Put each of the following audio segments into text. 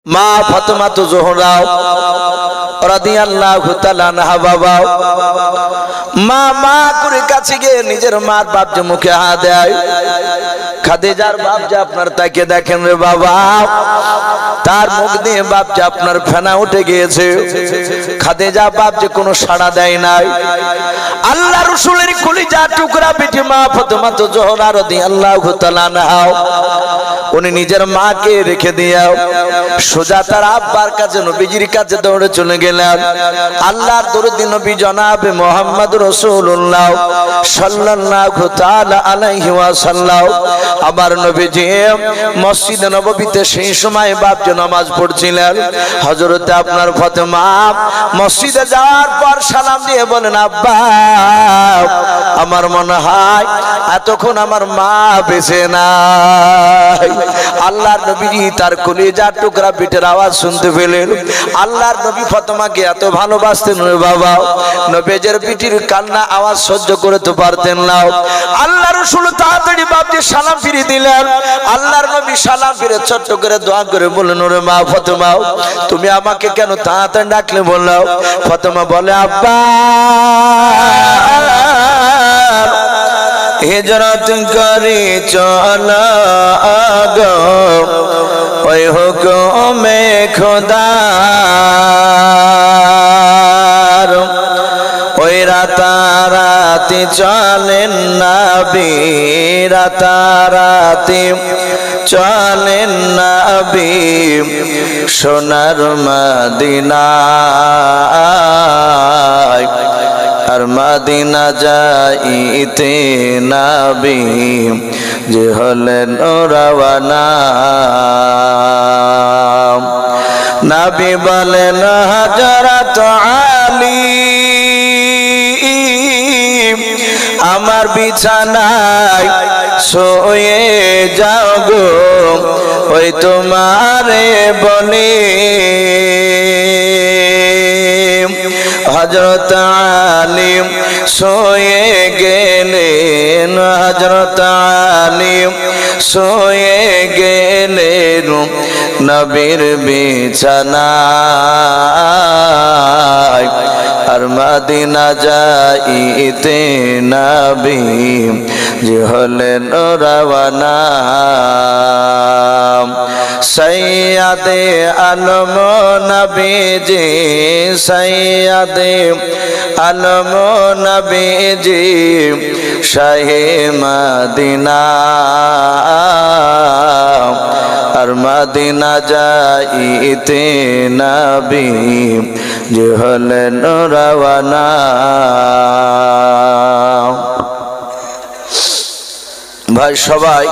মা ফাতেমা তো জোহরা রাদিয়াল্লাহু তাআলা আনহা বাবা মা করে কাছে গিয়ে নিজের মার বাপ যে মুখে হাত দেয়। খাদিজার বাপ যে আপনার তাকে দেখেন রে বাবা, তার মুখ দিয়ে বাপ যে আপনার ফেনা উঠে গিয়েছে। খাদিজা বাপ যে কোনো সাড়া দেয় নাই। আল্লাহ রাসূলের কলিজা টুকরা বেটি মা ফাতেমা তো জোহরা রাদিয়াল্লাহু তাআলা আনহা উনি নিজের মাকে রেখে দিয়ে সোজা তার আব্বার কাছে নবীজির কাছে দৌড়ে চলে গেলেন। আল্লাহর দরদি নবী জনাবে মুহাম্মদ রাসূলুল্লাহ সাল্লাল্লাহু তাআলা আলাইহি ওয়াসাল্লাম আমার নবীজি মসজিদে নববীতে সেই সময় বাপ যে নামাজ পড়ছিলেন। হযরত আপনার ফাতেমা মসজিদে যাওয়ার পর সালাম দিয়ে বলেন, আব্বা আমার মনে হয় এতক্ষণ আমার মা বেঁচে নাই। আল্লাহর নবীজি তার কলিজার টুকরা পিঠের আওয়াজ শুনতে পেলেন। আল্লাহর নবী ফাতেমাকে এত ভালোবাসতেন রে বাবা, নবীজের পিঠির কান্না আওয়াজ সহ্য করতে পারতেন না। আল্লাহ রাসূল তাড়াতাড়ি বাপকে সালাম ফিরিয়ে দিলেন। আল্লাহর নবী সালাম ফিরে ছোট্ট করে দোয়া করে বললেন, ওরে মা ফাতেমা তুমি আমাকে কেন তাড়াতাড়ি ডাকলে বললো? ফাতেমা বলে, আব্বা হিজরত করে চলা গো ওই হুকুমে খোদার, ওই রাতারাতি চলেন নবী, রাতারাতি চলেন নবী সোনার মদিনায়, আর মদিনা যাইতে নবী যে হলেন রওয়ানা। নবী বলেন, হযরত আলী আমার বিছানায় শুয়ে যাও গো, ওই তোমারে বলে। হযরত আলী শুয়ে গেলেন, হযরত আলী শুয়ে গেলেন নবীর বিছানায়, আর মদিনা যাইতে নবী যে হলেন রওয়ানা। সৈয়দে আলম নবীজি, সৈয়দে আলম নবীজি শাহে মদিনা, আর মদিনা যাইতে নবী যে হলেন রওয়ানা। ভাই সবাই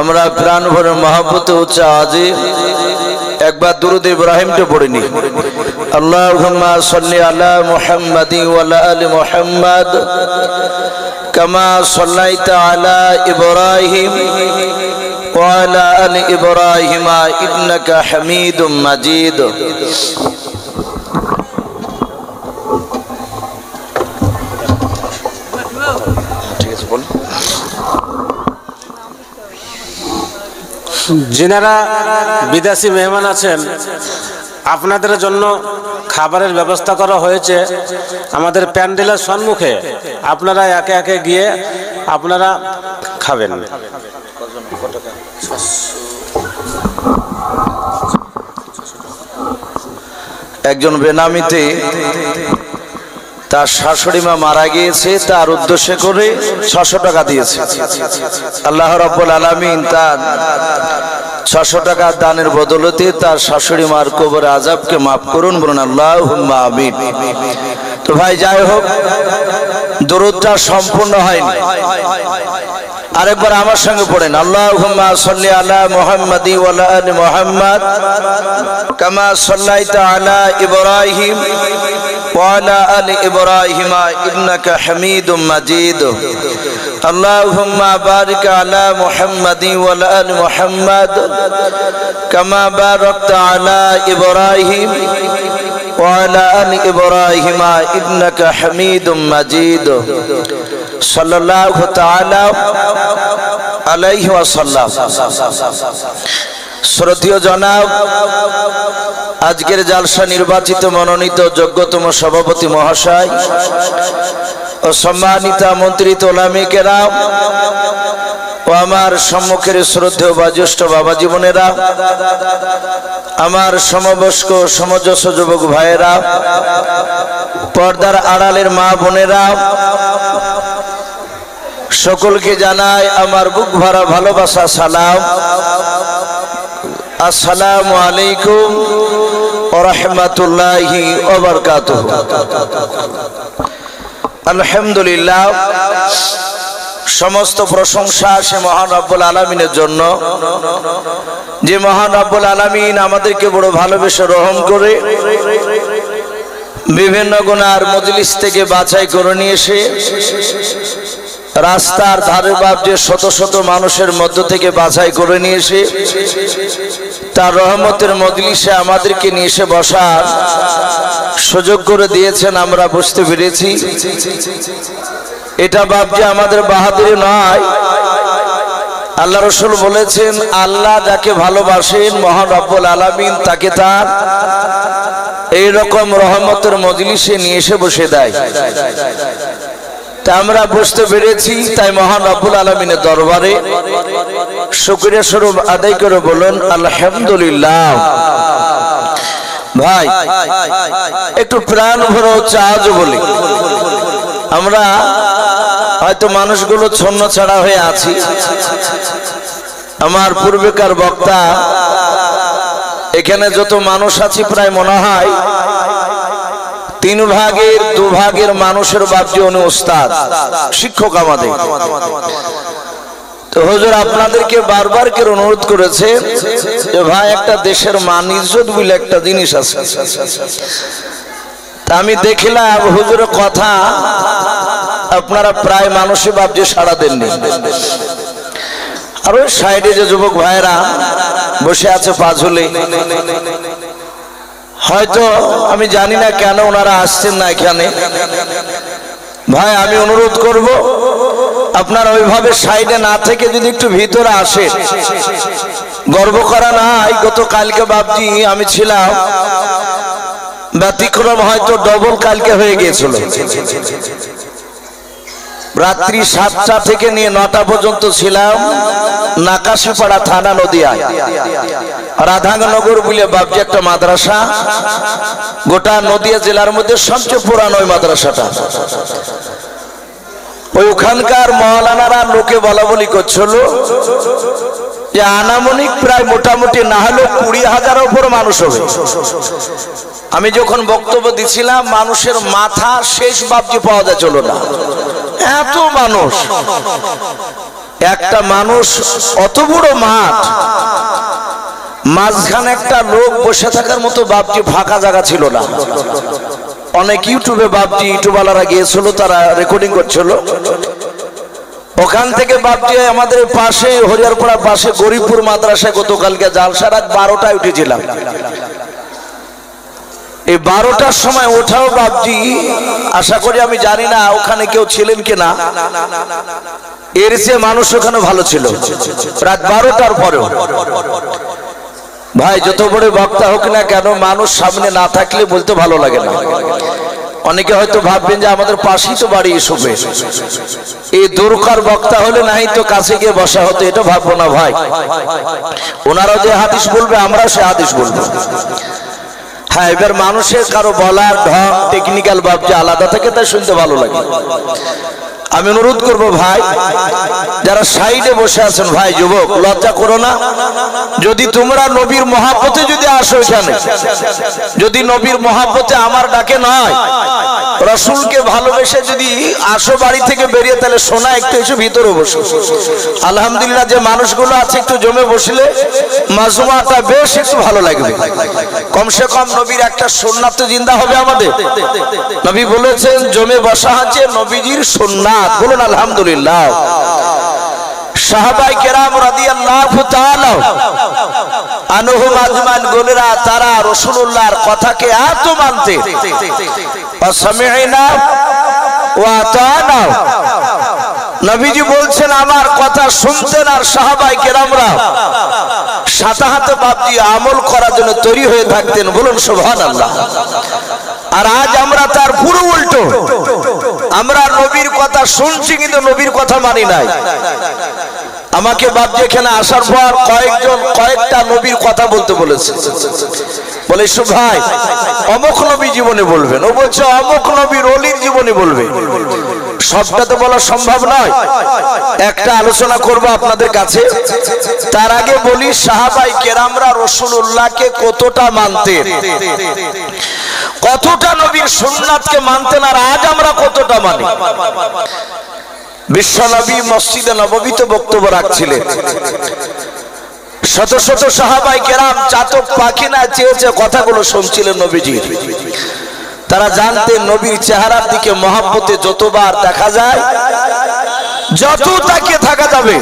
আমরা প্রাণ ভরে মহব্বতে উচ্চ আওয়াজে একবার দুরূদ ইব্রাহিমটা পড়ে নি। আল্লাহুম্মা সাল্লি আলা মুহাম্মাদি ওয়া আলা আলি মুহাম্মাদ কামা সাল্লাইতা আলা ইব্রাহিম ওয়া আলা আলি ইব্রাহিম ইন্নাকা হামিদুম মাজিদ। যিনারা বিদেশি মেহমান আছেন আপনাদের জন্য খাবারের ব্যবস্থা করা হয়েছে আমাদের প্যান্ডেলের সম্মুখে। আপনারা একে একে গিয়ে আপনারা খাবেন। একজন বেনামিতে তার শাশুড়ি মা মারা গিয়েছে, তার উদ্দেশ্যে করে 600 টাকা দিয়েছে। আল্লাহ রাব্বুল আলামিন তার 600 টাকা দানের বদলতে তার শাশুড়ি মার কবর আযাবকে মাফ করুন, বলুন আল্লাহুম্মা আমিন। তো ভাই যাই হোক, দরুদটা সম্পূর্ণ হয়নি, আরেকবার আমার সঙ্গে পড়েন। আল্লাহুম্মা সাল্লি আলা মুহাম্মাদি ওয়া আলা আলি মুহাম্মাদ কামা সাল্লাইতা আলা ইব্রাহিম ওয়া আলা আলি ইব্রাহিম ইন্নাকা হামিদুম মাজিদ। আল্লাহুম্মা বারিক আলা মুহাম্মাদি ওয়া আলা আলি মুহাম্মাদ কামা বারাকতা আলা ইব্রাহিম ওয়া আলা আলি ইব্রাহিম ইন্নাকা হামিদুম মাজিদ। সাল্লাল্লাহু তাআলা আলাইহি ওয়াসাল্লাম। শ্রদ্ধেয় জনাব আজকের জালসা নির্বাচিত মনোনীত যোগ্যতম সভাপতি মহাশয় ও সম্মানিত আমন্ত্রিত ওলামা কেরাম ও আমার সম্মুখের শ্রদ্ধেয় বা জ্যেষ্ঠ বাবা জীবনেরা, আমার সমবয়স্ক সমজস্ব যুবক ভাইয়েরা, পর্দার আড়ালের মা বোনেরা, সকলকে জানাই আমার বুক ভরা ভালোবাসা সালাম। আসসালামু আলাইকুম ওয়া রাহমাতুল্লাহি ওয়া বারাকাতুহু। আলহামদুলিল্লাহ, সমস্ত প্রশংসা সে মহান রব্বুল আলামিনের জন্য, যে মহান রব্বুল আলামিন আমাদেরকে বড় ভালোবেসে রহম করে বিভিন্ন গুনার মজলিস থেকে বাছাই করে নিয়ে এসে রাস্তার ধারে যে শত শত মানুষের মধ্য থেকে বাছাই করে নিয়ে এসে তার রহমতের মজলিসে আমাদেরকে নিয়ে এসে বসার সুযোগ করে দিয়েছেন। আমরা বুঝতে পেরেছি এটা বাপ যে আমাদের বাহাদুরি নয়। আল্লাহ রাসূল বলেছেন, আল্লাহ যাকে ভালোবাসেন মহান রব্বুল আলামিন তাকে তার এই রকম রহমতের মজলিসে নিয়ে এসে বসে দেয়। তা আমরা বুঝতে পেরেছি, তাই মহান রব্বুল আলামিনের দরবারে শুকরিয়া স্বরূপ আদায় করে বলুন আলহামদুলিল্লাহ। ভাই একটু প্রাণ ভরে হচ্ছে আজ বলি, আমরা হয়তো মানুষগুলো ছন্ন ছাড়া হয়ে আছি। আমার পূর্বেকার বক্তা এখানে যত মানুষ আছে প্রায় মনে হয় 3 ভাগের 2 ভাগের মানুষের বাপজি উনি ওস্তাদ শিক্ষক আমাদের। তো হুজুর আপনাদেরকে বারবার করে অনুরোধ করেছে যে ভাই একটা দেশের মান ইজ্জত বলে একটা জিনিস আছে। তা আমি দেখলাম হুজুরের কথা আপনারা প্রায় মানুষই বাপজি সাড়া দেননি। আর ওই সাইডে যে যুবক ভাইরা বসে আছে পাঁচলে, হয়তো আমি জানি না কেন ওনারা আসছেন না এখানে। ভাই আমি অনুরোধ করব আপনারা ওইভাবে সাইডে না থেকে যদি একটু ভিতরে আসে, গর্ব করা নাই। গতকালকে বাপজি আমি ছিলাম, ব্যতিক্রম হয়তো ডবল কালকে হয়ে গিয়েছিল। রাত্রি 7টা থেকে নিয়ে 9টা পর্যন্ত ছিলাম নাকাশিপাড়া থানা নদিয়ায়। রাধানগর বলে বাপজি একটা মাদ্রাসা, গোটা নদিয়া জেলার মধ্যে সবচেয়ে পুরানো ওই মাদ্রাসাটা। ওই ওখানকার মাওলানারা লোকে বলা বলি করছিল যে আনামনিক প্রায় মোটামুটি না হলেও 20,000 উপর মানুষ হবে। আমি যখন বক্তব্য দিছিলাম মানুষের মাথা শেষ বাপজি পাওয়া যাচ্ছিল না, এত মানুষ। একটা মানুষ অত বড় মাঠ, মাঝখানে একটা লোক বসে থাকার মতো বাপজি ফাঁকা জায়গা ছিল না। অনেক ইউটিউবে বাপজি ইউটিউবালারা গিয়েছিল, তারা রেকর্ডিং করছিল। ওখান থেকে বাপজি আমাদের পাশে হরিয়ারপাড়া পাশে গরিবপুর মাদ্রাসায় গতকালকে জালসা রাত 12টায় উঠেছিলাম। এই 12টার সময় ওঠাও বাপজি, আশা করি আমি জানি না ওখানে কেউ ছিলেন কিনা, এর চেয়ে মানুষ ওখানে ভালো ছিল রাত 12টার পরেও। ভাই যত বড় বক্তা হোক না কেন, মানুষ সামনে না থাকলে বলতে ভালো লাগে না। অনেকে হয়তো ভাববেন যে আমাদের পাশেই তো বাড়ি এসবে, এই দরকার বক্তা হলে নাই তো কাছে গিয়ে বসা হতো, এটা ভাববো না ভাই। ওনারা যে হাদিস বলবে আমরাও সে হাদিস বলবো। হ্যাঁ, এবার মানুষের কারো বলার ঢং টেকনিক্যাল বাপজি আলাদা থাকে, তাই শুনতে ভালো লাগে। আমি অনুরোধ করব ভাই যারা সাইডে বসে আছেন, ভাই যুবক লজ্জা করো না। যদি তোমরা নবীর মহাব্বতে যদি আসো এখানে, যদি নবীর মহাব্বতে আমার ডাকে নয়, রাসূলকে ভালোবেসে যদি আসো বাড়ি থেকে বেরিয়ে, তাহলে সোনা একটু এসে ভিতরে বসো। আলহামদুলিল্লাহ যে মানুষগুলো আছে একটু জমে বসলে মাজমুআটা বেশ একটু ভালো লাগবে। কমসে কম নবীর একটা সুন্নাত জিন্দা হবে আমাদের। নবী বলেছেন জমে বসা হচ্ছে নবীজির সুন্নাত। বলুন আলহামদুলিল্লাহ। সাহাবায়ে কেরাম রাদিয়াল্লাহু তাআলা আনহুম আজমান গোলেরা, তারা রাসূলুল্লাহর কথাকে এত মানতে, ওয়া সামি'না ওয়া আতানা, নবীজি বলছেন আমার কথা শুনতেন আর সাহাবায়ে কেরামরা সাথে হাতে বাপ দিয়ে আমল করার জন্য তৈরি হয়ে থাকতেন। বলুন সুবহানাল্লাহ। আর আজ আমরা তার পুরো উল্টো, আমরা নবীর কথা শুনছি কিন্তু নবীর কথা মানি নাই। আমাকে বাপ যেখানে আসার পর কয়েকটা নবীর কথা বলতে বলেছে। বলে ইসু ভাই অমুক নবী জীবনে বলবেন, ও বলছে অমুক নবীর ওলির জীবনে বলবে। সবটা তো বলা সম্ভব নয়, একটা আলোচনা করব আপনাদের কাছে। তার আগে বলি সাহাবায়ে কেরামরা রাসূলুল্লাহকে কতটা মানতেন, কতটা নবীর সুন্নাতকে মানতেন, আর আজ আমরা কতটা মানি। বিশ্বনবী মসজিদে নববীতে বক্তব্য রাখছিলেন। শত শত সাহাবায়ে কেরাম চাতক পাখি না চেয়েছে কথাগুলো শুনছিলেন নবীজি। তারা জানতেন নবীর চেহারার দিকে মহব্বতে যতবার দেখা যায়, যত তাকিয়ে থাকা যাবে,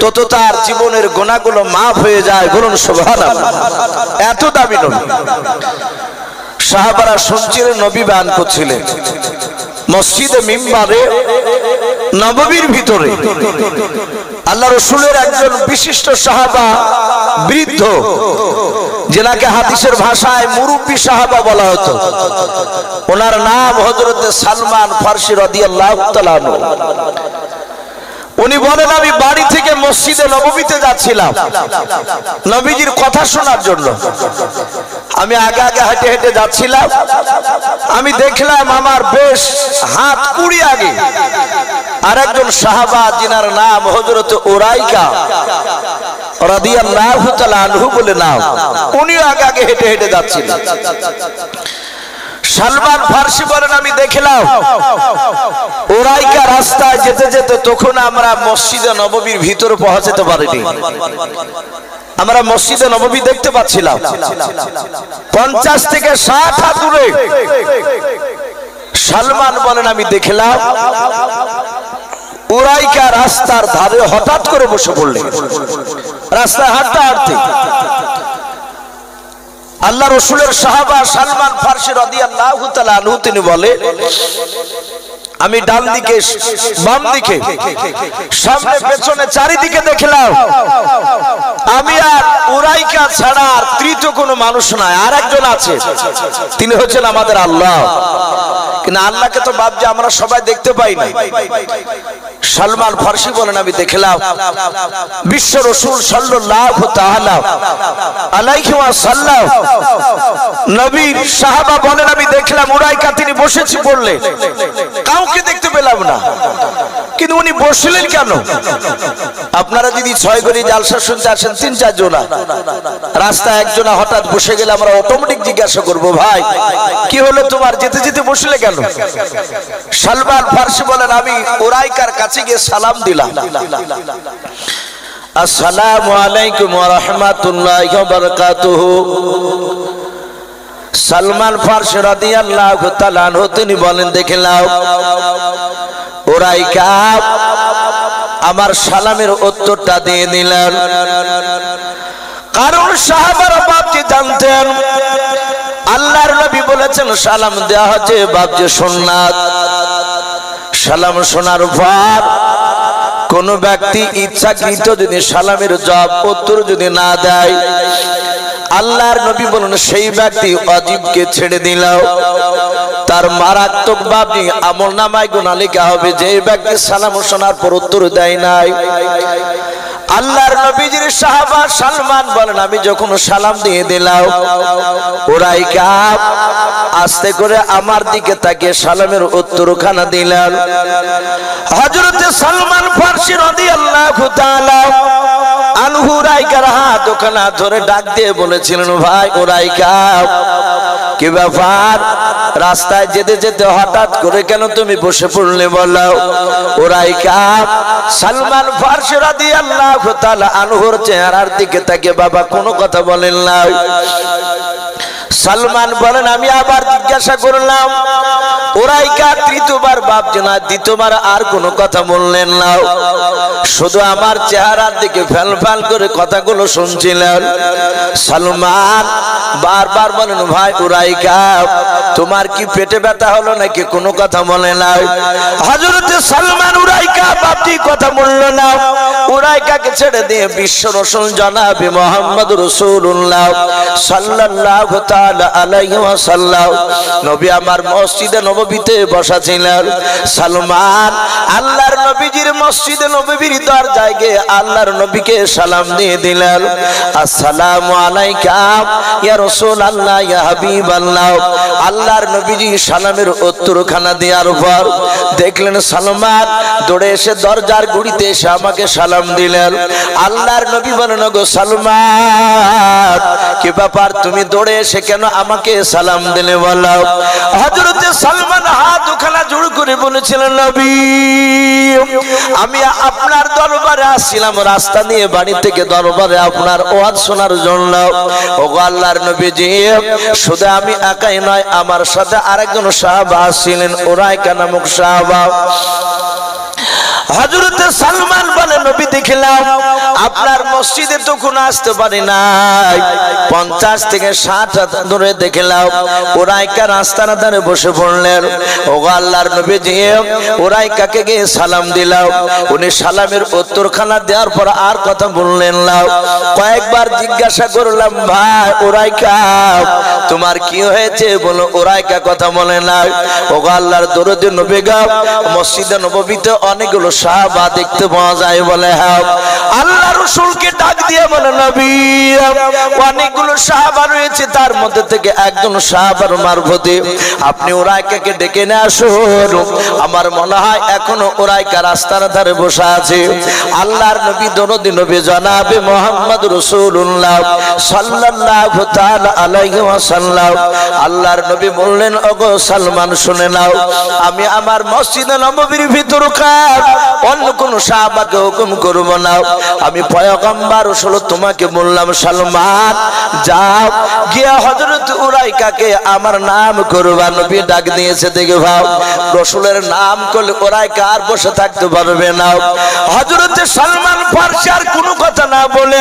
তত তার জীবনের গুনাহগুলো মাফ হয়ে যায়। বলুন সুবহানাল্লাহ। এত দামি নবী। সাহাবারা শুনছিলেন, নবী বয়ান করছিলেন মসজিদে মিম্বারে নববীর ভিতরে। আল্লাহ রাসূলের একজন বিশিষ্ট সাহাবা, বৃদ্ধ, যেনাকে হাদিসের ভাষায় মুরব্বী সাহাবা বলা হতো, ওনার নাম হযরত সালমান ফারসি রাদিয়াল্লাহু তাআলা আনহু। উনি বলেন আমি বাড়ি থেকে মসজিদে নববীতে যাচ্ছিলাম নবীজির কথা শোনার জন্য। আমি আগে আগে হেঁটে হেঁটে যাচ্ছিলাম, আমি দেখলাম আমার বেশ হাত কুড়ি আগে আরেকজন সাহাবা, যিনার নাম হযরত উরাইকা রাদিয়াল্লাহু তাআলা আনহু বলে নাম, উনিও আগে আগে হেঁটে হেঁটে যাচ্ছিলেন। সালমান ফারসি বলেন আমি দেখলাম উরাইকা রাস্তায় যেতে যেতে, তখন আমরা মসজিদে নববীর ভিতরে পৌঁছাতে পারিনি। আমরা মসজিদে নববী দেখতে পাচ্ছিলাম 50 থেকে 60 হাত দূরে। সালমান বলেন আমি দেখলাম উরাইকা রাস্তার ধারে হঠাৎ করে বসে পড়লেন, রাস্তায় হাঁটতে হাঁটতে। আল্লাহ রাসূলের সাহাবা সালমান ফারসি রাদিয়াল্লাহু তাআলা আনহু তিনি বলে আমি ডান দিকে বাম দিকে সামনে পেছনে চারিদিকে দেখলাম আমি আর উরাইকা ছাড়া আর তৃতীয় কোনো মানুষ নাই, আর একজন আছে, তিনি হচ্ছেন আমাদের আল্লাহ। কিন্তু আল্লাহকে তো বাপ যে আমরা সবাই দেখতে পাই না। সালমান ফারসি বলেন আমি দেখলাম বিশ্ব রাসূল সাল্লাল্লাহু তাআলা আলাইহি ওয়াসাল্লাম নবীর সাহাবা বলেন আমি দেখলাম উরাইকা তিনি বসেছি পড়লে, কাউকে দেখতে পেলাম না। কিন্তু উনি বসলেন কেন? আপনারা যদি 6 গড়ি জালসা শুনতে আসেন 3-4 জনা, রাস্তায় একজনা হঠাৎ বসে গেলে আমরা অটোমেটিক জিজ্ঞাসা করব ভাই কি হলো তোমার, যেতে যেতে বসলে কেন? সালমান ফারসি বলেন আমি উরাইকার কাছে গিয়ে সালাম দিলাম, আসসালামু আলাইকুম ওয়া রাহমাতুল্লাহি ওয়া বারাকাতুহু। সালমান ফারসি রাদিয়াল্লাহু তাআলা আনহু তিনি বলেন দেখলাম উরাইকা আমার সালামের উত্তরটা দিয়ে দিলেন। কারণ সাহাবারা বাপজি জানতেন আল্লাহর নবী বলেছেন সালাম দেওয়া হচ্ছে বাপজি সুন্নাত। সালাম শোনার পর কোন ব্যক্তি ইচ্ছাকৃত যদি সালামের জবাব উত্তর যদি না দেয়, আল্লাহর নবী বলেন সেই ব্যক্তি ওয়াজিবকে ছেড়ে দিল, তার মারাত্মক ভাবে আমলনামায় গুনাহ লেখা হবে। যে ব্যক্তি সালাম শোনার পর উত্তর দেয় নাই, আল্লাহর নবীজির সাহাবা সালমান বলেন আমি যখন সালাম দিয়ে দিলাম উরাইকা আস্তে করে আমার দিকে তাকিয়ে সালামের উত্তরখানা দিলেন। হযরত সালমান ফারসি রাদিয়াল্লাহু তাআলা আনহু উরাইকার হাত ওখানে ধরে ডাক দিয়ে বলেছিলেন ভাই উরাইকা কি ব্যাপার, রাস্তায় যেতে যেতে হঠাৎ করে কেন তুমি বসে পড়লে বলো? উরাইকা সালমান ফারসি রাদিয়াল্লাহু তাআলা আনহুর চেহারার দিকে তাকিয়ে বাবা কোনো কথা বলেন না। সালমান বলেন আমি আবার জিজ্ঞাসা করলাম উরাইকা, তৃতীয়বার বাপ জানা, দ্বিতীয়বার আর কোনো কথা বললেন না, শুধু আমার চেহারার দিকে ফ্যাল ফ্যাল করে কথাগুলো শুনছিলেন। সালমান বারবার বলেন ভাই উরাইকা তোমার কি পেটে ব্যথা হলো নাকি কোনো কথা বলে না হযরত সালমান উরাইকা বাপটি কথা বলল না উরাইকাকে ছেড়ে দিয়ে বিশ্ব রাসূল জনাবে মুহাম্মদ রাসূলুল্লাহ সাল্লাল্লাহু তাআলা আলাইহি ওয়াসাল্লাম নবী আমার মসজিদে নববীতে বসা ছিলেন সালমান আল্লাহর নবীজির মসজিদে নববীর দরজায় গিয়ে আল্লাহর নবীকে সালাম দিয়ে দিলেন আসসালামু আলাইকা ইয়া রাসূলুল্লাহ ইয়া হাবিবাল্লাহ আল্লাহর নবীজি সালামের উত্তরখানা দেওয়ার পর দেখলেন সালমান দৌড়ে এসে দরজার গুড়িতে এসে আমাকে সালাম দিলেন আল্লাহর নবী বলেন গো সালমান কি ব্যাপার তুমি দৌড়ে এসে কেন আমাকে সালাম দিলে বলো হযরত সালমান হাত দুখানা জোড় করে বলেছিলেন নবী আমি আপনার দরবারে আসছিলাম রাস্তা দিয়ে বাড়ি থেকে দরবারে আপনার ওয়াজ শোনার জন্য ওগো আল্লাহর নবীজি শুধু আমি একাই নয় আমার সাথে আরেকজন সাহাবা ছিলেন উরাইকা নামক সাহাবা হযরত সালমান বলে নবী দেখলাম আপনার মসজিদে তো কোনো আসতে পারি নাই 50 থেকে 60 হাত দূরে দেখলাম উরাইকা রাস্তার ধারে বসে পড়লেন ওগো আল্লাহর নবীজি উরাইকাকে গিয়ে সালাম দিলাম উনি সালামের উত্তরখানা দেওয়ার পর আর কথা বললেন না কয়েকবার জিজ্ঞাসা করলাম ভাই উরাইকা তোমার কি হয়েছে বলো উরাইকা কথা বলে না ওগো আল্লাহর দরুদে নবী গো মসজিদে নববীতে অনেকগুলো সাহাবা দেখতে পাওয়া যায় বলে হ্যাঁ আল্লাহ রাসূলকে ডাক দিয়ে বলে নবী অনেকগুলো সাহাবা রয়েছে তার মধ্যে থেকে একজন সাহাবার মারফতে আপনি উরাইকাকে ডেকে নিয়ে আসুন আমার মনে হয় এখনো উরাইকা রাস্তার ধারে বসে আছে আল্লাহর নবী দরুদ নবী জনাবে মুহাম্মদ রাসূলুল্লাহ সাল্লাল্লাহু তাআলা আলাইহি ওয়াসাল্লাম আল্লাহর নবী বললেন ওগো সালমান শুনে নাও আমি আমার মসজিদে নববীর ভিতরকার অন্য কোন সাহাবাকে হুকুম করব না আমি পয়গম্বর রাসূল তোমাকে বললাম সালমান যাও গিয়ে হযরত উরাইকাকে আমার নাম করবা নবী ডাক দিয়েছে দেখে ভাও রাসূলের নাম করলে উরাইকা আর বসে থাকতে পারবে না হযরত সালমান ফারসি আর কোনো কথা না বলে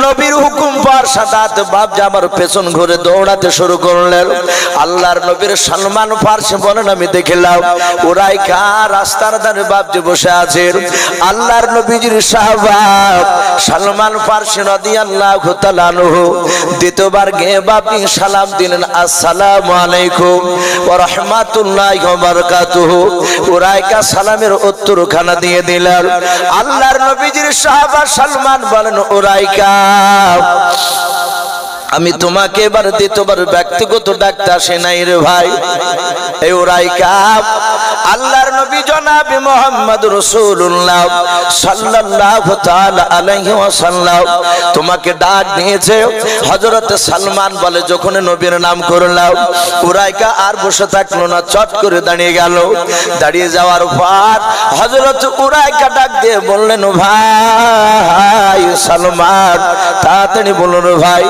নবীর হুকুম পার সাদাত বাপ আমার পেছন ঘুরে দৌড়াতে শুরু করলেন আল্লাহর নবীর সালমান ফারসি বলেন আমি দেখলাম উরাইকা রাস্তার ধারে বাপ যে বসে আছে আল্লাহর নবীজির সাহাবা সালমান ফারসি রাদিয়াল্লাহু তাআলা আনহু দ্বিতীয়বার গিয়ে বাপি সালাম দিলেন আসসালামু আলাইকুম ওয়া রাহমাতুল্লাহি ওয়া বারাকাতুহু উরাইকা সালামের উত্তরখানা দিয়ে দিলেন আল্লাহর নবীজির সাহাবা সালমান বলেন উরাইকা আমি তোমাকে এবার দ্বিতীয়বার ব্যক্তিগত ডাকতে আসে নাই রে ভাই এই উরাইকা আল্লাহর নবী জনাবে মুহাম্মদ রাসূলুল্লাহ সাল্লাল্লাহু তাআলা আলাইহি ওয়াসাল্লাম তোমাকে ডাক দিয়েছে হযরত সালমান বলে যখন নবীর নাম করলাম উরাইকা আর বসে থাকলো না চট করে দাঁড়িয়ে গেল দাঁড়িয়ে যাওয়ার পর হযরত উরাইকা ডাক দিয়ে বললেন ভাই সালমান তাড়াতাড়ি বলুন ভাই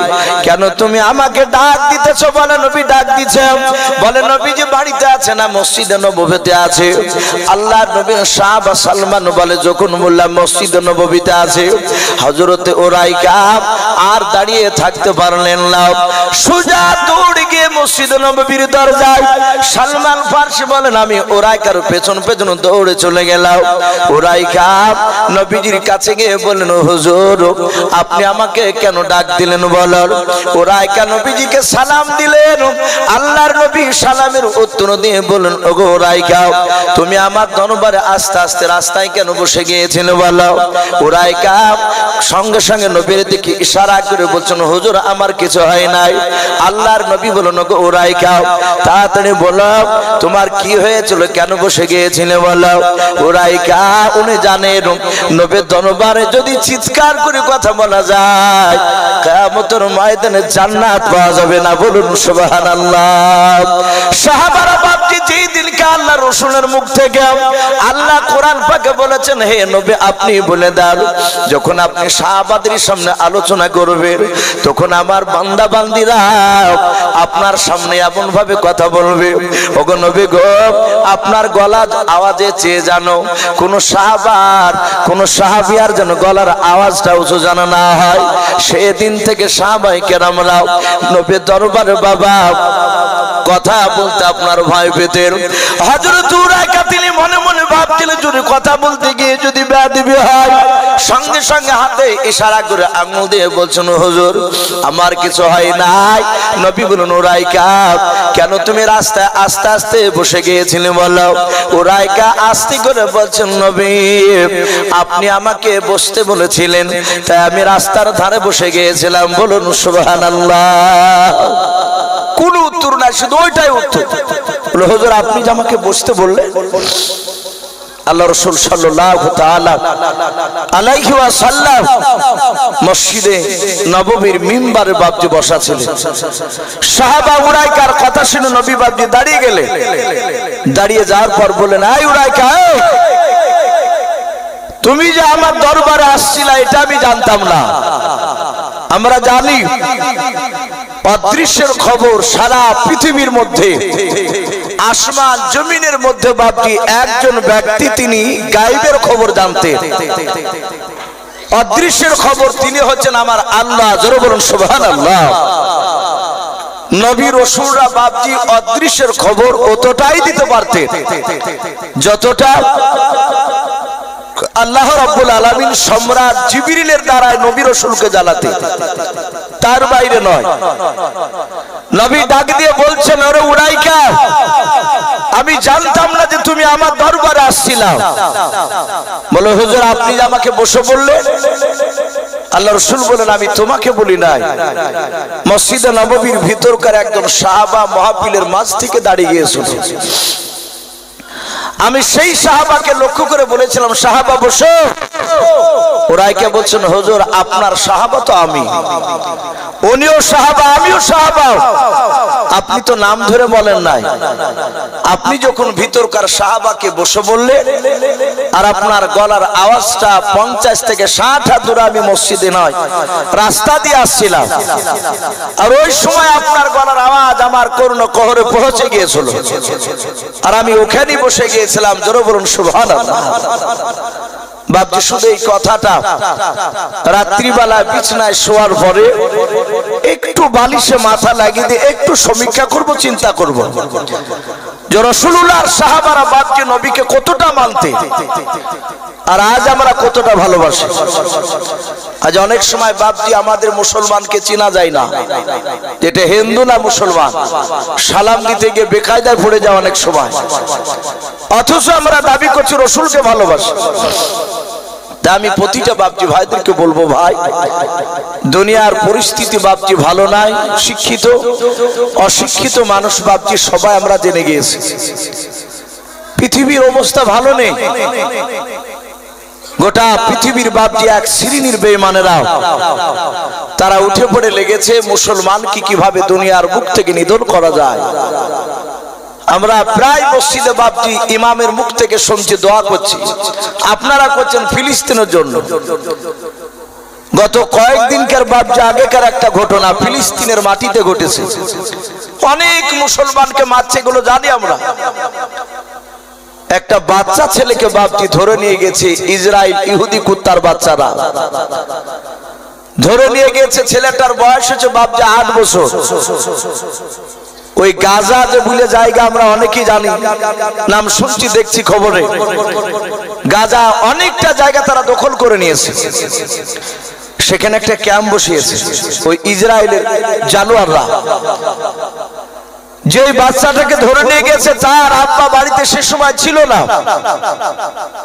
কেন তুমি আমাকে ডাক দিতেছো বলে নবী ডাক দিছে বলে নবী যে বাড়িতে আছে না মসজিদে নববীতে আছে আল্লাহর নবীর সাহাবা সালমান বলে যখন বললাম মসজিদে নববীতে আছে হযরত উরাইকা আর দাঁড়িয়ে থাকতে পারলেন না সোজা দৌড়ে গিয়ে মসজিদে নববীর দরজায় সালমান ফারসি বলেন আমি উরাইকার পেছন পেছন দৌড়ে চলে গেলাম উরাইকা নবীজির কাছে গিয়ে বললেন হুজুর আপনি আমাকে কেন ডাক দিলেন বলেন উরাইকা নবীজিকে সালাম দিলেন আল্লাহর নবী সালামের উত্তর দিয়ে বলেন ওগো উরাইকা তুমি আমার দরবারে আস্তে আস্তে রাস্তায় কেন বসে গিয়েছিলে বলো উরাইকা সঙ্গে সঙ্গে নবীর দিকে ইশারা করে বলছেন হুজুর আমার কিছু হয় নাই আল্লাহর নবী বলেন ওগো উরাইকা তাড়াতাড়ি বলো তোমার কি হয়েছিল কেন বসে গিয়েছিলে বলো উরাইকা উনি জানেন নবীর দরবারে যদি চিৎকার করে কথা বলা যায় কিয়ামতের ময়দানে জান্নাত পাওয়া যাবে না বলুন সুবহানাল্লাহ সাহাবারা বাপজি যেই দিন থেকে আল্লাহ রসুলের মুখ থেকে আল্লাহ কোরআন পাকে বলেছেন, হে নবী আপনি বলে দেন, যখন আপনি সাহাবাদের সামনে আলোচনা করবেন তখন আমার বান্দা বান্দিরা আপনার সামনে এমন ভাবে কথা বলবে, ওগো নবী গো, আপনার গলার আওয়াজে চেয়ে জানো কোন সাহাবিয়ার যেন গলার আওয়াজটা উঁচু জানা না হয়। সেদিন থেকে সাহাবায়ে কেরামরা নবীর দরবারে বাবা কথা বলতে আপনার ভয় পেতেন। হযরত উরায়কা তিনি মনে মনে ভাবছিলেন, যদি কথা বলতে গিয়ে যদি বেয়াদবি হয়, সঙ্গে সঙ্গে হাতে ইশারা করে আঙুল দিয়ে বলছেন, হুজুর আমার কিছু হয় নাই। নবী বললেন, উরায়কা কেন তুমি রাস্তায় আস্তে আস্তে বসে গিয়েছিলে বলো? উরায়কা আস্তে করে বলছেন, নবী আপনি আমাকে বসতে বলেছিলেন, তাই আমি রাস্তার ধারে বসে গিয়েছিলাম। বলুন সুবহানাল্লাহ। কোন উত্তর নাই, শুধু ওইটাই উত্তর। বলে, হুজুর আপনি যে আমাকে বসতে বললেন। আল্লাহ রাসূল সাল্লাল্লাহু তাআলা আলাইহি ওয়াসাল্লাম মসজিদে নববীর মিম্বারে বাপজি বসা ছিলেন। সাহাবা উরায়কার কথা শুনে নবী বাপজি দাঁড়িয়ে গেলেন। দাঁড়িয়ে যাওয়ার পর বললেন, এই উরায়কা, তুমি যে আমার দরবারে আসছিলা এটা আমি জানতাম না। আমরা জানি অদৃশ্যের খবর সারা পৃথিবীর মধ্যে, আসমান জমিনের মধ্যে বাপজি একজন ব্যক্তি তিনি গায়েবের খবর জানতেন। অদৃশ্যের খবর তিনি হচ্ছেন আমার আল্লাহ। জোরে বলুন সুবহানাল্লাহ। নবী রাসূলরা বাপজি অদৃশ্যের খবর অতটাই দিতে পারতেন যতটা আল্লাহ রাব্বুল আলামিন সম্রাট জিবরিলের দ্বারা নবী রাসূলকে জানাতে, তার বাইরে নয়। নবী ডাক দিয়ে বলছেন, ওরে উরায়কা, আমি জানতাম না যে তুমি আমার দরবারে আসছিলা। বলে, হুজুর আপনি যে আমাকে বসে বললেন। আল্লাহ রাসূল বলেন, আমি তোমাকে বলি নাই, মসজিদে নববীর ভিতরকার একজন সাহাবা মাহফিলের মাঝ থেকে দাঁড়িয়ে গিয়েছিল। আমি সেই সাহাবাকে লক্ষ্য করে বলেছিলাম, সাহাবা বসো। উরায়কা বলছেন, হুজুর আপনার সাহাবা তো আমি, উনিও সাহাবা আমিও সাহাবা। আপনি তো নাম ধরে বলেন নাই। আপনি যখন ভিতরকার সাহাবাকে বসে বললেন আর আপনার গলার আওয়াজটা 50 থেকে 60 হাত দূরে, আমি মসজিদে নয় রাস্তা দিয়ে আসছিলাম, আর ওই সময় আপনার গলার আওয়াজ আমার কর্ণ কহরে পৌঁছে গিয়েছিল, আর আমি ওখানে বসে গিয়েছিলাম। জোরে বলুন সুবহানাল্লাহ। বাপজি শুধু এই কথাটা রাত্রিবেলা বিছানায় শোয়ার পরে একটু বালিশে মাথা লাগিয়ে দিয়ে একটু সমীক্ষা করব, চিন্তা করব যে রাসূলুল্লাহর সাহাবারা বাপজি নবীকে কতটা মানতে, আর আজ আমরা কতটা ভালোবাসি। আজ অনেক সময় বাপজি আমাদের মুসলমানকে চেনা যায় না, এটা হিন্দু না মুসলমান, সালাম দিতে গিয়ে বেকায়দায় পড়ে যায় অনেক সময়, অথচ আমরা দাবি করছি রাসূলকে ভালোবাসি। তা আমি প্রতিটা বাপজি ভাইদেরকে বলবো, ভাই দুনিয়ার পরিস্থিতি বাপজি ভালো নাই, শিক্ষিত অশিক্ষিত মানুষ বাপজি সবাই আমরা জেনে গিয়েছি, পৃথিবীর অবস্থা ভালো নেই। গোটা পৃথিবীর বাপজি এক শ্রেণীর বেঈমানেরা তারা উঠে পড়ে লেগেছে মুসলমানকে কিভাবে দুনিয়ার বুক থেকে নিধন করা যায়। আমরা প্রায় মসজিদে বাপজি ইমামের মুখ থেকে শুনছি, দোয়া করছি, আপনারা করছেন ফিলিস্তিনের জন্য। গত কয়েকদিনকার বাপজি আগেকার একটা ঘটনা ফিলিস্তিনের মাটিতে ঘটেছে, অনেক মুসলমানকে মারছে, এগুলো জানি আমরা। একটা বাচ্চা ছেলেকে বাপজি ধরে নিয়ে গেছে ইসরায়েল, ইহুদি কুত্তার বাচ্চারা ধরে নিয়ে গেছে। ছেলেটার বয়স হচ্ছে বাপজি 8 বছর। ওই গাজা যে বলে জায়গা আমরা অনেকেই জানি, নাম শুনছি দেখছি খবরে, গাজা অনেকটা জায়গা তারা দখল করে নিয়েছে। সেখানে একটা ক্যাম্প বসিয়েছে ওই ইসরায়েলের জানোয়াররা। যে বাচ্চাটাকে ধরে নিয়ে গেছে তার আব্বা বাড়িতে সে সময় ছিল না,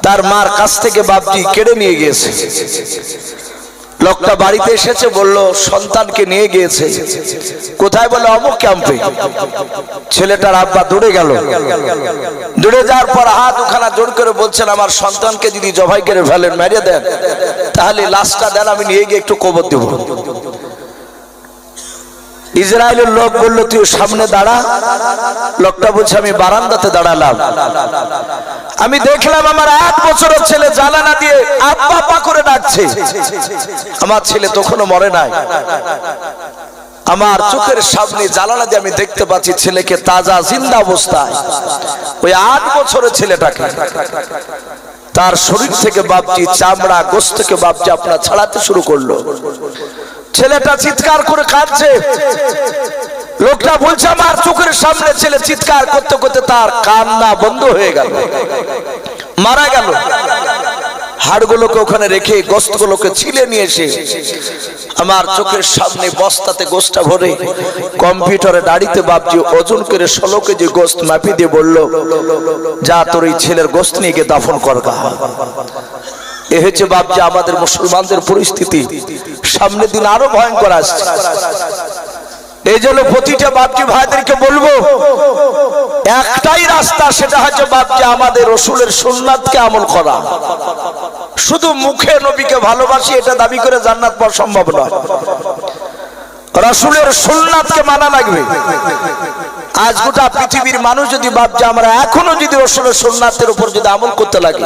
তার মার কাছ থেকে বাপজি কেড়ে নিয়ে গিয়েছে। লোকটা বাড়িতে এসেছে, বলল সন্তানকে নিয়ে গিয়েছে কোথায়, বলে অমুক ক্যাম্পে। ছেলেটার আব্বা দৌড়ে গেল, দৌড়ে যাওয়ার পর হাত দুখানা জোর করে বলছেন, আমার সন্তানকে যদি জবাই করে ফেলেন, মেরে দেন, তাহলে লাশটা দেন, আমি নিয়ে গিয়ে একটু কবর দেব। ইসরায়েলের লোক বলল তুই সামনে দাঁড়া। লোকটা বলছে আমি বারান্দাতে দাঁড়ালাম। আমি দেখলাম আমার 8 বছরের ছেলে জানালা দিয়ে আব্বা পা করে ডাকছে। আমার ছেলে তখনও মরে নাই। আমার চোখের সামনে জানালা দিয়ে আমি দেখতে পাচ্ছি ছেলেকে তাজা জিন্দা অবস্থায়, ওই 8 বছরের ছেলেটাকে তার শরীর থেকে বাপজি চামড়া গোশত থেকে বাপজি আপনার ছাড়াতে শুরু করলো। ছেলেটা চিৎকার করে কাঁদছে। লোকটা বলছে আমার চোখের সামনে ছেলে চিৎকার করতে করতে তার কান্না বন্ধ হয়ে গেল, মারা গেল। হাড়গুলোকে ওখানে রেখে গোশতগুলোকে ছিলে নিয়ে এসে আমার চোখের সামনে বস্তাতে গোশতটা ভরে কম্পিউটারে দাঁড়িতে বাপজি ওজন করে 16 কেজি গোশত মাপি দিয়ে বলল যা তোর এই ছেলের গোশত নিয়ে গিয়ে দাফন করগা। এ হচ্ছে বাপজি আমাদের মুসলমানদের পরিস্থিতি। সামনের দিন আরো ভয়ঙ্কর আসছে। এই জন্য প্রতিটা বাপজি ভাইদেরকে বলবো একটাই রাস্তা, সেটা হচ্ছে বাপজি আমাদের রাসূলের সুন্নাতকে আমল করা। শুধু মুখে নবীকে ভালোবাসি এটা দাবি করে জান্নাত পাওয়া সম্ভব নয়। রাসূলের সুন্নাতকে মানা লাগবে। আজ গোটা পৃথিবীর মানুষ যদি বাপজি আমরা এখনো যদি রাসূলের সুন্নাতের উপর যদি আমল করতে লাগি,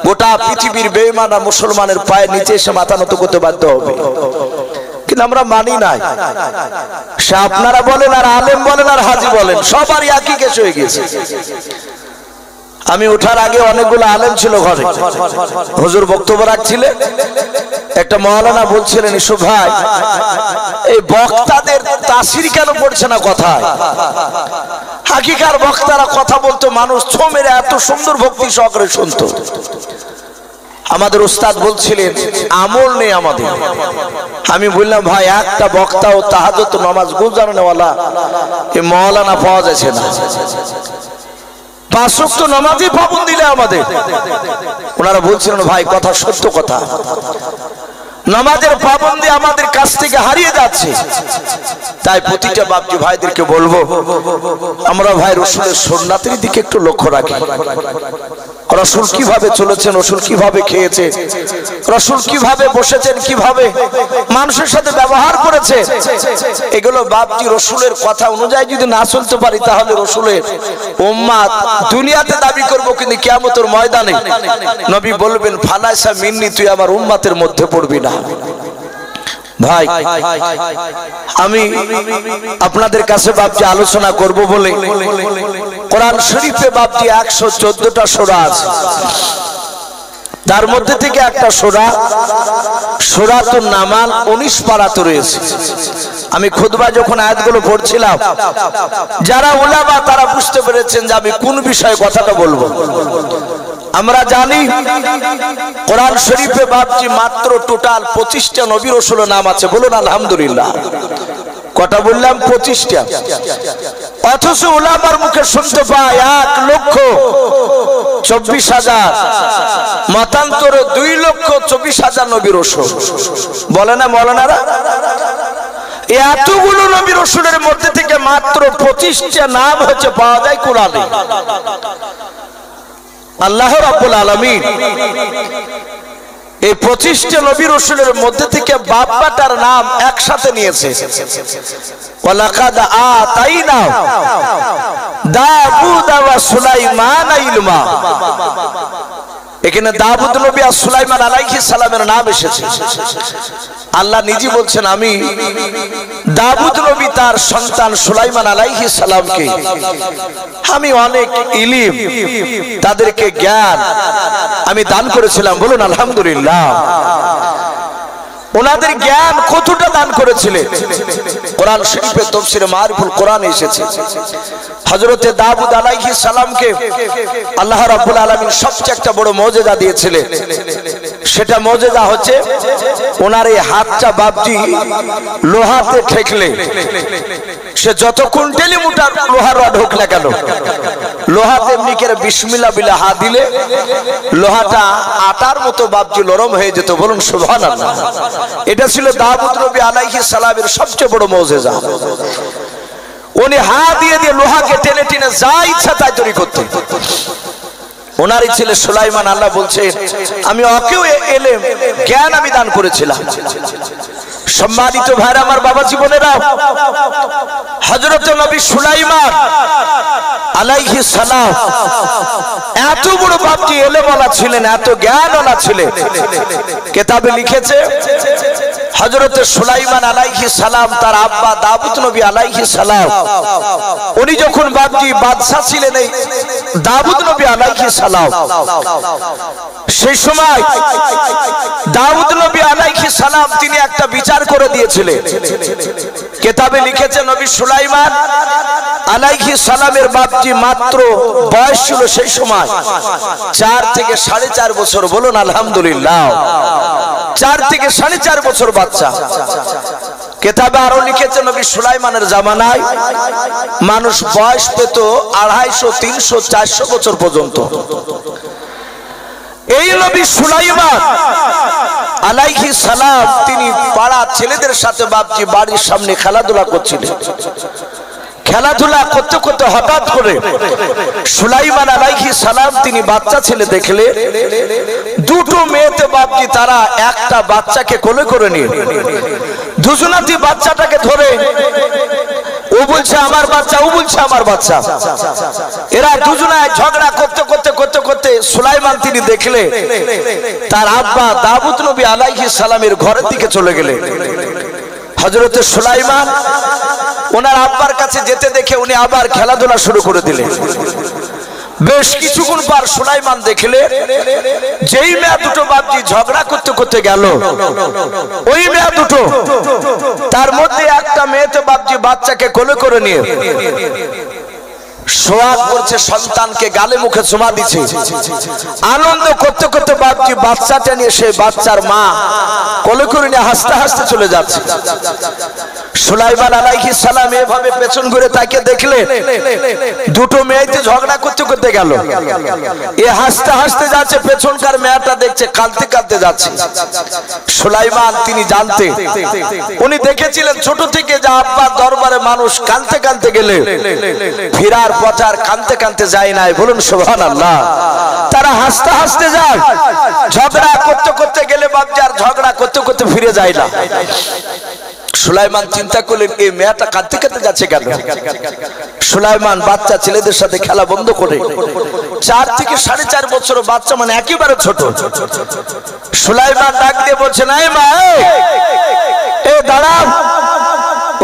গোটা পৃথিবীর বেঈমানরা মুসলমানের পায়ের নিচে এসে মাথা নত করতে বাধ্য হবে। কিন্তু আমরা মানি নাই। সে আপনারা বলেন আর আলেম বলেন আর হাজি বলেন, সবারই একই কেস হয়ে গেছে। আমি ওঠার আগে অনেকগুলো আলেম ছিল ঘরে, হুজুর বক্তব্য রাখছিলেন। একটা মাওলানা বলছিলেন ইসু ভাই এই বক্তাদের তাসির কেন পড়ছে না কথায়? হাকিকার বক্তারা কথা বলতো, মানুষ ছো মেরে এত সুন্দর ভক্তি সহকারে শুনতো। আমাদের উস্তাদ বলছিলেন আমল নেই আমাদের। আমি বললাম ভাই একটা বক্তা ও তাহাজ্জুদ নামাজ গুজারনেওয়ালা এই মাওলানা পাওয়া যাচ্ছে না। 5 ওয়াক্ত নামাজই পাবন দিলে আমাদের। ওনারা বলছিলেন ভাই কথা সত্য কথা, নামাজের পাবন্দি আমাদের কাছ থেকে হারিয়ে যাচ্ছে। তাই প্রতিটা বাপজি ভাইদেরকে বলবো আমরা ভাই রাসূলের সুন্নাতের দিকে একটু লক্ষ্য রাখি। রাসূল কিভাবে চলেছেন, রাসূল কিভাবে খেয়েছে, রাসূল কিভাবে বসেছেন, কিভাবে মানুষের সাথে ব্যবহার করেছে, এগুলো বাপজি রাসূলের কথা অনুযায়ী যদি না চলতে পারি তাহলে রাসূলের উম্মত দুনিয়াতে দাবি করব, কিন্তু কিয়ামতের ময়দানে নবী বলবেন ফালাইসা মিন্নি, তুই আমার উম্মতের মধ্যে পড়বি না। ভাই আমি আপনাদের কাছে বাপজি আলোচনা করব বলে কোরআন শরীফে বাপজি 114টা সূরা আছে। তার মধ্যে থেকে একটা সূরা সূরাতুন নামাল 19 পারাতে রয়েছে। আমি খুতবা যখন আয়াতগুলো পড়ছিলাম, যারা উলামা তারা বুঝতে পেরেছেন যে আমি কোন বিষয়ে কথাটা বলবো। আমরা জানি কোরআন শরীফে বাপজি মাত্র টোটাল 25টা নবী রাসূলের নাম আছে। বলুন আলহামদুলিল্লাহ। কটা বললাম? 25টা। অথচ উলামার মুখে শুনতে পাই 1,24,000, মতান্তরে 2,24,000 নবী রাসূল। বলে না মৌলানারা? এতগুলো নবী রাসূলের মধ্যে থেকে মাত্র 25টা নাম হচ্ছে পাওয়া যায় কোরআনে। আল্লাহ রাব্বুল আলামিন এই 25টা নবী রাসূলের মধ্যে থেকে বাপ্পাটার নাম একসাথে নিয়েছে। ওয়ালাকাদ আতাইনা দাউদ ওয়া সুলাইমান ইলমা। এখানে দাউদ নবী আর সুলাইমান আলাইহিস সালামের নাম এসেছে। আল্লাহ নিজে বলছেন আমি দাউদ নবী তার সন্তান সুলাইমান আলাইহিস সালামকে আমি অনেক ইলম, তাদেরকে জ্ঞান আমি দান করেছিলাম। বলুন আলহামদুলিল্লাহ। ওনাদের জ্ঞান কতটা দান করেছিলেন? কোরআন শরীফে তাফসীরে মারিফুল কোরআন এসেছে হযরতে দাউদ আলাইহিস সালামকে আল্লাহ রাব্বুল আলামিন সবচেয়ে একটা বড় মুজিজা দিয়েছিলেন। সেটা মুজিজা হচ্ছে ওনার এই হাতটা বাপজি লোহাতে ঠেকলে সে যত কুইন্টালি মোটা লোহার রড হোক না কেন, লোহাতে এমনি করে বিসমিল্লাহ বিলা হাত দিলে লোহাটা আটার মতো বাপজি নরম হয়ে যেত। বলুন সুবহানাল্লাহ। এটা ছিল দাউদ নবী আলাইহিস সালামের সবচেয়ে বড় মুজিজা। উনি হাত দিয়ে দিয়ে লোহাকে টেনে টেনে যা ইচ্ছা তাই তৈরি করতেন। ওনারই ছেলে সুলাইমান, আল্লাহ বলছে আমি ওকেও ইলম জ্ঞান আমি দান করেছিলাম। সম্মানিত ভাইরা আমার, বাবা জীবনেরা, হযরত নবী সুলাইমান আলাইহিস সালাম এত বড় বাপজি এলেমওয়ালা ছিলেন, এত জ্ঞানওয়ালা ছিলেন। কিতাবে লিখেছে হযরত সুলাইমান আলাইহিস সালাম তার আব্বা দাউদ নবী আলাইহিস সালাম উনি যখন বাপজি বাদশা ছিলেন, এই দাউদ নবী আলাইহিস সালাম, সেই সময় দাউদ নবী আলাইহিস সালাম তিনি একটা বিচার করে দিয়েছিলেন। কিতাবে লিখেছে নবী সুলাইমান আলাইহিস সালামের বাপজি মাত্র বয়স ছিল সেই সময় 4 থেকে 4.5 বছর। বলুন আলহামদুলিল্লাহ। 4 থেকে 4.5 বছর বাচ্চা। কিতাবে আরো লিখেছে নবী সুলাইমানের জামানায় মানুষ বয়স পেত 250, 300, 400 বছর পর্যন্ত। এই নবী সুলাইমান আলাইহিস সালাম তিনি পাড়া ছেলেদের সাথে বাপজি বাড়ির সামনে খেলাধুলা করছিলেন। খেলাধুলা করতে করতে হঠাৎ করে সুলাইমান আলাইহিস সালাম তিনি বাচ্চা ছেলে দেখলে দুটো মেয়েতে বাপজি তারা একটা বাচ্চাকে কোলে করে নিয়ে দুজনাতি বাচ্চাটাকে ধরে, ও বলছে আমার বাচ্চা, ও বলছে আমার বাচ্চা। এরা দুজনায় ঝগড়া করতে করতে করতে করতে সুলাইমান তিনি দেখলে তার আব্বা দাউদ নবী আলাইহিস সালামের ঘরের দিকে চলে গেলেন। হযরত সুলাইমান ওনার আব্বার কাছে যেতে দেখে উনি আবার খেলাধুলা শুরু করে দিলেন। বেশ কিছুক্ষণ পর সুলাইমান দেখলে যেই মেয়ে দুটো বাপজি ঝগড়া করতে করতে গেল, ওই মেয়ে দুটো তার মধ্যে একটা মেয়েতে বাপজি বাচ্চাকে কোলে করে নিয়ে সোয়াগ করছে, সন্তানকে গালে মুখে চুমা দিচ্ছে। আনন্দ করতে করতে বাপজি বাচ্চাটা নিয়ে সেই বাচ্চার মা কোলে করে নিয়ে হাসতে হাসতে চলে যাচ্ছে। সুলাইমান আলাইহিস সালাম এভাবে পেছন ঘুরে তাকে দেখলেন দুটো মেয়েতে ঝগড়া করতে করতে গেল, এ হাসতে হাসতে যাচ্ছে, পেছনকার মেয়েটা দেখছে কাঁদতে কাঁদতে যাচ্ছে। সুলাইমান তিনি জানতে, উনি দেখেছিলেন ছোট থেকে যে আব্বার দরবারে মানুষ কাঁদতে কাঁদতে গেলে ফিরার পথে আর কাঁদতে কাঁদতে যায় নাই। বলুন সুবহানাল্লাহ। তারা হাসতে হাসতে যায়, ঝগড়া করতে করতে গেলে বাপজি আর ঝগড়া করতে করতে ফিরে যায় না। সুলাইমান চিন্তা করলেন এই মেয়েটা কাঁদতে কাঁদতে যাচ্ছে কেন? সুলাইমান বাচ্চা ছেলেদের সাথে খেলা বন্ধ করে 4 থেকে 4.5 বছর বাচ্চা, মানে একেবারে ছোট। সুলাইমান ডাক দিয়ে বলছে, নাই মা, এ দাঁড়াও।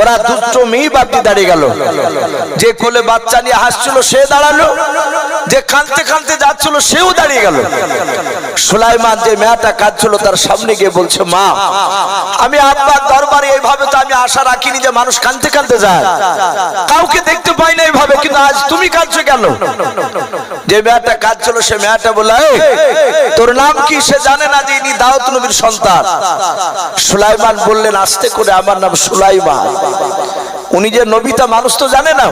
ওরা দুটো মেয়ে বাপজি দাঁড়িয়ে গেল। যে কোলে বাচ্চা নিয়ে হাসছিল সে দাঁড়ালো, যে কাঁদতে কাঁদতে যাচ্ছিল সেও দাঁড়িয়ে গেল। সুলাইমান যে মেয়েটা কাঁদছিল তার সামনে গিয়ে বলছে, মা, আমি আব্বার দরবারে এইভাবে তো আমি আশা রাখিনি যে মানুষ কাঁদতে কাঁদতে যায়, কাউকে দেখতে পাই না এইভাবে, কিন্তু আজ তুমি কাঁদছো কেন? যে মেয়েটা কাঁদছিল সে মেয়েটা বলল, তোর নাম কি? সে জানে না যে ইনি দাউদ নবীর সন্তান। সুলাইমান বললেন আস্তে করে, আমার নাম সুলাইমান। উনি যে নবীটা মানুষ তো জানে না।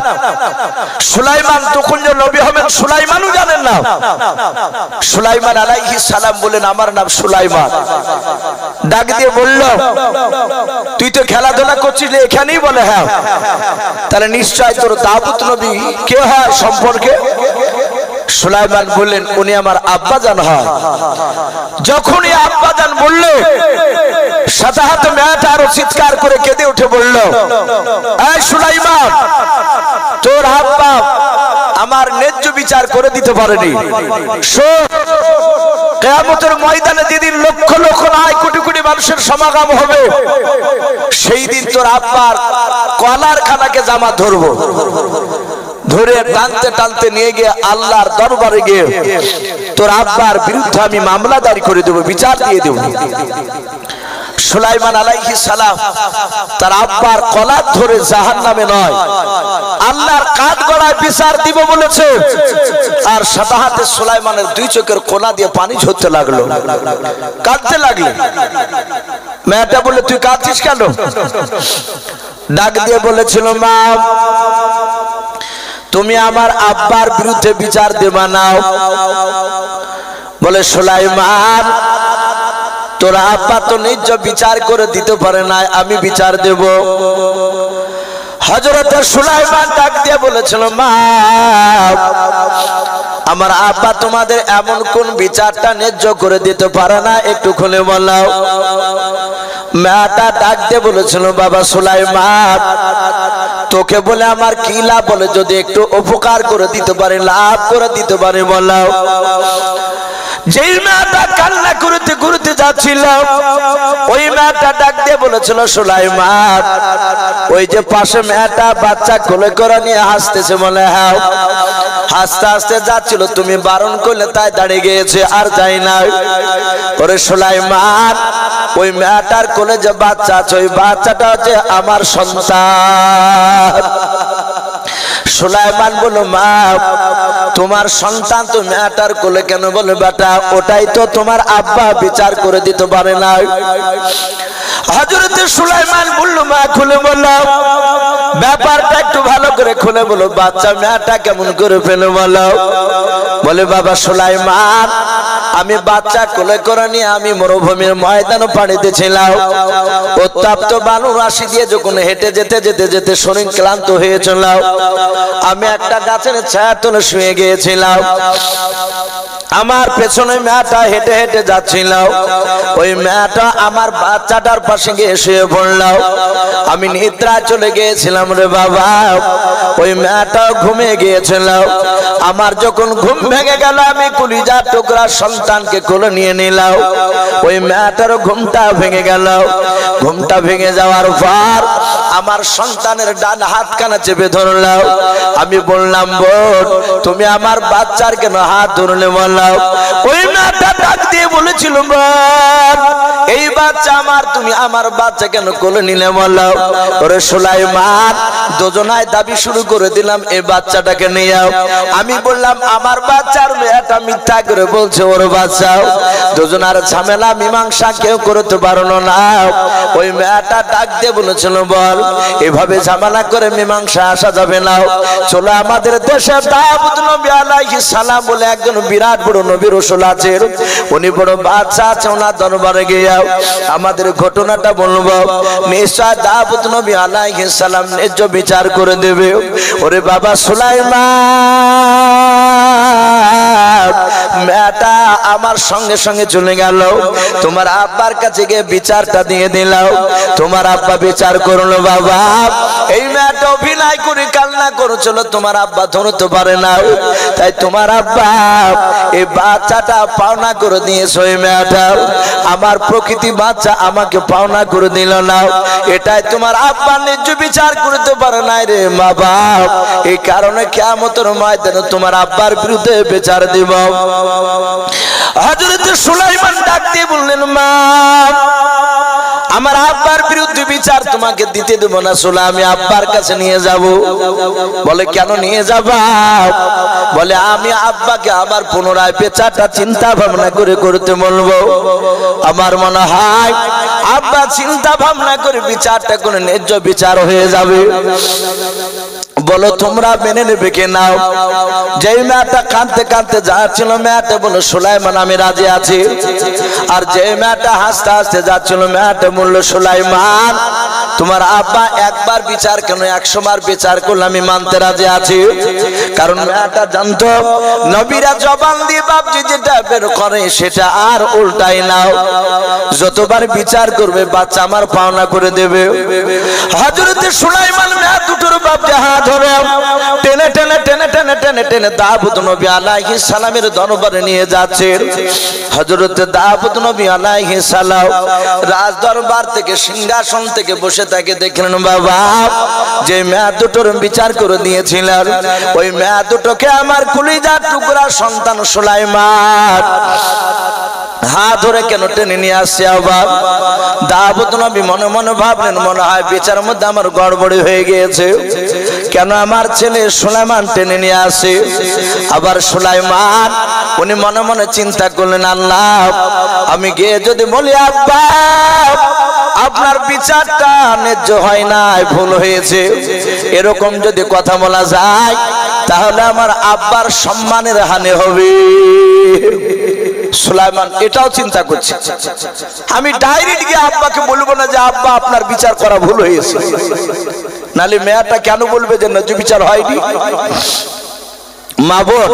সুলাইমান তখন যে নবী হবেন সুলাইমানও জানেন না। সুলাইমান আলাইহিস সালাম বলেন, আমার নাম সুলাইমান। ডাক দিয়ে বলল, তুই তো খেলাধুলা করছিস এখানেই? বলে হ্যাঁ। তাহলে নিশ্চয় তোর দাউদ নবী কে হয় সম্পর্কে? সুলাইমান বললেন, উনি আমার আব্বাজান হয়। যখনই আব্বাজান বললে সাথে সাথে মেয়েটা আরো চিৎকার করে কেঁদে উঠে বলল, এই সুলাইমান, তোর আব্বা আমার ন্যায্য বিচার করে দিতে পারেনি। কিয়ামতের ময়দানে যেদিন লক্ষ লক্ষ নয় কোটি কোটি মানুষের সমাগম হবে, সেই দিন তোর আব্বার কলার খানাকে জামা ধরবো, ধরে টানতে টানতে নিয়ে গিয়ে আল্লাহর দরবারে গিয়ে তোর আব্বার বিরুদ্ধে আমি মামলা দাঁড়ি করে দেবো, বিচার দিয়ে দেবো। সুলাইমান আলাইহিস সালাম তার আব্বার কলার ধরে জাহান্নামে নয় আল্লাহর কাঠ গড়ায় বিচার দিব বলেছে। আর সাথে সাথে সুলাইমানের 2 চোখের কোনা দিয়ে পানি ঝরতে লাগলো, কাঁদতে লাগলো। মেয়েটা বলে, তুই কাঁদছিস কেন? ডাক দিয়ে বলেছিল, মা, তুমি আমার আব্বার বিরুদ্ধে বিচার দেবা নাও। বলে, সুলাইমান, তোর আব্বা তো ন্যায্য বিচার করে দিতে পারে না, আমি বিচার দেব। হযরত সুলাইমান ডাক দিয়ে বলেছিল, মা, আমার আব্বা তোমাদের এমন কোন বিচারটা ন্যায্য করে দিতে পারে না, একটু খুলে বলো। মেয়েটা ডাক দিয়ে বলেছিল, বাবা সুলাইমান, তোকে বলে আমার কি লাভ? বলে যদি একটু উপকার করে দিতে পারে, লাভ করে দিতে পারে বলো। যেই মেয়েটা কান্না করতে করতে যাচ্ছিল, ওই মেয়েটা ডাক দিয়ে বলেছিল, সুলাইমান, ওই যে পাশে মেয়েটা বাচ্চা কোলে করে নিয়ে হাসতেছে, বলে হ্যাঁ, হাসতে হাসতে যাচ্ছিল, তুমি বারণ করলে তাই দাঁড়িয়ে গিয়েছে, আর যাই না। ওরে সুলাইমান, ওই মেয়েটার কোলে যে বাচ্চা আছে, ওই বাচ্চাটা হচ্ছে আমার সন্তান। সুলাইমান বলল, মা, তোমার সন্তান তো মেয়েটার কোলে কেন? বলে বেটা, ওটাই তো তোমার আব্বা বিচার করে দিতে পারে না। হযরত সুলাইমান বলল, মা খুলে বলো, ব্যাপারটা একটু ভালো করে খুলে বলো, বাচ্চা মেয়েটা কেমন করে পেলো বলো। বলে, বাবা সুলাইমান, আমি বাচ্চা কোলে করে নিয়ে আমি মরুভূমির ময়দানে পাড়ি দিয়েছিলাম। উত্তপ্ত বালু রাশি দিয়ে যখন হেঁটে যেতে যেতে যেতে শরীর ক্লান্ত হয়েছিল, আমি একটা গাছের ছায়া তলে শুয়ে গিয়েছিলাম। আমার পেছনে মেয়েটা হেঁটে হেঁটে যাচ্ছিল, ওই মেয়েটা আমার বাচ্চাটার পাশে গিয়ে শুয়ে পড়ল। আমি নিদ্রা চলে গিয়েছিলাম রে বাবা, ওই মেয়েটা ঘুমিয়ে গিয়েছিল। আমার যখন ঘুম ভেঙে গেল, আমি কলিজার টুকরা সন্তানকে কোলে নিয়ে নিলাম। ওই মেয়েটার ঘুমটা ভেঙে গেল। ঘুমটা ভেঙে যাওয়ার পর আমার সন্তানের ডান হাতখানা চেপে ধরলাম। আমি বললাম, বোন, তুমি আমার বাচ্চার কেন হাত ধরলে বললাম। ওই মেয়েটা ডাক দিয়ে বলেছিল, বোন, এই বাচ্চা আমার, তুমি আমার বাচ্চা কেন কোলে নিলে বললাম। ওরে সুলাইমান, দুজনায় দাবি শুরু করে দিলাম, এই বাচ্চাটাকে নিয়ে। আমি বললাম আমার বাচ্চার, মেয়েটা মিথ্যা করে বলছে ওর বাচ্চা। দুজনার ঝামেলা মীমাংসা কেউ করতে পারলো না। ওই মেয়েটা ডাক দিয়ে বলেছিল, বল, এভাবে ঝামেলা করে মীমাংসা আসা যাবে না, চলো আমাদের দেশে দাউদ নবী আলাইহিস সালাম বলে একজন বিরাট বড় নবী রাসূল আছেন, উনি বড় বাদশা আছে, ওনার দরবারে গিয়ে আমাদের ঘটনাটা বলবো, নিশ্চয় দাউদ নবী আলাইহিস সালাম ন্যায্য বিচার করে দেবে। ওরে বাবা সুলাইমান, মেয়েটা আমার সঙ্গে সঙ্গে চলে গেল, তোমার আব্বার কাছে গিয়ে বিচারটা দিয়ে দিলাম। তোমার আব্বা বিচার করলো। বাবা, এই মেয়েটা অভিনয় করে কান্না করেছিল, তোমার আব্বা ধরতে পারে না, তাই তোমার আব্বা এই বাচ্চাটা পাওনা করে দিয়েছে। ওই মেয়েটা আমার প্রকৃতি বাচ্চা আমাকে পাওনা করে দিল না, এটাই তোমার আব্বা ন্যায্য বিচার করতে পারে নাই রে মা বাপ। এই কারণে কিয়ামতের ময়দানে তোমার আব্বার বিরুদ্ধে বিচার দিব। হযরত সুলাইমান ডাক দিয়ে বললেন, মা, আমার আব্বার বিরুদ্ধে বিচার তোমাকে দিতে দেব না, সোলা আমি আব্বার কাছে নিয়ে যাব। বলে, কেন নিয়ে যাবা? বলে, আমি আব্বাকে আবার পুনরায় বিচারটা চিন্তা ভাবনা করে করতে বলবো। আমার মনে হয় আব্বা চিন্তা ভাবনা করে বিচারটা করে ন্যায্য বিচার হয়ে যাবে। বলো, তোমরা মেনে নেবে কে নাও? যেই মেয়েটা কাঁদতে কাঁদতে যাচ্ছিল, মেয়েটা বলো, সুলাইমান, আমি রাজি আছি। আর যে মেয়েটা হাসতে হাসতে যাচ্ছিল, মেয়েটা বললো, সুলাইমান, তোমার আব্বা একবার বিচার কেন 100 বার বিচার করলে আমি মানতে রাজি আছি। কারণ মেয়েটা জানতো নবীরা জবান দিয়ে বাপজি যেটা বের করে সেটা আর উল্টাই নাও, যতবার বিচার করবে বাচ্চা আমার পাওনা করে দেবে। হযরত সুলাইমান মেয়ে দুটোর বাপজি হাত ধরে টেনে টেনে টেনে টেনে টেনে টেনে দাউদ নবী আলাইহিস সালামের দরবারে নিয়ে যাচ্ছেন। হযরত দাউদ নবী আলাইহিস সালাম রাজ দরবার থেকে, সিংহাসন থেকে বসে তাকে দেখলেন। বাবা, যে মেয়ে দুটোর বিচার করে দিয়েছিলেন, ওই মেয়ে দুটোকে আমার কলিজার টুকরা সন্তান সুলাইমান হাত ধরে কেন টেনে নিয়ে আসছে। আবার দাউদ নবী মনে মনে ভাবলেন, মনে হয় বিচারের মধ্যে আমার গড়বড়ি হয়ে গিয়েছে, কেন আমার ছেলে সুলাইমান টেনে নিয়ে আসে। আবার সুলাইমান উনি মনে মনে চিন্তা করলেন, আল্লাহ, আমি গিয়ে যদি বলি আব্বা আপনার বিচারটা ন্যায্য হয় নাই, ভুল হয়েছে, এরকম যদি কথা বলা যায় তাহলে আমার আব্বার সম্মানের হানি হবে। সুলাইমান এটাও চিন্তা করছে, আমি ডাইরেক্ট গিয়ে আব্বাকে বলবো না যে আব্বা আপনার বিচার করা ভুল হয়েছে, নালে মেয়েটা কেন বলবে যে ন্যায্য বিচার হয়নি। মা বোন,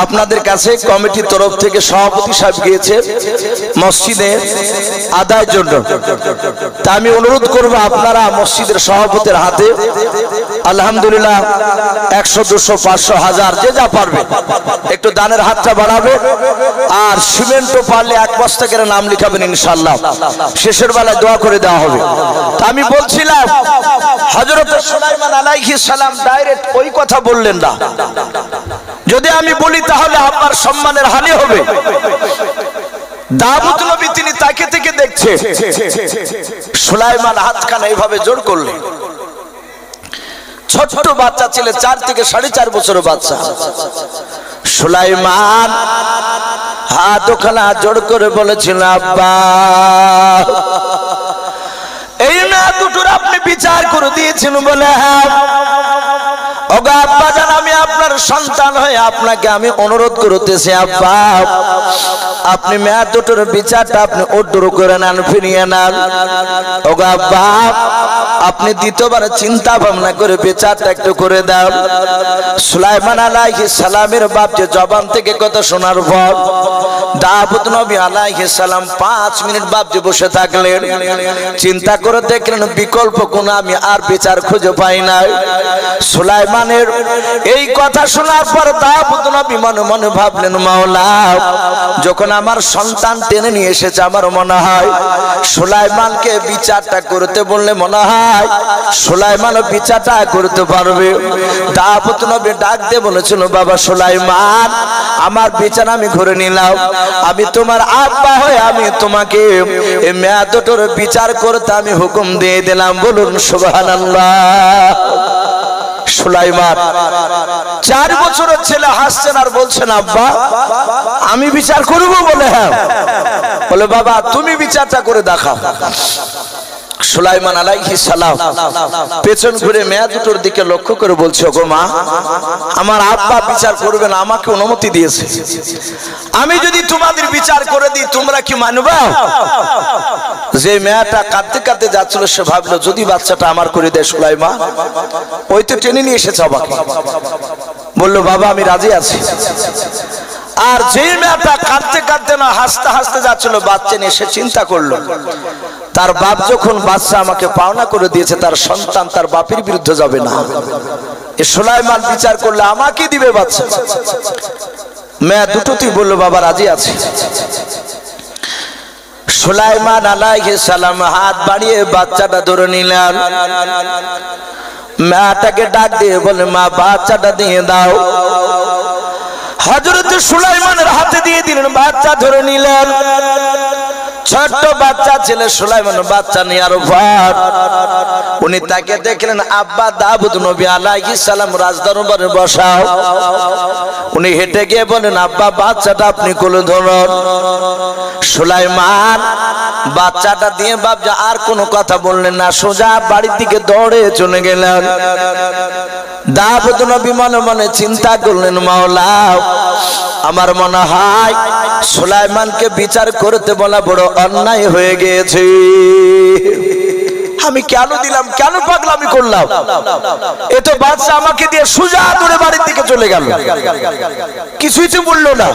আপনাদের কাছে কমিটির তরফ থেকে সভাপতি সাহেব গিয়েছে মসজিদে আদায়ের জন্য। তা আমি অনুরোধ করব আপনারা মসজিদের সভাপতির হাতে আলহামদুলিল্লাহ 100, 200, 500, 1000 যে যা পারবে একটু দানের হাতটা বাড়াবে। আর সিমেন্টও পারলে 1 বস্তা করে নাম লিখাবেন ইনশাআল্লাহ, শেষের বেলায় দোয়া করে দেওয়া হবে। তা আমি বলছিলাম হযরত সুলাইমান আলাইহিস সালাম ডাইরেক্ট ওই কথা বললেন না। যদি আমি বলি তাহলে আপনার সম্মানের হানি হবে। দাউদ নবী তিনি তাকে থেকে দেখছে, সুলাইমান হাতখানা এইভাবে জোর করলেন। ছোট্ট বাচ্চা ছিল, 4 থেকে 4.5 বছরের বাচ্চা। সুলাইমান হাত ওখানা জোর করে বলেছিল, আব্বা এই না দুটোর আপনি বিচার করে দিয়েছেন বলে, হ্যাঁ ওগো আব্বা জান, আমি আপনার সন্তান হয়ে আপনাকে আমি অনুরোধ করতেছি আব্বা, আপনি মেয়ে দুটোর বিচারটা আপনি উদ্ধার করে নেন, ফিরিয়ে নেন। ওগো আব্বা, আপনি দ্বিতীয়বার চিন্তা ভাবনা করে বিচারটা একটু করে দেন। সুলাইমান আলাইহিস সালামের বাপ যে জবান থেকে কথা শোনার পর দাউদ নবী আলাইহিস সালাম 5 মিনিট বাপ যে বসে থাকলেন, চিন্তা করে দেখলেন বিকল্প কোন আমি আর বিচার খুঁজে পাই না। সুলাইমানের এই কথা শোনার পর দাউদ নবী মনে মনে ভাবলেন, মাওলা যখন আমার সন্তান টেনে নিয়ে এসেছে, আমার মনে হয় সুলাইমানকে বিচারটা করতে বললে মনে হয় সুলাইমান বিচারটা করতে পারবে। দাউদ নবী ডাক দিয়ে বলেছিল, বাবা সুলাইমান, আমার বিচার আমি ঘুরে নিলাম, আমি তোমার আব্বা হয়ে আমি তোমাকে এই মেয়ে দুটোর বিচার করতে আমি হুকুম দিয়ে দিলাম। বলুন সুবহানাল্লাহ। সুলাইমান 4 বছরের ছেলে হাসছেন আর বলছেন, আব্বা আমি বিচার করব বলে, হ্যাঁ বলে বাবা তুমি বিচারটা করে দেখাও। সুলাইমান আলাইহিস সালাম পেছন ঘুরে মেয়ে দুটোর দিকে লক্ষ্য করে বলছে, ওগো মা, আমার আব্বা বিচার করবেন, আমাকে অনুমতি দিয়েছে, আমি যদি তোমাদের বিচার করে দিই তোমরা কি মানবা? যে মেয়েটা কাঁদতে কাঁদতে যাচ্ছিল সে ভাবলো যদি বাচ্চাটা আমার করে দেয় সুলাইমান, ওই তো টেনে নিয়ে এসেছে আমাকে, বললো বাবা আমি রাজি আছি। আর যে মেয়েটা কাঁদতে কাঁদতে না হাসতে হাসতে যাচ্ছিল বাচ্চা নিয়ে, সে চিন্তা করলো তার বাপ যখন বাচ্চা আমাকে পাওনা করে দিয়েছে, তার সন্তান তার বাপের বিরুদ্ধে যাবে না, এ সুলাইমান বিচার করলে আমাকে দিবে বাচ্চা। মেয়ে দুটোতেই বললো বাবা রাজি আছে। সুলাইমান আলাইহিস সালাম হাত বাড়িয়ে বাচ্চাটা ধরে নিলেন, মেয়েটাকে ডাক দিয়ে বলে, মা বাচ্চাটা দিয়ে দাও। হযরত সুলাইমানের হাতে দিয়ে দিলেন, বাচ্চা ধরে নিলেন। ছোট্ট বাচ্চা ছেলে সুলাইমান বাচ্চা নেওয়ার পর উনি তাকে দেখলেন, আব্বা দাউদ নবী আলাইহিস সালাম রাজদরবারে বসাও। উনি হেঁটে গিয়ে বলেন, আব্বা বাচ্চাটা আপনি কোলে ধরুন। সুলাইমান বাচ্চাটা দিয়ে বাপজা আর কোনো কথা বললেন না, সোজা বাড়ির দিকে দৌড়ে চলে গেলেন। দাউদ নবী মনে মনে চিন্তা করলেন, মাওলা আমার মনে হয় সুলাইমানকে বিচার করতে বলা বড় অন্যায় হয়ে গিয়েছে, আমি কেন দিলাম, কেন পাগলামি করলাম? এ তো বাচ্চা আমাকে দিয়ে সোজা দৌড়ে বাড়ির দিকে চলে গেল, কিছুই তো বললো না।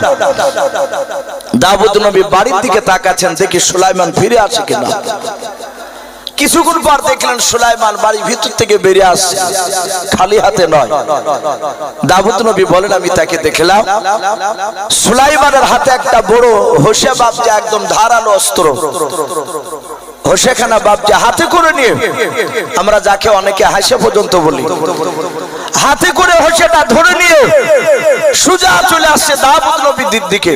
দাউদ নবী বাড়ির দিকে তাকাচ্ছেন, দেখি সুলাইমান ফিরে আসে কিনা। কিছুক্ষণ পর দেখলেন সুলাইমান বাড়ির ভিতর থেকে বেরিয়ে আসছে, খালি হাতে নয়। দাউদ নবী বলেন, আমি তাকে দেখলাম সুলাইমানের হাতে একটা বড় হোসে বাপজা, একদম ধারালো অস্ত্র, হোসেখানা বাপজা হাতে করে নিয়ে, আমরা যাকে অনেকে হাসে পর্যন্ত বলি, হাতে করে হোসেটা ধরে নিয়ে সোজা চলে আসছে দাউদ নবীর দিকে।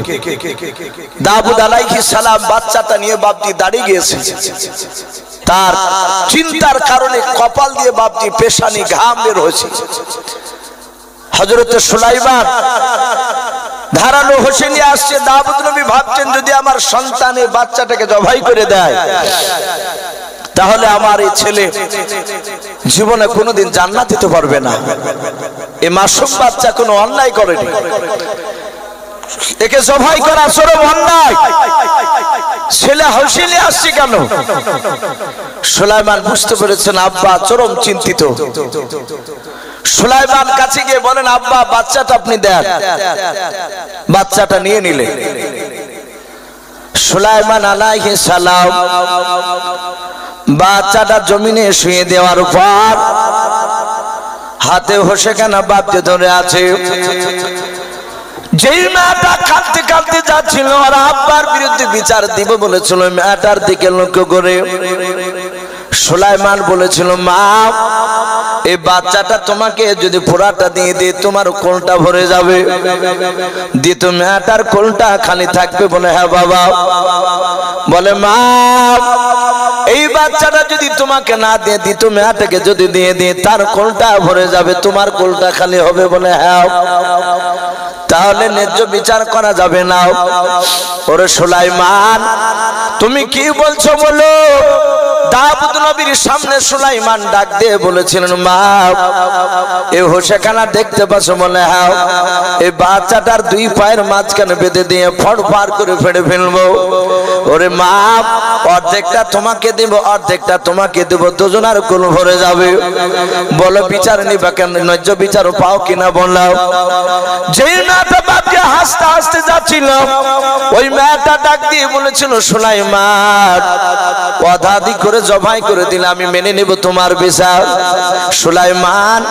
দাউদ আলাইহিস সালাম বাচ্চাটা নিয়ে বাপজি দাঁড়িয়ে গিয়েছে। তার চিন্তার কারণে কপাল দিয়ে বাপজি পেশানি ঘাম বের হয়েছে। হযরত সুলাইমান ধারালো হোসে নিয়ে আসছে। দাউদ নবী ভাবছেন যদি আমার সন্তানের বাচ্চাটাকে জবাই করে দেয় তাহলে আমার এই ছেলে জীবনে কোনোদিন জান্নাত দিতে পারবে না। এই মাসুম বাচ্চা কোনো অন্যায় করেনি, একে জবাই করা চরম অন্যায়। ছেলে হাসিলে আসছে কেন? সুলাইমান বুঝতে পেরেছেন আব্বা চরম চিন্তিত। সুলাইমান কাছে গিয়ে বলেন, আব্বা বাচ্চাটা আপনি দেন। বাচ্চাটা নিয়ে নিলে সুলাইমান আলাইহিস সালাম বাচ্চাটা জমিনে শুয়ে দেওয়ার পর হাতে হোসেখানা বাপকে ধরে আছে। যেই মেয়েটা কাঁদতে কাঁদতে যাচ্ছিল আর আব্বার বিরুদ্ধে বিচার দিব বলেছিল, মেয়েটার দিকে লক্ষ্য করে সুলাইমান বলেছিল, মা এই বাচ্চাটা তোমাকে যদি পুরাটা দিয়ে দিই তোমার কোলটা ভরে যাবে, দ্বিত মেয়েটার কোলটা খালি থাকবে। বলে হ্যাঁ বাবা। বলে মা এই বাচ্চাটা যদি তোমাকে না দিয়ে দিত মেয়েটাকে যদি দিয়ে দিই তার কোলটা ভরে যাবে, তোমার কোলটা খালি হবে। বলে হ্যাঁ। তাহলে ন্যায্য বিচার করা যাবে না। ওরে সুলাইমান তুমি কি বলছো বলো? দাউদ নবীর সামনে সুলাইমান ডাক দিয়ে বলেছিলেন, মা এই হোসেখানা দেখতে পাচ্ছ? বলে হ্যাঁ। এই বাচ্চাটার দুই পায়ের মাঝখানে বেঁধে দিয়ে ফড়ফড় করে ফেড়ে ফেলবো। ওরে মা অর্ধেকটা তোমাকে দিব অর্ধেকটা তোমাকে দেব, দুজনার কোল ভরে যাবে। বলো বিচার নিবা কেন? ন্যায্য বিচার পাও কিনা বললাম। যেই মেয়েটা বাপকে হাসতে হাসতে যাচ্ছিল ওই মেয়েটা ডাক দিয়ে বলেছিল, সুলাইমান অধাদি করে জবাই করে দিলে আমি মেনে নেব তোমার বিচার। সুলাইমান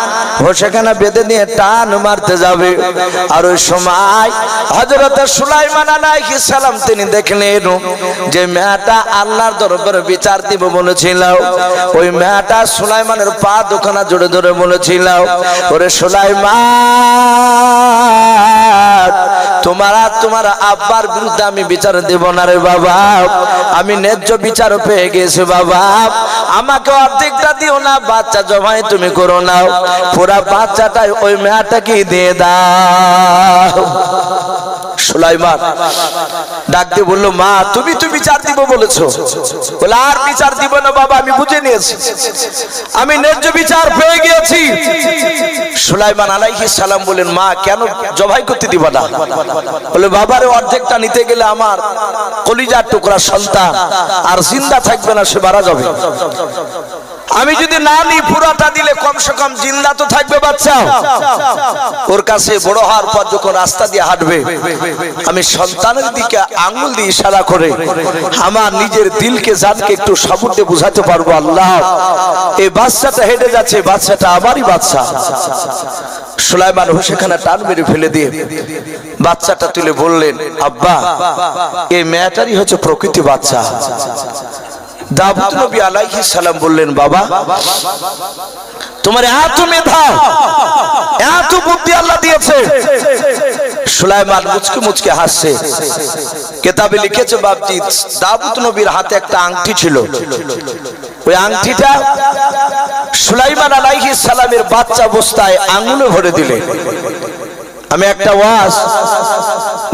হোসেখানা বেঁধে দিয়ে টান মারতে যাবে। আর ওই সময় হযরত সুলাইমান আলাইহিস সালাম তিনি দেখলেন যে মেয়েটা আল্লাহর দরবারে বিচার দিব বলেছিল, ওই মেয়েটা সুলাইমানের পা দুখানা জোরে ধরে বলেছিল, ওরে সুলাইমান তোমার আব্বার বিরুদ্ধে আমি বিচার দেব না রে বাবা, আমি ন্যায্য বিচার পেয়ে গেছি বাবা, আমাকে অর্ধেকটা দিও না, বাচ্চা জবাই তুমি করো না, পুরা বাচ্চাটাই ওই মেয়েটাকে দিয়ে দাও। সুলাইমান ডাক দিয়ে বললো, মা তুমি তো বিচার দিব বলেছো। বলে আর বিচার দিব না বাবা, আমি বুঝে নিয়েছি, আমি ন্যায্য বিচার পেয়ে গিয়েছি। সুলাইমান আলাইহিস সালাম বলেন, মা কেন জবাই করতে দিব না? বলে বাবারে অর্ধেকটা নিতে গেলে আমার কলিজার টুকরা সন্তান আর জিন্দা থাকবে না, সে মারা যাবে। আমি যদি না নিই পুরাটা দিলে কমসে কম জিন্দা তো থাকবে বাচ্চা। ওর কাছে বড় হওয়ার পর যখন রাস্তা দিয়ে হাঁটবে আমি সন্তানের দিকে আঙ্গুল দিয়ে ইশারা করে আমার নিজের দিলকে জানকে একটু সাবুতে বুঝাতে পারবো, আল্লাহ এই বাচ্চাটা হেঁটে যাচ্ছে, বাচ্চাটা আমারই বাচ্চা। সুলাইমান হোসেখানা টান মেরে ফেলে দিয়ে বাচ্চাটা তুলে বললেন, আব্বা এই মেয়েটারই হচ্ছে প্রকৃতি বাচ্চা। দাউদ নবী আলাইহিস সালাম বললেন, বাবা তোমার এত মেধা এত বুদ্ধি আল্লাহ দিয়েছে। সুলাইমান মুচকে মুচকে হাসছে। কিতাবে লিখেছে বাপজি দাউদ নবীর হাতে একটা আংটি ছিল, ওই আংটিটা সুলাইমান আলাইহিস সালামের বাচ্চা অবস্থায় আঙ্গুলে ভরে দিলেন। আমি একটা ওয়াজ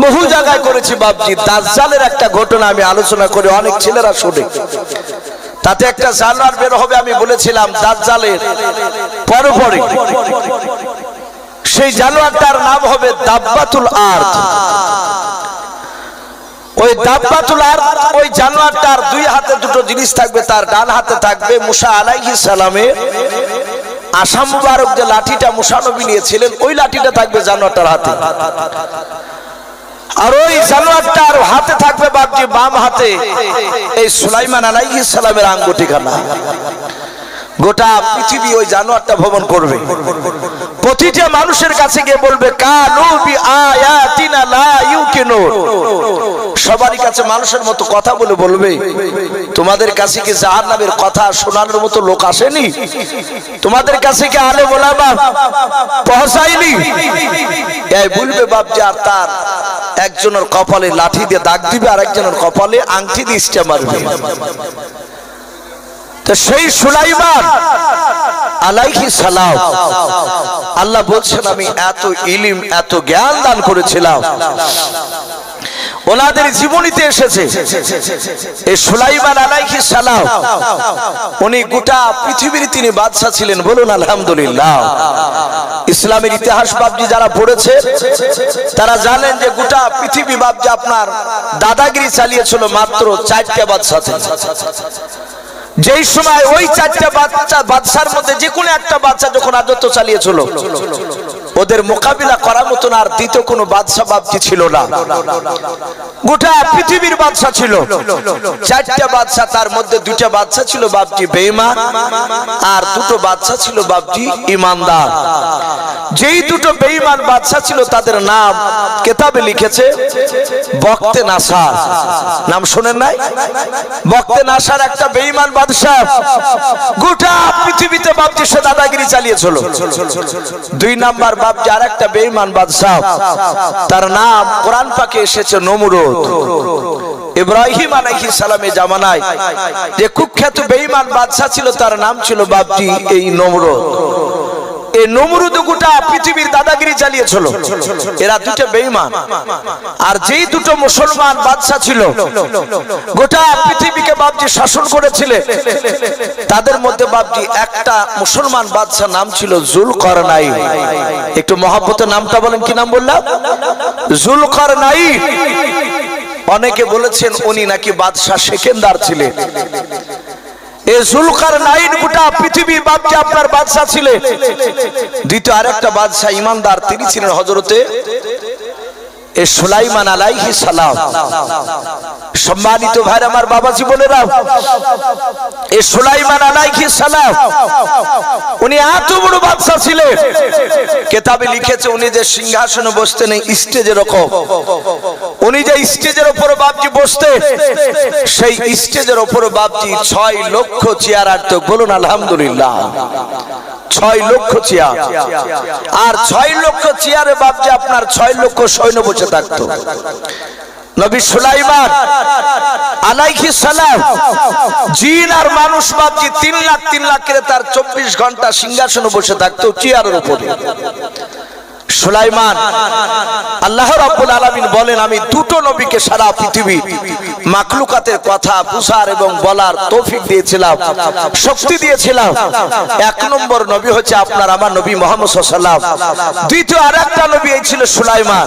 বহু জায়গায় করেছি বাপজি, দাজ্জালের একটা ঘটনা আমি আলোচনা করে অনেক ছেলেরা শোনে, তাতে একটা জানোয়ার বের হবে আমি বলেছিলাম দাজ্জালের পরে সেই জানোয়ারটার নাম হবে দাব্বাতুল আরদ। ওই দাব্বাতুল আরদ ওই জানোয়ারটার দুই হাতে দুটো জিনিস থাকবে, তার ডান হাতে থাকবে মুসা আলাইহিস সালামের আসাম মুবারক যে লাঠিটা মুসা নবী নিয়েছিলেন ওই লাঠিটা থাকবে জানোয়ারটার হাতে, আর ওই জানোয়ারটার হাতে থাকবে বাপজি বাম হাতে এই সুলাইমান আলাইহিস সালামের আঙ্গুটিখানা। গোটা পৃথিবী ওই জানোয়ারটা ভ্রমণ করবে, প্রতিটা মানুষের কাছে গিয়ে বলবে কানু বি আয়াতিনা লা ইউকিনুন। সবারই কাছে মানুষের মতো কথা বলে বলবে, তোমাদের কাছে কি জাহান্নামের কথা শোনানোর মতো লোক আসেনি? তোমাদের কাছে কি আলেম ওলামা পৌঁছায়নি? এই বলবে বাপজি, আর তার একজনের কপালে লাঠি দিয়ে দাগ দিবে আর একজনের কপালে আংটি দিয়ে স্ট্যাম্প মারবে। তো সেই সুলাইমান আলাইহিস সালাম আল্লাহ বলছেন আমি এত ইলম এত জ্ঞান দান করেছিলাম, ওনাদের জীবনীতে এসেছে এই সুলাইমান আলাইহিস সালাম উনি গোটা পৃথিবীর তিনি বাদশা ছিলেন, বলুন আলহামদুলিল্লাহ। ইসলামের ইতিহাস বাবজি যারা পড়েছে তারা জানেন যে গোটা পৃথিবী বাবজি আপনার দাদাগিরি চালিয়েছিল মাত্র 4টা বাদশা থেকে। যেই সময় ওই 4টা বাদশার মধ্যে যে কোনো একটা বাদশা যখন রাজত্ব চালিয়েছিল, ওদের মোকাবিলা করার মতন আর দ্বিতীয় কোনো বাদশা বাবজি ছিল না। গোটা পৃথিবীর বাদশা ছিল 4টা বাদশা, তার মধ্যে 2টা বাদশা ছিল বাবজি বেঈমান, আর 2টো বাদশা ছিল বাবজি ইমানদার। যেই 2টো বেঈমান বাদশা ছিল তাদের নাম কিতাবে লিখেছে বখতে নাসার। নাম শুনেন নাই? বখতে নাসার একটা বেঈমান বাদশা গোটা পৃথিবীতে বাবজি সে দাদাগিরি চালিয়েছিল। 2 নাম্বার বাবজি আর একটা বেঈমান বাদশা, তার নাম কোরআন পাকে এসেছে নমরুদ। ইব্রাহিম আলাইহিস সালামের জামানায় যে কুখ্যাত বেঈমান বাদশা ছিল তার নাম ছিল বাবজি এই নমরুদ। এই নমরুদ গোটা পৃথিবীর দাদাগিরি চালিয়েছিল। এরা 2টা বেঈমান। আর যেই 2টো মুসলমান বাদশা ছিল গোটা পৃথিবীকে বাবজি শাসন করেছিল, তাদের মধ্যে বাবজি একটা মুসলমান বাদশা নাম ছিল জুলকারনাইন। একটু মহব্বতের নামটা বলেন, কি নাম বললাম? জুলকারনাইন। অনেকে বলেছেন উনি নাকি বাদশা সেকেন্দার ছিলেন। এই জুলকারনাইন গোটা পৃথিবীর বাদশা আপনার বাদশা ছিলেন। দ্বিতীয় আরেকটা বাদশা ইমানদার, তিনি ছিলেন হযরতে সুলাইমান আলাইহিস সালাম। সম্মানিত ভাই আমার বাবাজি বলেরা, এই সুলাইমান আলাইহিস সালাম উনি এত বড় বাদশা ছিলেন, কিতাবে লিখেছে উনি যে সিংহাসনে বসতেন এই স্টেজের রকম, উনি যে স্টেজের উপর বাবজি বসতেন সেই স্টেজের উপর বাবজি 6 লক্ষ চেয়ার আটত। বলুন আলহামদুলিল্লাহ। 6 লক্ষ চেয়ার, আর 6 লক্ষ চেয়ারে বাবজি আপনার 6 লক্ষ সৈন্য বসে থাকতো। নবী সুলাইমান আলাইহিস সালাম জিন আর মানুষ বাবজি 3 লাখ করে তার 24 ঘন্টা সিংহাসনে বসে থাকতো চেয়ারের উপরে। সুলাইমান আল্লাহ রাব্বুল আলামিন বলেন, আমি 2টো নবীকে সারা পৃথিবী মাখলুকাতের কথা বুঝার এবং বলার তৌফিক দিয়েছিলাম, শক্তি দিয়েছিলাম। 1 নম্বর নবী হচ্ছে আপনার আমার নবী মুহাম্মদ সাল্লাল্লাহু আলাইহি ওয়াসাল্লাম। দ্বিতীয় আরেকটা নবী এই ছিল সুলাইমান।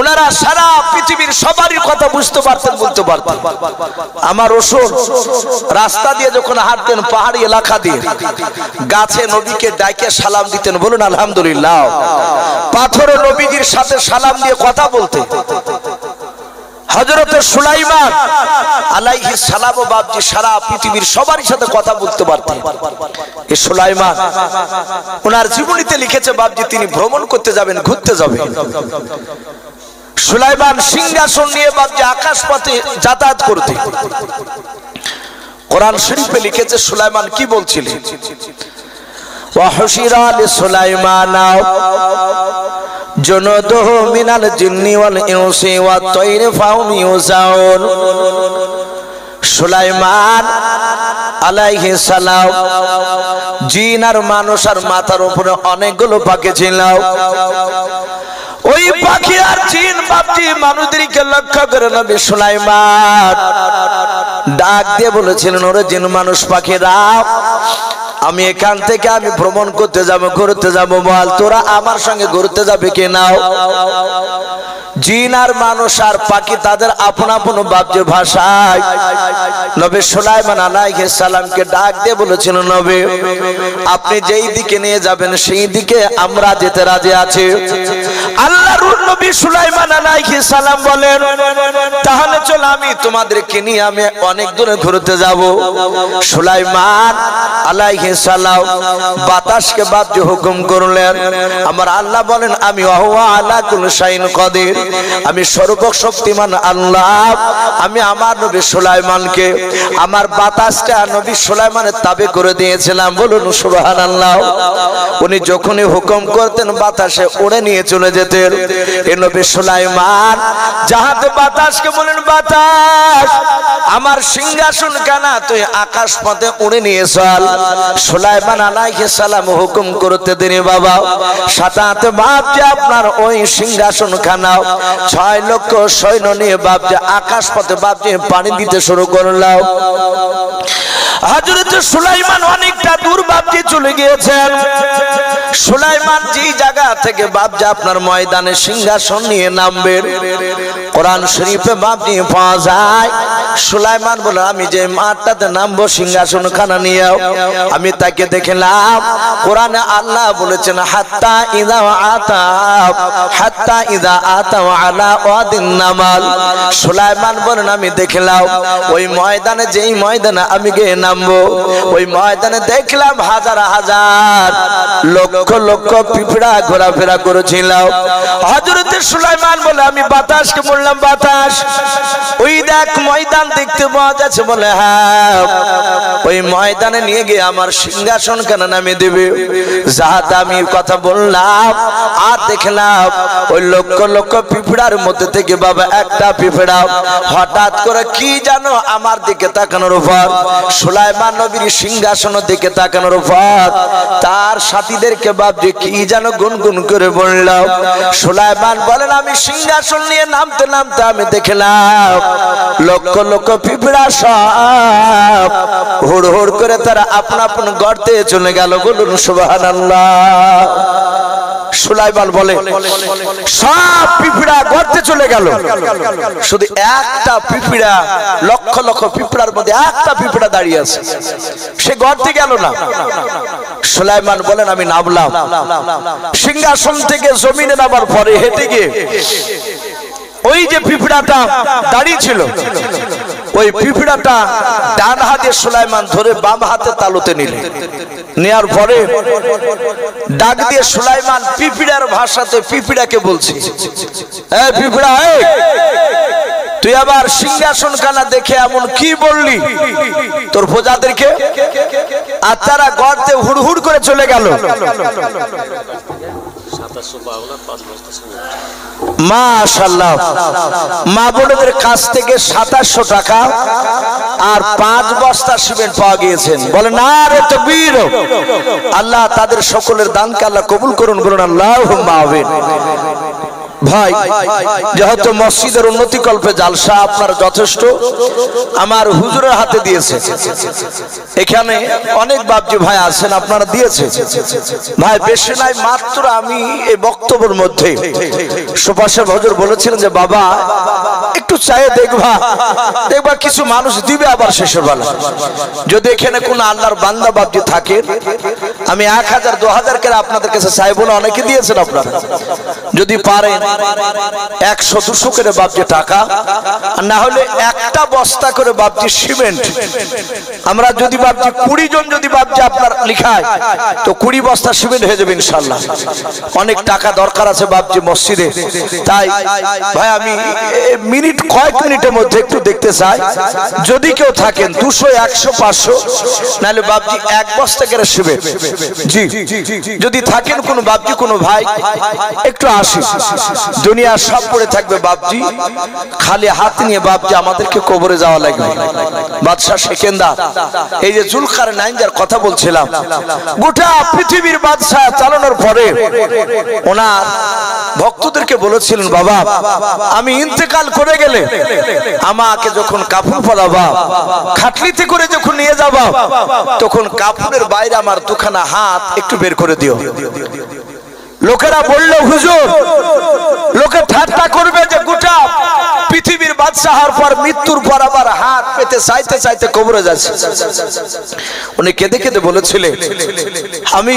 ওনারা সারা পৃথিবীর সবারই কথা বুঝতে পারতেন, বলতে পারতেন। আমার রসূল রাস্তা দিয়ে যখন হাঁটতেন পাহাড়ি এলাকা দিয়ে, গাছে নবীকে ডাকে সালাম দিতেন। বলুন আলহামদুলিল্লাহ। পাথরে নবীজির সাথে সালাম দিয়ে কথা বলতে হযরত সুলাইমান আলাইহিস সালাম বাবজি সারা পৃথিবীর সবার সাথে কথা বলতে পারতেন। এই সুলাইমান ওনার জীবনীতে লিখেছে বাবজি তিনি ভ্রমণ করতে যাবেন, ঘুরতে যাবেন। সুলাইমান সিংহাসন নিয়ে বাবজি আকাশপথে যাতায়াত করতে। কোরআন শরীফে লিখেছে সুলাইমান কি বলছিলেন, وحشر لسليمان جنوده من الجن والإنس والطير فهم يوزعون। সুলাইমান আলাইহিস সালাম জিন আর মানুষ আর মাথার উপরে অনেকগুলো পাখি ছিল। ওই পাখি আর জিন বাপজি মানুষদেরকে লক্ষ্য করে নবী সুলাইমান ডাক দিয়ে বলেছিলেন, ওরে জিন মানুষ পাখিরা, আমি এখান থেকে আমি ভ্রমণ করতে যাব, ঘুরতে যাব, বল তোরা আমার সঙ্গে ঘুরতে যাবে কি নাও? জিন আর মানুষ আর পাখি তাদের আপন আপন বাপজি ভাষায় নবী সুলাইমান আলাইহিস সালামকে ডাক দিয়ে বলেছিল, নবী আপনি যেই দিকে নিয়ে যাবেন সেই দিকে আমরা যেতে রাজি আছি। আল্লাহর নবী সুলাইমান আলাইহিস সালাম বলেন, তাহলে চল আমি তোমাদেরকে নিয়ে আমি অনেক দূরে ঘুরতে যাব। সুলাইমান আলাইহিস সালাম বাতাসকে বাপজি হুকুম করলেন। আমার আল্লাহ বলেন, আমি ওয়া আলা কুল্লি শাইইন কাদির, আমি সর্বশক্তিমান আল্লাহ। আমি আমার নবী সুলাইমানকে আমার বাতাসটা নবী সুলাইমানের তাবে করে দিয়েছিলাম। বলুন সুবহানাল্লাহ। উনি যখনই হুকুম করতেন বাতাসে উড়ে নিয়ে চলে যেতেন। এই নবী সুলাইমান যাহাতে বাতাসকে বলেন, বাতাস আমার সিংহাসন কানা তুই আকাশ পথে উড়ে নিয়ে চল। সুলাইমান আলাইহিস সালাম হুকুম করতে দেন, বাবা সাথে হাতে বাপজি আপনার ওই সিংহাসন খানা 6 লক্ষ সৈন্য নিয়ে বাপজি আকাশ পথে বাপজি পানি দিতে শুরু করলাম। হযরত সুলাইমান অনেকটা দূর বাপজি চলে গিয়েছেন। সুলাইমান সুলাইমান যে জায়গা থেকে বাপজি আপনার ময়দানে সিংহাসন নিয়ে নামবেন, কোরআন শরীফে বাপজি পাওয়া যায় সুলাইমান বলে আমি যে মাঠটাতে নামবো সিংহাসন খানা নিয়ে, আমি তাকে দেখলাম কোরআনে আল্লাহ বলেছেন হাত্তা ইদা আতা আলা ওয়াদিন নামাল। সুলাইমান বলেন আমি দেখলাম ওই ময়দানে, যেই ময়দানে আমি গিয়ে নামবো ওই ময়দানে দেখলাম হাজার হাজার লক্ষ লক্ষ পিঁপড়া ঘোরাফেরা করেছিল। হযরত সুলাইমান বলে আমি বাতাসকে বললাম বাতাস ওই দেখ ময়দান দেখতে পাওয়া যাচ্ছে, বলে হ্যাঁ ওই ময়দানে নিয়ে গিয়ে আমার সিংহাসন কেন নামে দেবে। যাহাতে আমি কথা বললাম আর দেখলাম ওই লক্ষ লক্ষ পিঁপড়ার মধ্যে থেকে বাবা একটা পিঁপড়া হঠাৎ করে কি জানো আমার দিকে তাকানোর উপর, সুলাইমান নবীর সিংহাসনের দিকে তাকানোর উপর তার সাথীদেরকে ভাবছে কি যেন গুনগুন করে বললাম। সুলাইমান বলেন আমি সিংহাসন নিয়ে নামতে নামতে আমি দেখলাম লক্ষ লক্ষ পিঁপড়া সব হুড় হুড় করে তারা আপনা আপন গর্তে চলে গেল। বলুন সুবহানাল্লাহ। সুলাইমান বলে সব পিঁপড়া গর্তে চলে গেল, শুধু একটা পিঁপড়া লক্ষ লক্ষ পিঁপড়ার মধ্যে একটা পিঁপড়া দাঁড়িয়ে আছে, সে গর্তে গেল না। সুলাইমান বলেন আমি নামলাম সিংহাসন থেকে জমিনে নামার পরে হেঁটে গিয়ে ওই যে পিঁপড়াটা দাঁড়িয়ে ছিল ওই পিঁপড়াটা ডান হাতে সুলাইমান ধরে বাম হাতে তালুতে নিলেন, নেয়ার পরে ডাক দিয়ে সুলাইমান পিঁপড়ার ভাষাতে পিঁপড়াকে বলছে এই পিঁপড়া তুই আবার সিংহাসন খানা দেখে এমন কি বললি তোর প্রজাদেরকে, আর তারা গর্তে হুড় হুড় করে চলে গেল। মাশাআল্লাহ, মা বোনদের কাছ থেকে 2700 টাকা আর 5 বস্তা সিমেন্ট পাওয়া গিয়েছেন। বলেন নারে তাকবীর। আল্লাহ তাদের সকলের দানকে আল্লাহ কবুল করুন, বলুন আল্লাহুম্মা আমিন। ভাই যেহেতু মসজিদের উন্নতি কল্পে জালসা আপনার যথেষ্ট আমার হুজুরের হাতে দিয়েছে, এখানে অনেক বাপজি ভাই আছেন আপনারা দিয়েছে ভাই, বেশি নাই মাত্র আমি এই বক্তব্যের মধ্যে সুপাশে হুজুর বলেছিলেন যে বাবা একটু চায়ে দেখবা দেখবা কিছু মানুষ দিবে আবার শেষের বেলা। যদি এখানে কোন আল্লাহর বান্দা বাপজি থাকে আমি 1000 2000 করে আপনাদের কাছে চাইবো না, অনেকে দিয়েছেন আপনারা, যদি পারেন 100 200 করে বাপজি টাকা, আর না হলে একটা বস্তা করে বাপজি সিমেন্ট, আমরা যদি বাপজি 20 জন যদি বাপজি আপনার লিখায় তো 20 বস্তা সিমেন্ট হয়ে যাবে ইনশাআল্লাহ। অনেক টাকা দরকার আছে বাপজি মসজিদে, তাই ভাই আমি মিনিট কয়েক মিনিটের মধ্যে একটু দেখতে চাই যদি কেউ থাকেন 200 100 500 নাহলে বাপজি 1 বস্তা করে সিমেন্ট, জি যদি থাকেন কোন বাপজি কোন ভাই একটু আসি, দুনিয়া সব পড়ে থাকবে বাপজি, খালি হাত নিয়ে বাপজি আমাদেরকে কবরে যাওয়া লাগবে। বাদশা সেকেন্দার এই যে জুলকারনাইন যার কথা বলছিলাম, গোটা পৃথিবীর বাদশা চালানোর পরে ওনার ভক্তদেরকে বলেছিলেন বাবা আমি ইন্তেকাল করে গেলে আমাকে যখন কাফন পরাবা খাটলিতে করে যখন নিয়ে যাবা তখন কাফনের বাইরে আমার দুখানা হাত একটু বের করে দিও। লোকেরা বলল হুজুর লোকে ঠাট্টা করবে যে গোটা পৃথিবীর বাদশা হওয়ার পর মৃত্যুর পর আবার হাত পেতে চাইতে চাইতে কবরে যাচ্ছে। উনি কেঁদে কেঁদে বলেছিলেন আমি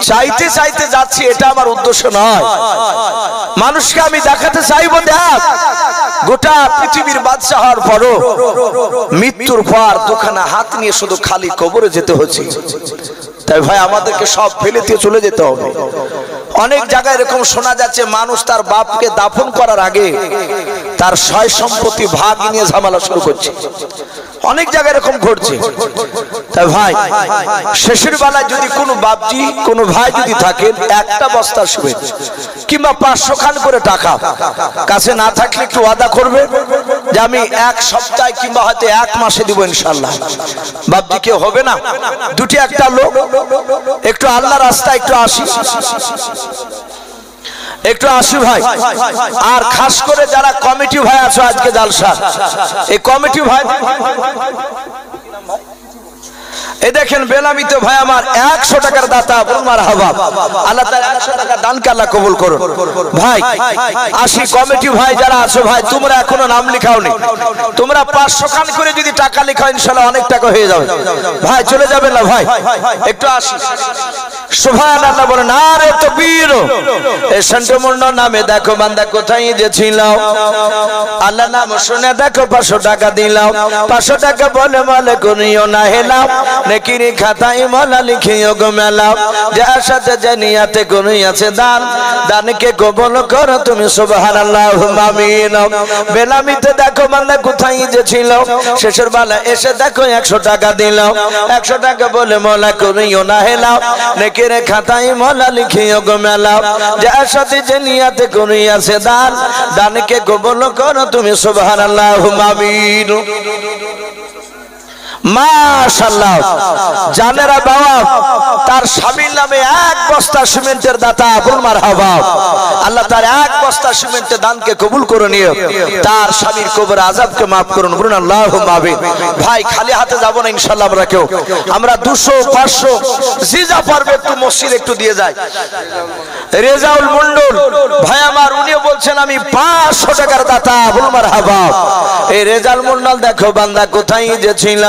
চাইতে চাইতে যাচ্ছি এটা আমার উদ্দেশ্য নয়, মানুষকে আমি দেখাতে চাইবো দেখ গোটা পৃথিবীর বাদশা হওয়ার পরও মৃত্যুর পর দুখানা হাত নিয়ে শুধু খালি কবরে যেতে হচ্ছে। তাই ভাই আমাদেরকে সব ফেলে দিয়ে চলে যেতে হবে। অনেক জায়গায় এরকম শোনা যাচ্ছে মানুষ তার বাপকে দাফন করার আগে তার সয় সম্পত্তি ভাগ নিয়ে ঝামেলা শুরু করছে, অনেক জায়গায় এরকম ঘটছে। তাই ভাই শেষের বেলায় যদি কোনো বাপজি কোনো ভাই যদি থাকে একটা বস্তা সিমেন্ট কিংবা 500 খান করে টাকা কাছে না থাকলে একটু ওয়াদা করবে যে আমি 1 সপ্তাহ কিংবা হয়তো 1 মাসে দিব ইনশাআল্লাহ। বাপজি কেউ হবে না, দুটি একটা লোক একটু আল্লাহ রাস্তায় একটু আসি একটু আসি ভাই। আর খাস করে যারা কমিটি ভাই আছো আজকে জালসা এই কমিটি ভাই এই দেখেন বেলামিতে ভাই আমার 100 টাকার দাতা, বলুন মারহাবা। আল্লাহ তাআলা 100 টাকা দানকে আল্লাহ কবুল করুন। ভাই আসি কমিটি ভাই যারা আছো ভাই, তোমরা এখনো নাম লিখাওনি, তোমরা 500 খান করে যদি টাকা লিখাও ইনশাআল্লাহ অনেক টাকা হয়ে যাবে। ভাই চলে যাবেন না ভাই, একটু আসি। সুবহানাল্লাহ বলেন, আরে তাকবীর। এই সন্টমূর্ণ নামে দেখো বান্দা কোথায় যে ছিল, আল্লাহ নাম শুনে দেখো 500 টাকা দিলাম। 500 টাকা বলে বলে করিও না হেলাম, নেকির খাতায় মোলা লিখিও গো মেলাও। যার সাথে যে নিয়াতে করিয়াছে দান, দানকে কবুল করো তুমি সুবহানাল্লাহুম্মা আমিন। বেলামিতে দেখো বান্দা কোথায় যে ছিল, শেষের বেলা এসে দেখো 100 টাকা দিলাম। 100 টাকা বলে মোলা করিও না হেলাও, নেকির খাতায় মোলা লিখিও গো মেলাও। যার সাথে যে নিয়াতে করিয়াছে দান, দানকে কবুল করো তুমি সুবহানাল্লাহুম্মা আমিন। মাশাআল্লাহ। জানেরা বাবা, তার স্বামীর নামে 1 বস্তা সিমেন্টের দাতা, বলুন মারহাবা। আল্লাহ তার 1 বস্তা সিমেন্টের দানকে কবুল করে নিও, তার স্বামীর কবর আযাবকে maaf করুন, বলুন আল্লাহুম্মা আমিন। ভাই খালি হাতে যাব না ইনশাআল্লাহ, আমরা কেউ আমরা 200 500 জিজা পারবে একটু মসজিদ একটু দিয়ে যায়। রেজাউল মন্ডল ভাই আমার, উনিও বলছেন আমি 500 টাকার দাতা, বলুন মারহাবা। এই রেজাউল মন্ডল দেখো বান্দা কোথায় যে ছিল,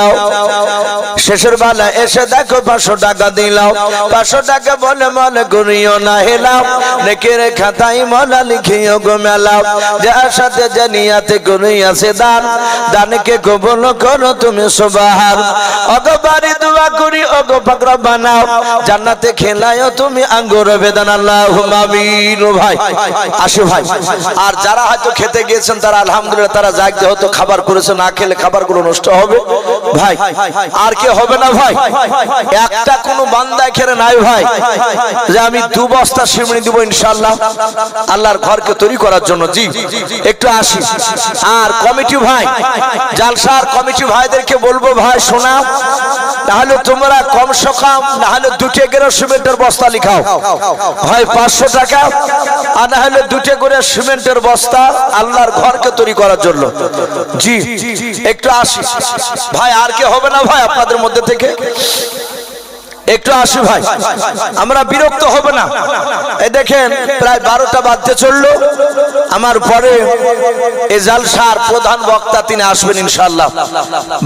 শেষের বেলা এসে দেখো 500 টাকা দিলাম। 500 টাকা বলে মনে করিও না হেলাও, নেকের খাতায় মোলা লিখিও গো মেলাও। যার সাথে যে নিয়াতে করিয়াছে দান, দানকে কবুল করো তুমি সুবহান। ওগো বাড়ি দোয়া করি ওগো পাকড়া বানাও, জান্নাতে খেলায়ও তুমি আঙ্গুর বেদান, আল্লাহুম্মা আমিন। ভাই আসে ভাই, আর যারা হয়তো খেতে গিয়েছেন তারা আলহামদুলিল্লাহ, তারা জাগতে হতো খাবার করেছে, না খেলে খাবারগুলো নষ্ট হবে। ভাই আর কে হবে না ভাই, একটা কোনো বান্দা এখানে নাই ভাই যে আমি 2 বস্তা সিমেন্ট দিব ইনশাআল্লাহ আল্লাহর ঘরকে তৈরি করার জন্য। জি একটু আসি। আর কমিটি ভাই, জালসার কমিটি ভাইদেরকে বলবো ভাই শোনা, তাহলে তোমরা কমসে কম না হলে 2 করে সিমেন্টের বস্তা লিখাও ভাই, 500 টাকা, আর না হলে 2 করে সিমেন্টের বস্তা আল্লাহর ঘরকে তৈরি করার জন্য। জি একটু আসি ভাই, আর কে হবে না ভাই আপনাদের মধ্যে থেকে, একটু আসি ভাই, আমরা বিরক্ত হব না। এই দেখেন প্রায় 12টা বাজতে চললো, আমার পরে এই জালসার প্রধান বক্তা তিনি আসবেন ইনশাআল্লাহ।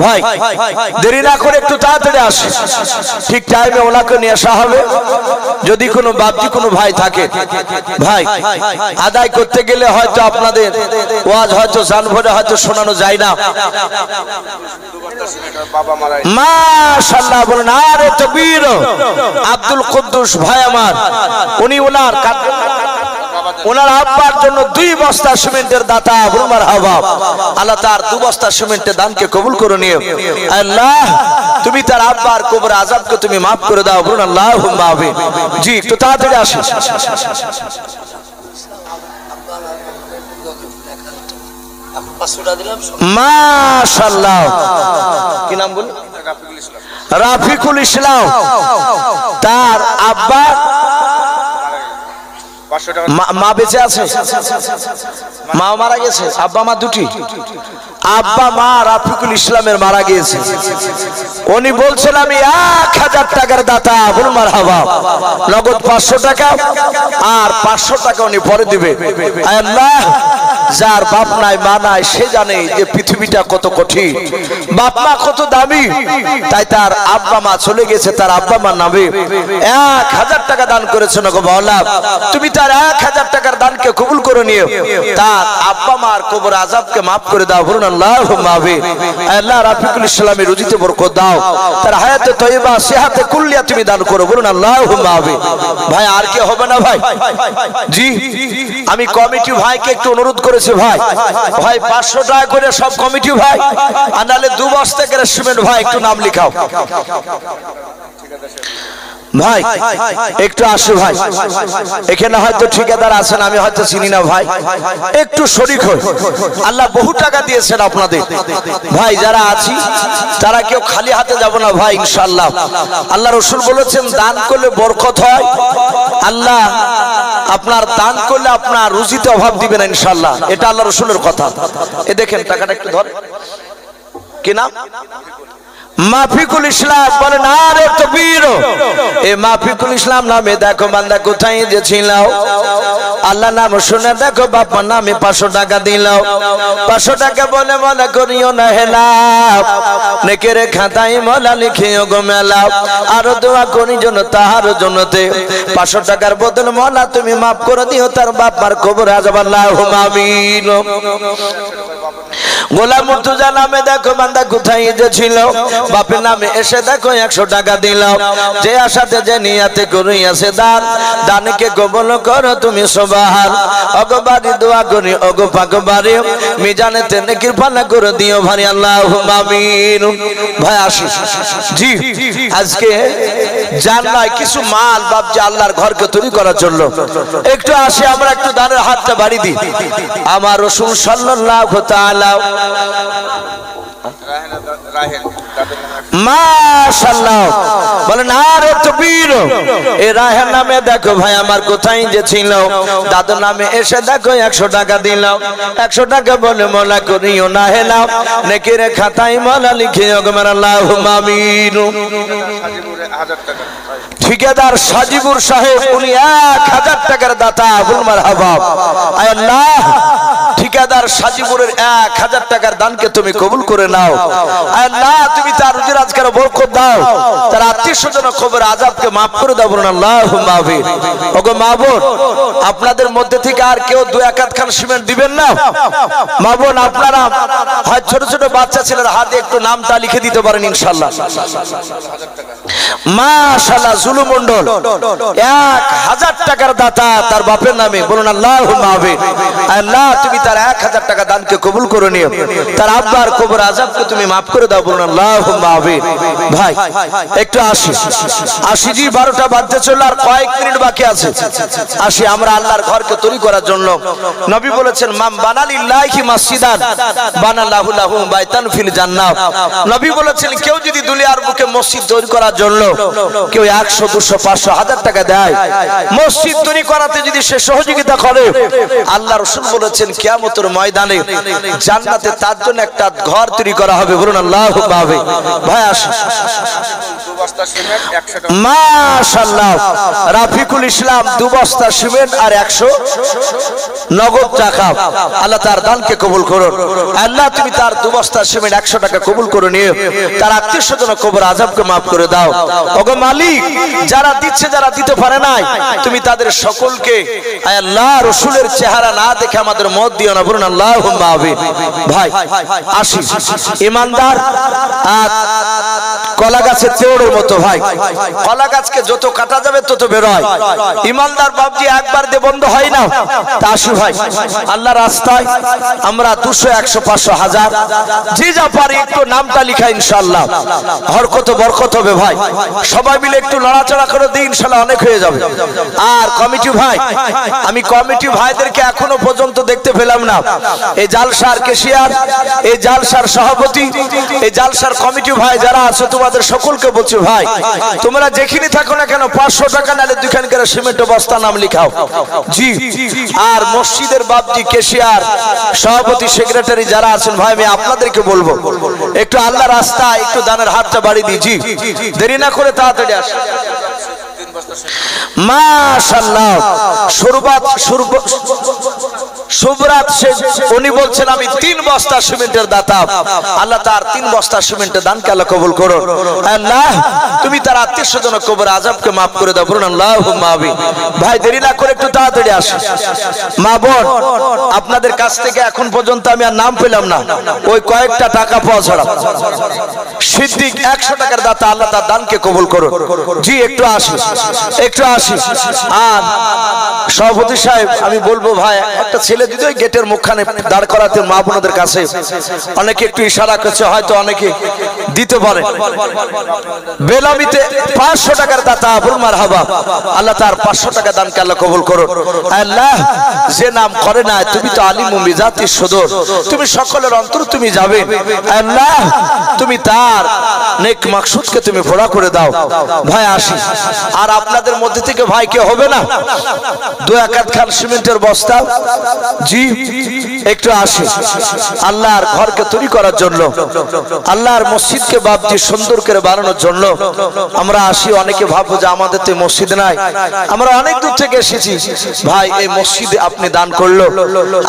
ভাই দেরি না করে একটু তাড়াতাড়ি আসে, ঠিক টাইমে ওনাকে নিয়ে আসা হবে। যদি কোনো বাপজি কোনো ভাই থাকে, ভাই আদায় করতে গেলে হয়তো আপনাদের ওয়াজ হয়তো জান ভরে হয়তো শোনানো যায় না। মাশাআল্লাহ বলেন, আরে তাকবীর। আব্দুল কুদ্দুস ভাই আমার, উনি ওনার আব্বার জন্য 2 বস্তা সিমেন্টের দাতা, বলুন মারহাবা। আল্লাহ তার 2 বস্তা সিমেন্টের দানকে কবুল করে নিও। আল্লাহ তুমি তার আব্বার কবর আযাবকে তুমি maaf করে দাও, বলুন আল্লাহুম্মা আমিন। জি একটু তাড়াতাড়ি আসুন। মাশাআল্লাহ, কি নাম বলুন? রাফিকুল ইসলাম। তার আব্বা মা বেঁচে আছে, মা মারা গেছে, আব্বা মা দুটি, আব্বা মা রাফিকুল ইসলামের মারা গিয়েছে। উনি বলছেন আমি 1000 টাকার দাতা, বলুন মারহাবা। নগদ 500 টাকা আর 500 টাকা উনি পরে দিবে। আল্লাহ যার বাপ নাই মা নাই সে জানে যে পৃথিবীটা কত কঠিন, বাপ মা কত দামি, তাই তার আব্বা মা চলে গেছে, তার আব্বা মা নামে 1000 টাকা দান করেছেন। গো মাওলা তুমি তার 1000 টাকার দানকে কবুল করে নিও, তার আব্বা মার কবর আযাবকে maaf করে দাও, বলুন আল্লাহুম্মা আমিন। আল্লাহ রাফিকুল ইসলামের রুজিতে বরকত দাও, তার হায়াতে তয়্যিবা সিহাতে কুল্লিয়া তুমি দান করো, বলুন আল্লাহুম্মা আমিন। ভাই আর কি হবে না ভাই? জি আমি কমিটি ভাইকে একটু অনুরোধ করেছি ভাই, ভাই 500 টাকা করে সব কমিটি ভাই, আর নালে 2 বস্তা করে সিমেন্ট ভাই একটু নাম লিখাও ভাই, একটু আসো ভাই। এখানে হয়তো ঠিকাদার আছেন, আমি হয়তো চিনি না ভাই, একটু শরীক হই। আল্লাহ বহু টাকা দিয়েছেন আপনাদের ভাই, যারা আছি তারা কেউ খালি হাতে যাব না ভাই ইনশাআল্লাহ। আল্লাহ রাসূল বলেছেন দান করলে বরকত হয়, আল্লাহ আপনার দান করলে আপনার রুজিতে অভাব দিবে না ইনশাআল্লাহ, এটা আল্লাহ রাসূলের কথা। এ দেখেন টাকাটা একটু ধরে, কি নাম? মাফিকুল ইসলাম বলেন আরে তাকবীর। এই মাফিকুল ইসলাম নামে দেখো বান্দা কোথায় যে ছিল, আল্লাহ নাম শুনে দেখো বাবার নামে 500 টাকা দিল। 500 টাকা বলে মনে করিও না হেলা, নেকের খাতায় মোলা লিখিও গো মেলা। আর দোয়া করি জন্য তাহার জন্যতে 500 টাকার বদল মোলা তুমি মাফ করে দিও তার বাবার কবর আযাব, আল্লাহুম্মা আমিন। গোলাম মুর্তজা নামে দেখো বান্দা কোথায় যে ছিল, বাপের নামে এসে দেখো 100 টাকা দিল। যে আশাতে যে নিয়াতে করিয়াছে দান, দানকে কবুল করো তুমি সুবহান। ওগো বাড়ি দোয়া করি ওগো পাক বাড়ি, মিজানেতে নেকির পাল্লা করে দিও ভারী, আল্লাহুম্মা আমিন। ভাই আসি জি, আজকে জান্নায় কিছু মাল বাপ যে আল্লাহর ঘরকে তৈরি করার জন্য একটু আসি আমরা একটু দানের হাতটা বাড়ি দিই। আমার রাসূল সাল্লাল্লাহু তাআলা মাশাআল্লাহ বলেন আরে তাকবীর। এই রাহের নামে দেখো ভাই আমার কোথায় যে ছিল, দাদুর নামে এসে দেখো 100 টাকা দিল। 100 টাকা বলে মোলা করিও না হেলা, নেকির খাতায় মোলা লিখিও গো মেরা, আল্লাহুম্মা আমিন। ঠিকাদার সাজিবুর সাহেব উনি 1000 টাকার দাতা, বল মারহাবা। আয় আল্লাহ ঠিকাদার সাজিবুরের 1000 টাকার দানকে তুমি কবুল করে নাও। আয় আল্লাহ তুমি তার রুজি রোজগারে বরকত দাও, তার আত্মীয়স্বজন কবর আযাবকে maaf করে দাও, বলুন আল্লাহুম্মা আমিন। ওগো মা বোন, আপনাদের মধ্যে থেকে আর কেউ 2-1 খান সিমেন্ট দিবেন না? মা বোন আপনারা হয় ছোট ছোট বাচ্চা ছেলের হাতে একটু নামটা লিখে দিতে পারেন ইনশাআল্লাহ। মাশাআল্লাহ জুলু মন্ডল 1000 টাকার দাতা তার বাপের নামে, বলুন আল্লাহুম্মা আমিন। আল্লাহ তুমি তার 1000 টাকা দানকে কবুল করে নিও, তার আব্বার কবর আযাবকে তুমি maaf করে দাও, বলুন আল্লাহুম্মা আমিন। ভাই একটু আসি জি, 12টা বাজতে চলল আর কয়েক মিনিট বাকি আছে। আসি আমরা আল্লাহর ঘরকে তৈরি করার জন্য নবী বলেছেন মান বানালিল্লাহি মাসজিদান বানাল্লাহু লাহু বাইতান ফিল জান্নাহ। নবী বলেছেন কেউ যদি দুনিয়ার বুকে মসজিদ তৈরি করার জন্য কেউ 100 200 500 1000 টাকা দেয়, মসজিদ তৈরি করাতে যদি সে সহযোগিতা করে, আল্লাহ রাসূল বলেছেন কিয়ামতের ময়দানে জান্নাতে তার জন্য একটা ঘর তৈরি করা হবে, বলুন আল্লাহুম্মা আমিন। ভাই আসি মাশাআল্লাহ রাফিকুল ইসলাম 2 বস্তা সিমেন্ট আর 100 নগদ টাকা, আল্লাহ তার দানকে কবুল করুন। আল্লাহ তুমি তার 2 বস্তা সিমেন্ট 100 টাকা কবুল করে নিও, তার আত্মীয়স্বজন কবর আযাবকে maaf করে দাও। ওগো মালিক যারা দিচ্ছে যারা দিতে পারে নাই, তুমি তাদের সকলকে আয় আল্লাহ রাসূলের চেহারা না দেখে আমাদের মত দিও না, বলুন আল্লাহুম্মা আমিন। ভাই আসি ইমানদার কলা গাছের তেওড়ের মতো, ভাই কলা গাছকে যত কাটা যাবে তত বের হয়। ইমানদার বাপজি একবার দিয়ে বন্ধ হয় না। তা আসি ভাই আল্লাহ রাস্তায় আমরা 200 100 500 1000 যে যা পারি একটু নামটা লিখা ইনশাআল্লাহ হরকত বরকত হবে। ভাই সবাই মিলে একটু লড়াচড়া করে দিই, ইনশাআল্লাহ অনেক হয়ে যাবে। আর কমিটি ভাই, আমি কমিটি ভাইদেরকে এখনো পর্যন্ত দেখতে পেলাম না। এই জালসার কেশিয়ার, এই জালসার সভাপতি, এই জালসার কমিটি ভাই যারা আছে তোমাদের সকলকে বলছি ভাই তোমরা যেখানে থাকো না কেন 500 টাকা নালে 2 খান করে সিমেন্ট বস্তা নাম লিখাও জি। আর মসজিদের বাপজি কেশিয়ার সভাপতি সেক্রেটারি যারা আছেন ভাই আমি আপনাদেরকে বলবো একটু আল্লাহ রাস্তায় একটু দানের হাতটা বাড়ি দিই জি, দেরি না করে তাড়াতাড়ি আসুন। মাশাআল্লাহ সুবরাত শেখ উনি বলছেন আমি 3 বস্তা সিমেন্টের দাতা, আল্লাহ তার 3 বস্তা সিমেন্টের দানকে আল্লাহ কবুল করো। আল্লাহ তুমি তার আত্মীয়স্বজন কবর আযাবকে maaf করে দাও, বলুন আল্লাহুম্মা আমিন। ভাই দেরি না করে একটু তাড়াতাড়ি আসুন। মা বোন আপনাদের কাছ থেকে এখন পর্যন্ত আমি আর নাম পেলাম না, ওই কয়েকটা টাকা পাওয়া ছাড়া। সিদ্দিক 100 টাকার দাতা, আল্লাহ তার দানকে কবুল করো জি। একটু আসি আর সভাপতি সাহেব আমি বলবো ভাই একটা ছেলে যদি ওই গেটের মুখখানে দাঁড় করাতে মা বোনদের কাছে অনেকে একটু ইশারা করছে, হয়তো অনেকে দিতে পারে। বেলামিতে 500 টাকার দাতা, বল মারহাবা। আল্লাহ তার 500 টাকা দানকে আল্লাহ কবুল করুন। আল্লাহ যে নাম করে না তুমি তো আলিমুম বিজাতিস সুদূর, তুমি সকলের অন্তর তুমি যাবে। আল্লাহ তুমি তার আমার নেক মাকসুদকে তুমি পুরা করে দাও। ভাই আসি। আর আপনাদের মধ্যে থেকে ভাই কে হবে না 2 খান সিমেন্টের বস্তা? জি একটু আসি। আল্লাহর ঘরকে তৈরি করার জন্য, আল্লাহর মসজিদকে বাপজি সুন্দর করে বানানোর জন্য আমরা আসি। অনেকে ভাববো যে আমাদের তো মসজিদ নাই, আমরা অনেক দূর থেকে এসেছি। ভাই এই মসজিদে আপনি দান করলো,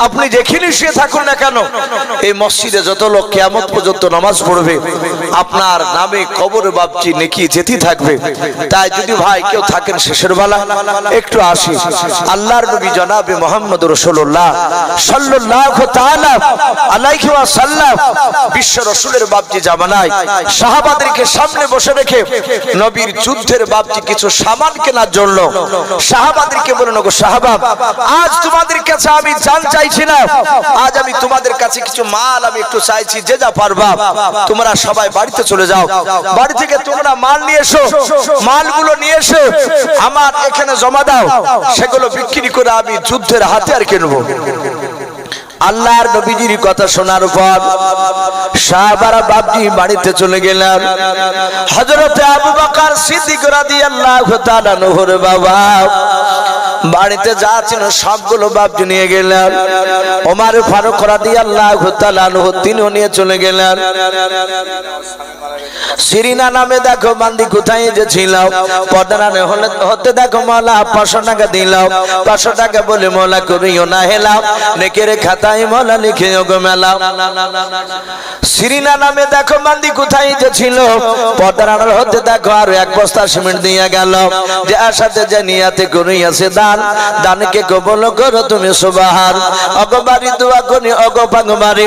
আপনি যেখানে শুয়ে থাকুন না কেন, এই মসজিদে যত লোক কিয়ামত পর্যন্ত নামাজ পড়বে আপনার নামে কবরে বাপজি নেকি যেতে থাকবে। তাই যদি ভাই কেউ থাকেন শেষের বেলা একটু আসি। আল্লাহর নবী জনাবে মুহাম্মদ রাসূলুল্লাহ সাল্লাল্লাহু তাআলা আলাইহি ওয়াসাল্লাম বিশ্ব রাসূলের বাপজি জামানায় সাহাবাদেরকে সামনে বসে রেখে নবীর যুদ্ধের বাপজি কিছু সামান কেনার জন্য সাহাবাদেরকে বলেন, ওগো সাহাবা, আজ তোমাদের কাছে আমি জান চাইছি না, আজ আমি তোমাদের কাছে কিছু মাল আমি একটু চাইছি, যে যা পারবা তোমরা সবাই বাড়িতে চলে যাও, বাড়ি থেকে তোমরা মাল নিয়ে এসো, মালগুলো নিয়ে এসে আমার এখানে জমা দাও, সেগুলো বিক্রি করে আমি যুদ্ধের হাতিয়ার কিনবো। আল্লাহর নবীজির কথা শোনার পর সাহাবারা বাপজি বাড়িতে চলে গেলেন। হযরত আবু বকর সিদ্দিক রাদিয়াল্লাহু তাআলা আনহুর বাবা বাড়িতে যা ছিল সবগুলো বাপজি নিয়ে গেলেন। ওমর ফারুক রাদিয়াল্লাহু তাআলা আনহু তিনিও নিয়ে চলে গেলেন। সিরিনা নামে দেখো বান্দি কোথায় যে ছিল, পর্দানে হতে দেখো মাওলা 500 টাকা দিল, 500 টাকা বলে মাওলা করিও না হেলাও, নেকের খাতায় মাওলা লিখে গো মেলা। সিরিনা নামে দেখো বান্দি কোথায় যে ছিল, পর্দানে হতে দেখো আর 1 বস্তা সিমেন্ট দিয়ে গেল, যে আশাতে যে নিয়াতে করিয়াছে দান, দানকে কবুল করো তুমি সুবহান। অগবারি দোয়া করি অগো পাগবারি,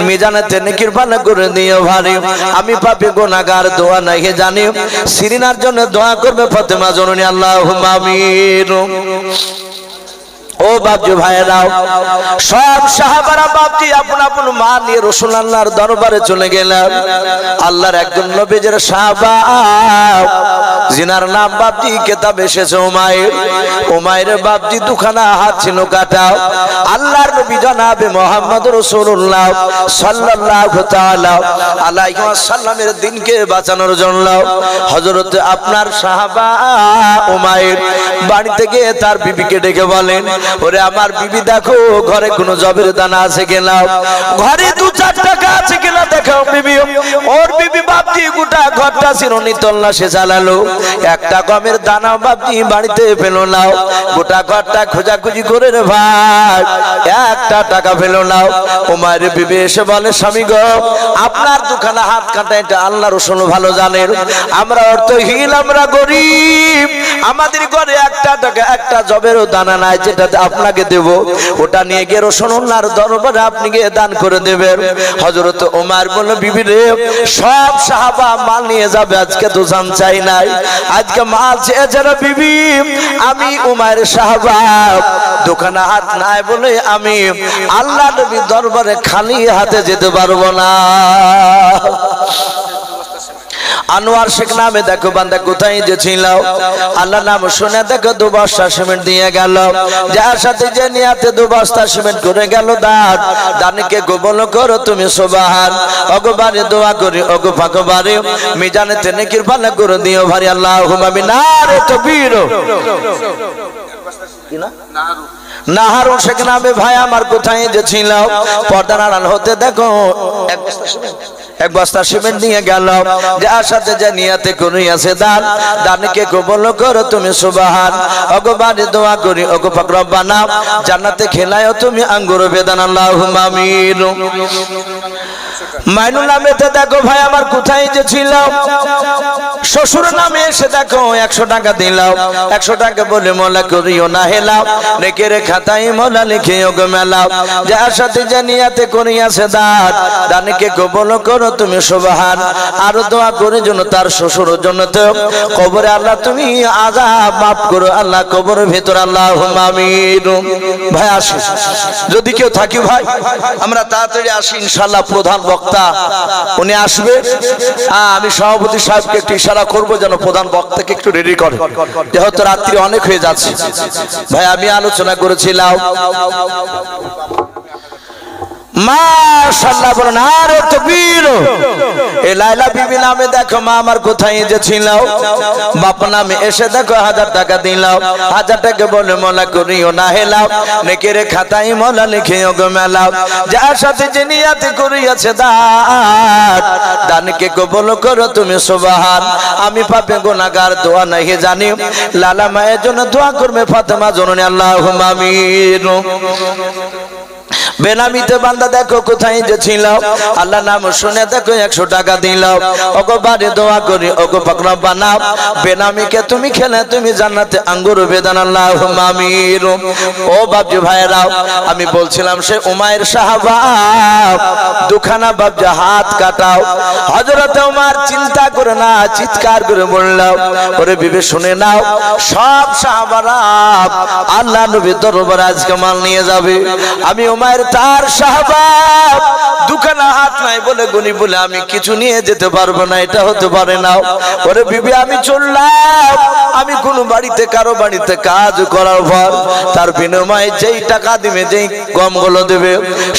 মিজানেতে নেকির পানা করে দিও ভারী, আমি পাপী গুনাহগার দোয়া নাই জানি, সিরিনার জন্য দোয়া করবে ফাতেমা জননী, আল্লাহুম্মা আমিন। ও বাপজি ভাইরাও, সব সাহাবারা বাপজি আপন আপন মা নিয়ে রাসূলুল্লাহর দরবারে চলে গেলেন। আল্লাহর একজন নবীর সাহাবা জিনার নাম বাপজি কিতাবে এসেছে উমাইর। উমাইরের বাপজি দুখানা হাত ছিল কাটা। আল্লাহর নবী জনাবে মুহাম্মদ রাসূলুল্লাহ সাল্লাল্লাহু তাআলা আলাইহি ওয়াসাল্লামের দিনকে বাঁচানোর জন্য হযরত আপনার সাহাবা উমাইর বাড়িতে গিয়ে তার বিবিকে ডেকে বলেন, ওরে আমার বিবি দেখো ঘরে কোনো জবের দানা আছে কিনা, ঘরে 2-4 টাকা আছে কিনা দেখো বিবি। ওর বিবি বাপজি গোটা ঘরটা চিরুনি তল্লাশি চালালো, একটা গমের দানা বাপজি বাড়িতে পেল না, গোটা ঘরটা খোঁজাখুঁজি করে রে ভাই একটা টাকা পেল না। ওমার বিবি এসে বলে, স্বামী গো আপনার দুখানা হাত কাটা, এটা আল্লাহ রাসূল ভালো জানেন, আমরা অর্থহীন, আমরা গরিব, আমাদের ঘরে একটা টাকা একটা জবেরও দানা নাই যেটা আপনাকে দেব, ওটা নিয়ে গিয়ে রাসূলুল্লাহর দরবারে আপনি গিয়ে দান করে দেবেন। হযরত ওমর বলল, বিবি রে সব সাহাবা মাল নিয়ে যাবে, আজকে তো জান চাই নাই, আজকে মাল চেয়েছে না বিবি, আমি ওমর সাহাবা দোকানে হাত নাই বলে আমি আল্লাহ নবীর দরবারে খালি হাতে যেতে পারবো না। আনোয়ার শেখ নামে দেখো বান্দা কোথায় যে ছিল, আল্লাহ নাম শুনে দেখো 2 বস্তা সিমেন্ট দিয়ে গেল, যার সাথে যে নিয়াতে 2 বস্তা সিমেন্ট করে গেল দান, দানকে কবুল করো তুমি সুবহান। অগবারে দোয়া করি অগো পাকবারে, মিজানেতে নেকির পানা করে দিও ভারী, আল্লাহুম্মা আমিন। নারে তাকবীর। কি না নাহারু শেখ নামে ভাই আমার কোথায় যে ছিল, পর্দার আড়াল হতে দেখো 1 বস্তা সিমেন্ট নিয়ে গেল, যার সাথে যে নিয়াতে করিয়াছে দান, দানকে কবুল করো তুমি সুবহান। অগবারে দোয়া করি ওগো পাক রব্বানা, জান্নাতে খেলায়ও তুমি আঙ্গুর বেদান, আল্লাহুম্মা আমিন। মাইনুল নামেতে দেখো ভাই আমার কোথায় যে ছিল, শ্বশুর নামে এসে দেখো 100 টাকা দিলাম, 100 টাকা বলে মোলা করিও না হেলাও, নেকের খাতায় মোলা লিখে ওগো মেলাও, যার সাথে যে নিয়াতে করিয়াছে দান, দানকে কবুল করো তুমি সুবহান। আর দোয়া করে জন্য তার শ্বশুরের জন্য তো কবরে আল্লাহ তুমি আযাব মাফ করো, আল্লাহ কবরের ভিতর, আল্লাহুম্মা আমিন। ভাই আসি, যদি কেউ থাকি ভাই আমরা তাড়াতাড়ি আসি ইনশাআল্লাহ। প্রধান বক্তা উনি আসবে, আমি সভাপতি সাহেবকে একটু ইশারা করব যেন প্রধান বক্তাকে একটু রেডি করে, যেহেতু রাত্রি অনেক হয়ে যাচ্ছে। ভাই আমি আলোচনা করেছিলাম মাশাআল্লাহ, বলেন আরে তাকবীর। এই লাইলা বিবি নামে দেখো মা আমার কোথায় যে ছিল, বাপ নামে এসে দেখো 1000 টাকা দিলাম, 1000 টাকা বলে মোলা করিও না হেলাও, নেকের খাতায় মোলা লিখিও গো মেলাও, যার সাথে যে নিয়ত করিয়াছে দান, দানকে কবুল করো তুমি সুবহান। আমি পাপে গুনাহগার, দোয়া নাই জানি, লালা মায়ের জন্য দোয়া করবে ফাতেমা জননী, আল্লাহুম্মা আমিন। বেনামিতে বান্দা দেখো কোথায় যে ছিল, আল্লাহ নাম শুনে দেখো 100 টাকা দিল, ওগো বাড়ি দোয়া করি ওগো পাক রব্বানা, বেনামিকে তুমি খেলে তুমি জান্নাতে আঙ্গুর বেদান, আল্লাহুম্মা আমিন। ও বাপজি ভাইরা, আমি বলছিলাম সে উমাইর সাহাবা দুখানা বাপজি হাত কাটাও, হযরত ওমর চিন্তা করে না চিৎকার করে বলল, ওরে বিবি শুনে নাও, সব সাহাবারা আল্লাহ নবীর দরবারে আজকে মাল নিয়ে যাবে, আমি উমাইর তার সাহাবা দুখানা হাত নাই বলে গুনি বলে আমি কিছু নিয়ে যেতে পারবো না, এটা হতে পারে না। ওরে বিবি আমি চললাম, আমি কোন বাড়িতে কারো বাড়িতে কাজ করার পর তার বিনিময়ে যেই টাকা দিবে যেই গমগুলো দেবে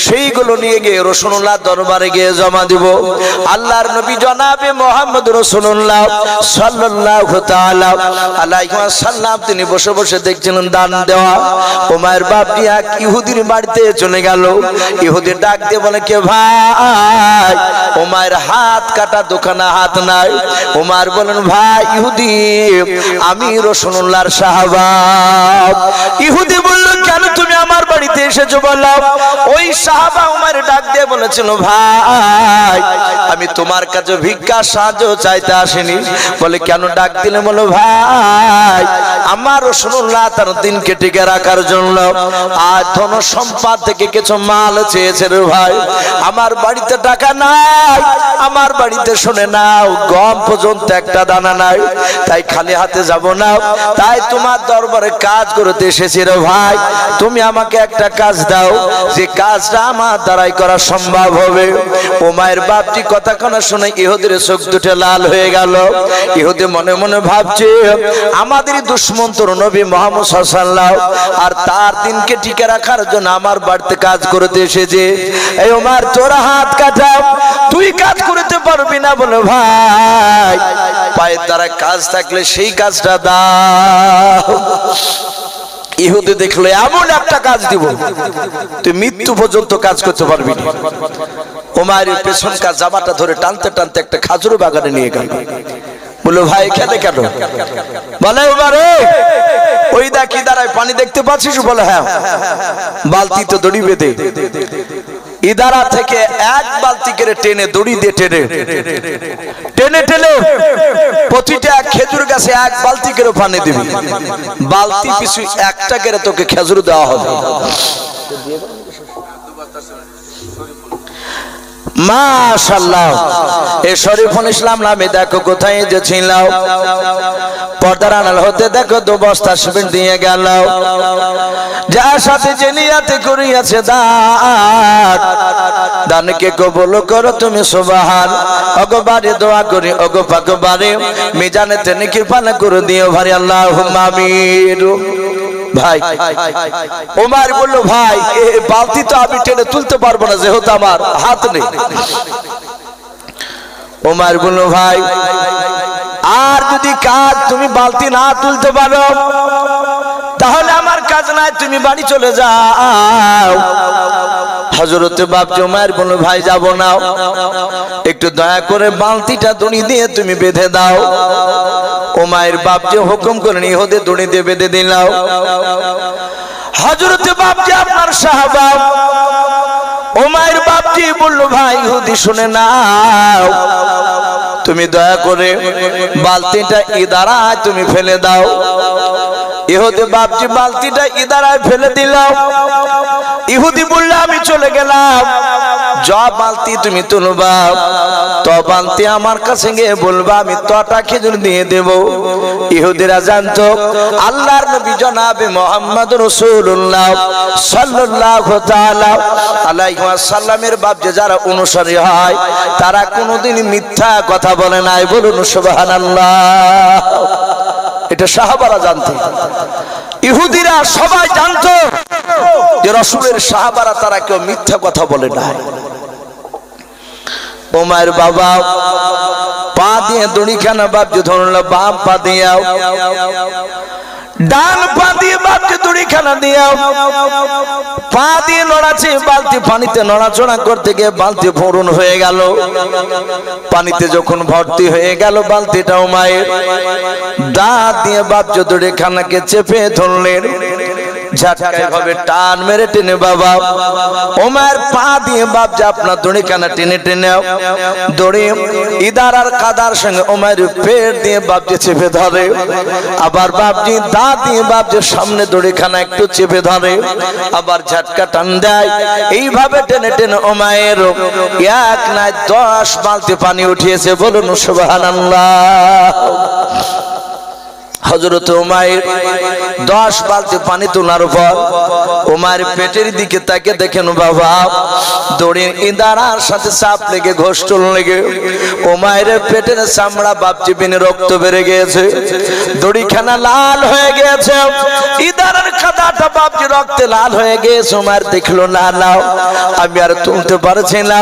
সেইগুলো নিয়ে গিয়ে রাসূলুল্লাহ দরবারে গিয়ে জমা দিব। আল্লাহর নবী জনাবে মুহাম্মদ রাসূলুল্লাহ সাল্লাল্লাহু তাআলা আলাইহি ওয়াসাল্লাম তিনি বসে বসে দেখছিলেন দান দেওয়া। উমাইর বাপটি এক ইহুদির বাড়িতে চলে গেল, ইহুদি ডাক দিয়ে বলে, কে ভাই? উমাইর হাত কাটা দুখানা হাত নাই। উমার বলেন, ভাই ইহুদি আমি রাসূলুল্লাহর সাহাবা। ইহুদি বলল, কেন তুমি আমার বাড়িতে এসেছো বলো? ওই সাহাবা উমার ডাক দিয়ে বলেছিল, ভাই আমি তোমার কাছে ভিক্ষা সাহায্য চাইতে আসিনি। বলে কেন ডাক দিলে? বলো ভাই আমার রাসূলুল্লাহ তার দিনকে টিকে রাখার জন্য আজ ধন সম্পদ থেকে কিছু মাল চেয়েছে রে ভাই, আমার বাড়িতে টাকা নাই, আমার বাড়িতে শুনে নাও গম পর্যন্ত একটা দানা নাই, তাই খালি হাতে যাব না, তাই তোমার দরবারে কাজ করতে এসেছি রে ভাই, তুমি আমাকে একটা কাজ দাও যে কাজটা আমার দ্বারাই করা সম্ভব হবে। উমাইর বাপটি কথা কোনা শুনে ইহুদির চোখ দুটো লাল হয়ে গেল। ইহুদি মনে মনে ভাবছে, আমাদেরই দুশমন তোর নবী মুহাম্মদ সাল্লাল্লাহু আলাইহি ওয়াসাল্লাম আর তার দিনকে টিকে রাখার জন্য আমার বাড়িতে কাজ করতে এসেছে। এই উমার তোরা হাত কাটা, তুই কাজ করতে পারবি না? বলে ভাই পায়ের দ্বারা কাজ থাকলে সেই কাজটা দাও। ইহুদি দেখলো এমন একটা কাজ দিব তুই মৃত্যু পর্যন্ত কাজ করতে পারবি না। উমারের পেছনকার জামাটা ধরে টানতে টানতে একটা খাজুর বাগানে নিয়ে গেল। বলে ভাই এখানে কেন? বলে উমারে ওই দেখ কি দাঁড়ায় পানি দেখতে পাচ্ছিস? বলে হ্যাঁ। বালতি তো দড়ি বেঁধে ইদারা থেকে এক বালতি করে টেনে দড়ি দিয়ে টেনে টেনে টেনে প্রতিটা খেজুর গাছে এক বালতি করে পানি দিবি, বালতি পিছু একটা করে তোকে খেজুর দেওয়া হবে। মাশাআল্লাহ। এই শরীফুল ইসলাম নামে দেখো কোথায় যে ছিল, পর্দার আড়াল হতে দেখো 2 বস্তা সিমেন্ট দিয়ে গেল, যার সাথে যে নিয়ত করিয়াছে দান, দানকে কবুল করো তুমি সুবহান। ওগো বাড়ি দোয়া করি ওগো পাক বাড়ি মিজানেতে নেকি পানা করে দিও ভাই, আল্লাহুম্মা আমিন। ভাই ওমর বলল, ভাই এই বালতি তো আমি টেনে তুলতে পারবো না যেহেতু আমার হাত নেই। ওমর বলল, ভাই আর যদি কাজ তুমি বালতি না তুলতে পারো তাহলে আমার কাজ নাই, তুমি বাড়ি চলে যাও। হযরতে বাপজি ওমর বলল, ভাই যাব না, একটু দয়া করে বালতিটা দড়ি দিয়ে তুমি বেঁধে দাও। ওমর বাপজি হুকুম করেন, ইহুদি দড়ি দিয়ে বেঁধে দিলাও। হযরতে বাপজি আপনার সাহাবা। ওমর বাপজি বলল, ভাই ইহুদি শুনে নাও, তুমি দয়া করে বালতিটা ইদারায় তুমি ফেলে দাও। ইহুদি বাপজি বালতিটা ইদারায় ফেলে দিল। ইহুদি বলল, আমি চলে গেলাম, যা বালতি তুমি তুলবা তো বালতি আমার কাছে গিয়ে বলবা আমি তোটা খেজুর দিয়ে দেব। ইহুদিরা জানতো আল্লাহর নবী জনাবে মুহাম্মদ রাসূলুল্লাহ সাল্লাল্লাহু তাআলা আলাইহি ওয়াসাল্লামের বাপজি যারা অনুসারী হয় তারা কোনোদিন মিথ্যা কথা বলে নাই। বলুন সুবহানাল্লাহ। এটা সাহাবারা জানতো, ইহুদিরা সবাই জানতো যে রাসূলের সাহাবারা তারা কেউ মিথ্যা কথা বলে না। ও মায়ের বাবা পা দিয়ে দড়িখানা বাপজি ধরলো, বাম পা দিয়ে ডান পা দিয়ে বাপজি দড়িখানা দিয়ে পা দিয়ে নড়াচ্ছে, বালতি পানিতে নড়াচড়া করতে গিয়ে বালতি পূরণ হয়ে গেল। পানিতে যখন ভর্তি হয়ে গেল বালতিটাও মায়ের, দাঁত দিয়ে বাপজি দড়িখানাকে চেপে ধরলেন, ঝাটকায় ভাবে টান মেরে টেনে বাবা ও মায়ের পা দিয়ে বাপজি আপনার দড়িখানা টেনে টেনে দড়ি ইদার আর কাদার সঙ্গে ও মায়ের পেট দিয়ে বাপজি চেপে ধরে, আবার বাপজি দাঁত দিয়ে বাপজি সামনে দড়িখানা একটু চেপে ধরে, আবার ঝাটকা টান দেয়। এইভাবে টেনে টেনে ও মায়ের এক নাই 10 বালতি পানি উঠিয়েছে। বলুন সুবহানাল্লাহ। হযরত উমাইর 10 বালতি পানি তোলার পর উমাইর পেটের দিকে তাকে দেখেন বাবা দড়ির ইঁদারার সাথে চাপ লেগে ঘোষটল লেগে উমাইরের পেটের চামড়া বাপজি বিনে রক্ত বেড়ে গিয়েছে, দড়িখানা লাল হয়ে গিয়েছে, ইঁদারার কাদাটা বাপজি রক্তে লাল হয়ে গিয়েছে। উমাইর দেখলো না নাও আমি আর তুলতে পারছি না,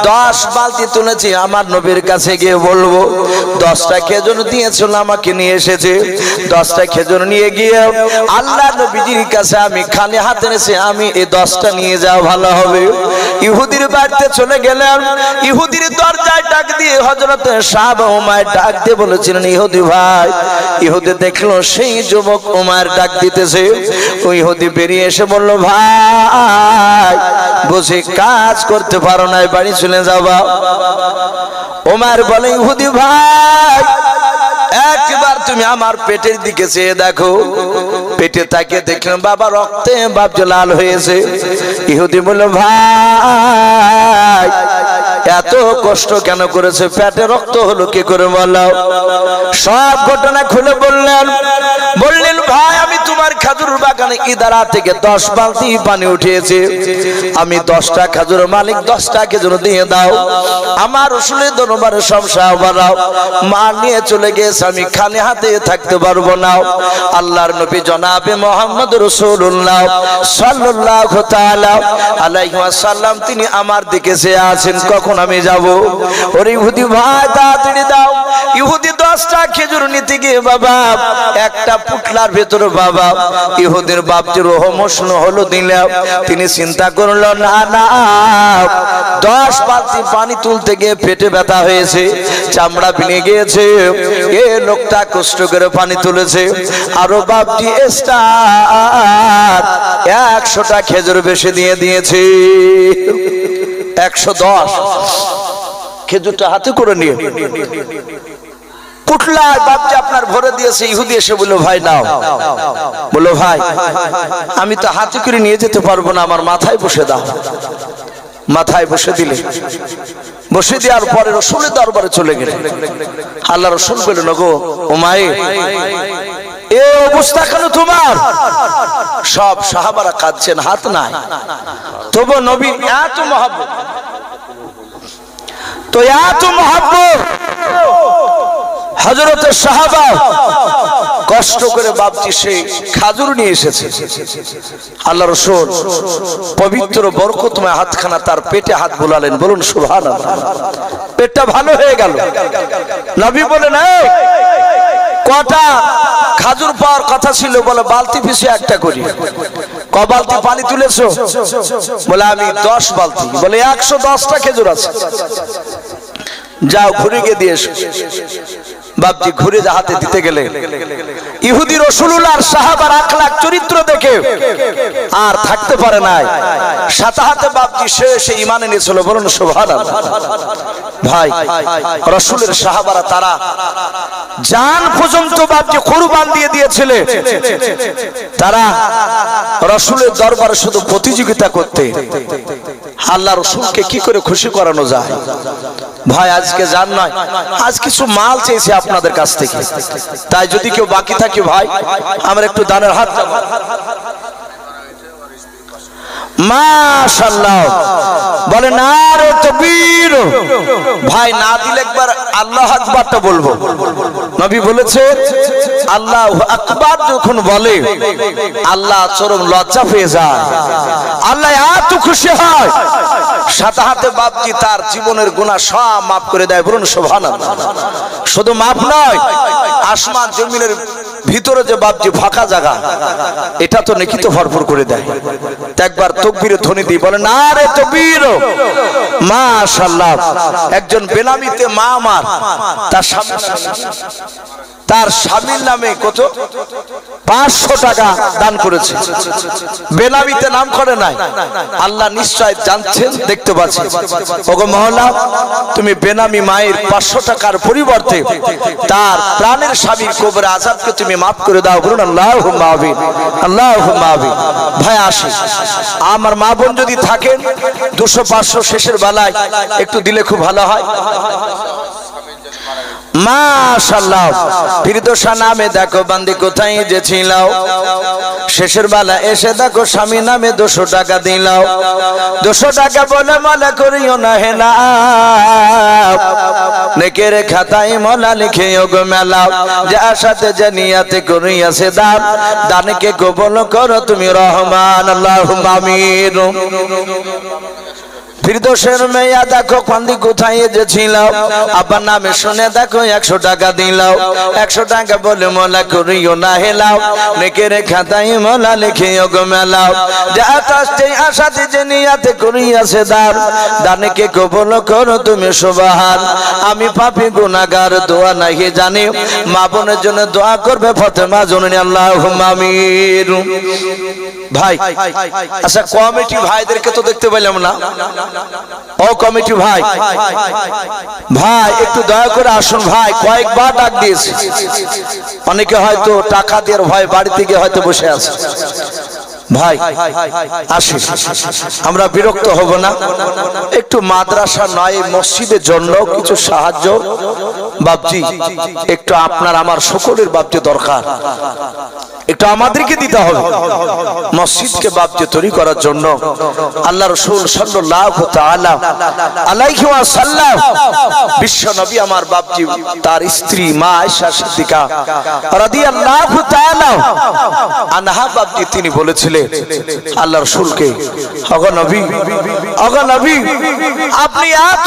10 বালতি তুলেছি, আমার নবীর কাছে গিয়ে বলবো 10টা খেজুর দিয়েছিল আমাকে নিয়ে এসেছে, 10টা খেজুর নিয়ে গিয়ে আল্লাহ নবীজির কাছে আমি খালি হাতে এসে আমি এই 10টা নিয়ে যাওয়া ভালো হবে। ইহুদির বাড়িতে চলে গেলেন, ইহুদির দরজায় ডাক দিয়ে হযরত সাহাবা উমাইর ডাক দিয়ে বলেছিলেন ইহুদি ভাই। ইহুদি দেখলো সেই যুবক উমাইর ডাক দিতেছে, ওই ইহুদি বেরিয়ে এসে বলল ভাই বসে কাজ করতে পারো না, বাড়ি চলে যাবা। উমাইর বলে ইহুদি ভাই একবার তুমি আমার পেটের দিকে চেয়ে দেখো। পেটে তাকিয়ে দেখলেন বাবা রক্তে বাপজি লাল হয়েছে। ইহুদি বলল ভাই এত কষ্ট কেন করেছে, পেটে রক্ত হলো কি করে বলো। সব ঘটনা খুলে বললেন ভাই আমি তোমার খেজুর বাগানে ইদারা থেকে 10 বালতি পানি উঠিয়েছি, আমি 10টা খেজুর মালিক, 10টা খেজুর দিয়ে দাও। আমার রাসূলের দরবারে সব সাহাবারা মাল নিয়ে চলে গেছে, আমি খালি হাতে থাকতে পারবো না। আল্লাহর নবী জনাবে মুহাম্মদ রাসূলুল্লাহ সাল্লাল্লাহু তাআলা আলাইহি ওয়াসাল্লাম তিনি আমার দিকে চেয়ে আছেন কখন আমি যাব। ওরে ইহুদি ভাই তাড়াতাড়ি দাও। ইহুদি 10টা খেজুর নিতে গিয়ে বাবা একটা পুটলার ভেতরে বাবা ইহুদির বাপজি রহমশন হলো দিলাম। তিনি চিন্তা করলো না না 10 বালতি পানি তুলতে গিয়ে পেটে ব্যথা হয়েছে, চামড়া ভেঙে গিয়েছে, এ লোকটা কষ্ট করে পানি তুলেছে, আরো বাপজি এক্সট্রা 100টা খেজুর বেশি দিয়ে দিয়েছে। 110 খেজুরটা হাতে করে নিয়ে পুটলায় বাপজি আপনার ভরে দিয়েছে। ইহুদি এসে বলল ভাই নাও। বলল ভাই আমি তো হাতে করে নিয়ে যেতে পারবো না, আমার মাথায় বসে দাও। মাথায় বসে দিলে, বসে দেওয়ার পরে রাসূলের দরবারে চলে গেলেন। আল্লাহ রাসূল বললেন গো উমাইর এ অবস্থা কেন তোমার? সব সাহাবারা কাঁদছেন, হাত নাই, তবু নবী এত মহব্বত, তো এত মহব্বত হযরতের সাহাবা কষ্ট করে বাপজি সেই খাজুর নিয়ে এসেছে। আল্লাহ রাসূল পবিত্র বরকতময় হাতখানা তার পেটে হাত বুলালেন। বলুন সুবহানাল্লাহ। পেটটা ভালো হয়ে গেল। নবী বলেন এই কটা খাজুর পাওয়ার কথা ছিল? বলে বালতি পিছু একটা করি। ক বালতি পানি তুলেছো? বলে আমি 10 বালতি। বলে 110টা খেজুর আছে, যাও ঘুরে গিয়ে দিয়ে এসো। বাপজি ঘুরে হাতে দিতে গেলে ইহুদি রাসূলুল্লাহর সাহাবার আখলাক চরিত্র দেখে আর থাকতে পারে নাই, সাথে হাতে বাপজি সে ঈমান এনেছিল। বলুন সুবহানাল্লাহ। ভাই রাসূলের সাহাবারা তারা জান পর্যন্ত বাপজি কুরবান দিয়ে দিয়েছিলেন। তারা রাসূলের দরবারে শুধু প্রতিযোগিতা করতে আল্লাহ রাসূলকে কি করে খুশি করানো যায়। ভাই আজকে জান নয়, আজ কিছু মাল চেয়েছে আপনাদের কাছ থেকে, তাই যদি কেউ বাকি থাকে ভাই আমরা একটু দানের হাত। মাশাআল্লাহ বলে নারে তাকবীর। ভাই না দিলে একবার আল্লাহু আকবারটা বলবো। নবী বলেছে আল্লাহু আকবার যখন বলে আল্লাহ চরম লজ্জা পেয়ে যায়, আল্লাহ এত খুশি হয়, সাথে সাথে বাপজি তার জীবনের গুনাহ সব মাফ করে দেয়। বলুন সুবহানাল্লাহ। শুধু মাফ নয়, আসমান জমিনের ভিতরে যে বাপজি ফাঁকা জায়গা, এটা তো নেকি তো ভরপুর করে দেয়। একবার তাকবীরের ধ্বনি দিয়ে বলেন নারে তাকবীর। মাশাআল্লাহ। একজন বেনামিতে মা আমার তার স্বামীর নামে কত 500 টাকা দান করেছে। বেনামিতে নাম করে নাই, আল্লাহ নিশ্চয় জানছেন, দেখতে পাচ্ছেন। ওগো মওলা, তুমি বেনামি মায়ের 500 টাকার পরিবর্তে তার প্রাণের স্বামীর কবরে আযাবকে তুমি মাফ করে দাও। বলুন আল্লাহুম্মা আমিন, আল্লাহুম্মা আমিন। ভাই আসি, আমার মা বোন যদি থাকেন 200-500 শেষের বেলায় একটু দিলে খুব ভালো হয়। মাশাআল্লাহ। ফিরদৌসা নামে দেখো বান্দি কোথায় যে ছিল, শেষের বেলা এসে দেখো স্বামী নামে 200 টাকা দিলাও। 200 টাকা বলে মালা করিও না হেলা, নেকের খাতায় মোলা লিখে ওগো মেলাও। যার সাথে যে নিয়াতে করিয়াছে দান, দানকে কবুল করো তুমি রহমান। আল্লাহুম্মা আমিন। ফিরদৌসের মেয়া দেখো কান্দি কোথায় যে ছিল, আব্বার নামে শুনে দেখো 100 টাকা দিলাও। 100 টাকা বলে মোলা করিও না হেলাও, নেকের খাতায় মোলা লিখে ওগো মেলাও। যার কাছে আশাতে যে নিয়াতে করিয়াছে দান, দানকে কবুল করো তুমি সুবহান। আমি পাপী গুনাহগার, দোয়া নাহি জানি, মা বোনের জন্য দোয়া করবে ফাতেমা জননী। আল্লাহুম্মা আমিন। ভাই আচ্ছা, কমিটি ভাইদেরকে তো দেখতে পেলাম না। ও কমিটি ভাই, ভাই একটু দয়া করে আসুন। ভাই কয়েকবার ডাক দিয়েছি, অনেকে হয়তো টাকা দিয়ে ভয় বাড়িতে গিয়ে হয়তো বসে আছে। ভাই আসি, আমরা বিরক্ত হব না। একটু মাদ্রাসা নয় মসজিদের জন্য কিছু সাহায্য বাপজি, একটু আপনার আমার সকলের বাপজি দরকার, একটু আমাদেরকে দিতে হবে মসজিদকে বাপজি তৈরি করার জন্য। আল্লাহ রাসূল সাল্লাল্লাহু তাআলা আলাইহি ওয়াসাল্লাম, বিশ্ব নবী আমার বাপজি, তার স্ত্রী মা আয়েশা সিদ্দিকা রাদিয়াল্লাহু তাআলা আনহা বাপজি, তিনি বলেছিলেন আল্লাহ রাসূলকে, ওগো নবী, ওগো নবী, আপনি এত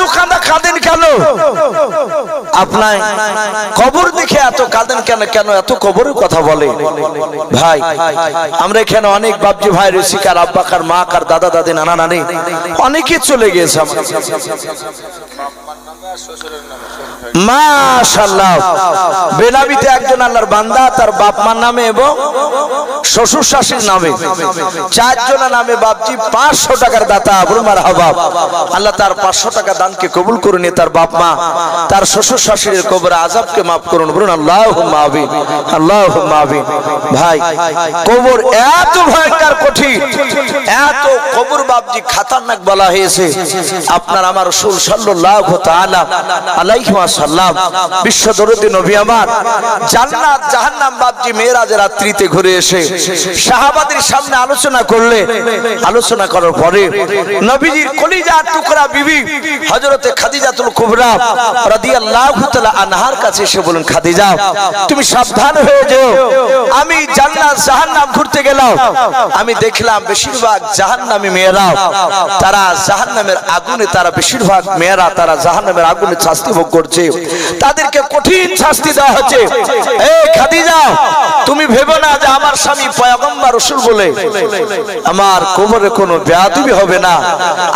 কাঁদেন কেন? আপনার কবর দেখে এত কাঁদেন কেন? কেন এত কবরের কথা বলে? ভাই আমরা এখানে অনেক বাপজি ভাই রসিকার, আব্বাকার, মা কার, দাদা দাদি, নানা নানি অনেকে চলে গিয়েছে। মাশাআল্লাহ। বেনামিতে একজন আল্লাহর বান্দা, তার বাপ মার নামে এবং শ্বশুর শাশুড়ির নামে 4 জনের নামে বাপজি 500 টাকার দাতা। বলুন মারহাবা। আল্লাহ তার 500 টাকা দানকে কবুল করে নিয়ে তার বাপ মা, তার শ্বশুর শাশুড়ির কবরে আযাবকে maaf করুন। বলুন আল্লাহুম্মা আমিন, আল্লাহুম্মা আমিন। ভাই কবর এত ভয়ঙ্কর কঠিন, এত কবর বাপজি খাতারনাক বলা হয়েছে। আপনার আমার রাসূল সাল্লাল্লাহু তাআলা আলাইহি ওয়াসাল্লাম, বিশ্ব দরদি নবী আমার, জান্নাত জাহান্নাম বাপজি মেরাজের রাত্রিতে ঘুরে এসে সাহাবাদের সামনে আলোচনা করলে, আলোচনা করার পরে নবীজির কলিজার টুকরা বিবি হযরতে খাদিজাতুল কুবরা রাদিয়াল্লাহু তাআলা আনহার কাছে এসে বলেন, খাদিজা তুমি সাবধান হয়ে যাও, আমি জান্নাত জাহান্নাম ঘুরতে গেলাম, আমি দেখলাম বেশিরভাগ জাহান্নামী মেয়েরা, তারা জাহান্নামের আগুনে, তারা বেশিরভাগ মেয়েরা তারা জাহান্নামের আগুনে শাস্তি ভোগ করছে, তাদেরকে কঠিন শাস্তি দেওয়া হচ্ছে। এই খাদিজা, তুমি ভেবো না যে আমার স্বামী পয়গম্বর রাসূল বলে আমার কবরে কোনো বেয়াদবি হবে না,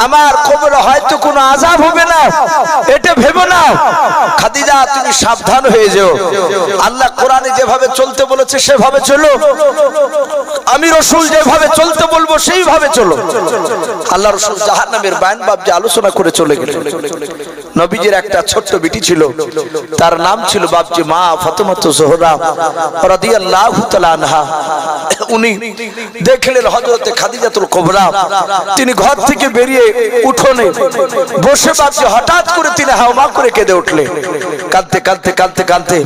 আমার কবরে হয়তো কোনো আযাব হবে না, এটা ভেবো না। খাদিজা তুমি সাবধান হয়ে যাও, আল্লাহ কোরআনে যেভাবে চলতে বলেছে সেভাবে চলো, আমি রাসূল যেভাবে চলতে বলবো সেইভাবে চলো। আল্লাহ রাসূল জাহান্নামের বায়ান বাবজি আলোচনা করে চলে গেলেন। নবীজির একটা ছোট্ট বিটি ছিল, তার নাম ছিল বাবজি মা ফাতেমাতুজ যোহরা রাদিয়াল্লাহু তাআলা আনহা। উনি দেখলেন হযরতে খাদিজাতুল কুবরা, তিনি ঘর থেকে বেরিয়ে উঠোনে বসে বাবজি হঠাৎ করে তিনি হাওমা করে কেঁদে উঠলেন। কাঁদতে কাঁদতে কাঁদতে কাঁদতে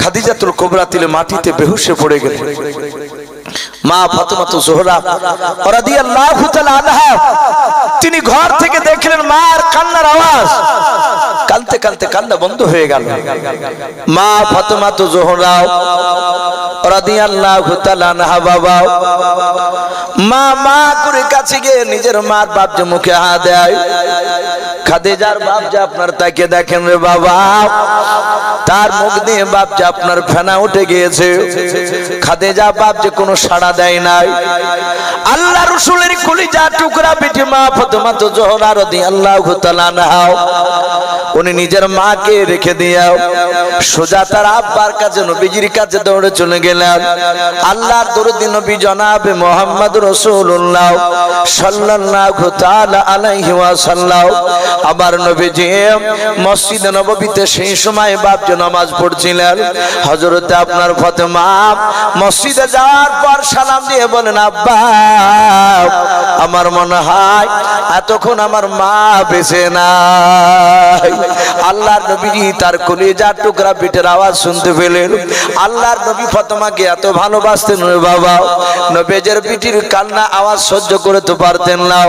খাদিজাতুল কুবরা তিনি মাটিতে বেহুশ হয়ে পড়ে গেলেন। মা ফাতেমাতুজ যোহরা রাদিয়াল্লাহু তাআলা আনহা তিনি ঘর থেকে দেখলেন মার কান্নার আওয়াজ, কাঁদতে কাঁদতে কান্না বন্ধ হয়ে গেল। মা ফাতেমা তো জোহরা রাদিয়াল্লাহু তাআলা আনহা বাবা মা করে কাছে গিয়ে নিজের মার বাপজে মুখে হাত দেয়। খাদিজার বাপজে আপনার তাকে দেখেন রে বাবা, তার মুখ দিয়ে বাপজে আপনার ফেনা উঠে গিয়েছে। খাদিজা বাপজে কোনো সাড়া দেয় নাই। আল্লাহ রাসূলের কলিজা টুকরা বেটি মা ফাতেমা তো জোহরা রাদিয়াল্লাহু তাআলা আনহা উনি নিজের মাকে রেখে দিয়ে সোজা তার আব্বার কাছে নবীজির কাছে দৌড়ে চলে গেলেন। আল্লাহর দরুদ নবী জনাবে মুহাম্মদ রাসূলুল্লাহ সাল্লাল্লাহু তাআলা আলাইহি ওয়াসাল্লাম আমার নবীজি মসজিদে নববীতে সেই সময় বাপজি নামাজ পড়ছিলেন। হযরত আপনার ফাতেমা মসজিদে যাওয়ার পর সালাম দিয়ে বলেন, আব্বা আমার মনে হয় এতক্ষণ আমার মা বেঁচে নাই। আল্লাহর নবীজি তার কলিজার টুকরা পিঠের আওয়াজ শুনতে পেলেন। আল্লাহর নবী ফাতেমাকে এত ভালোবাসতেন রে বাবা, নবীজের পিঠির কান্না আওয়াজ সহ্য করতে পারতেন না।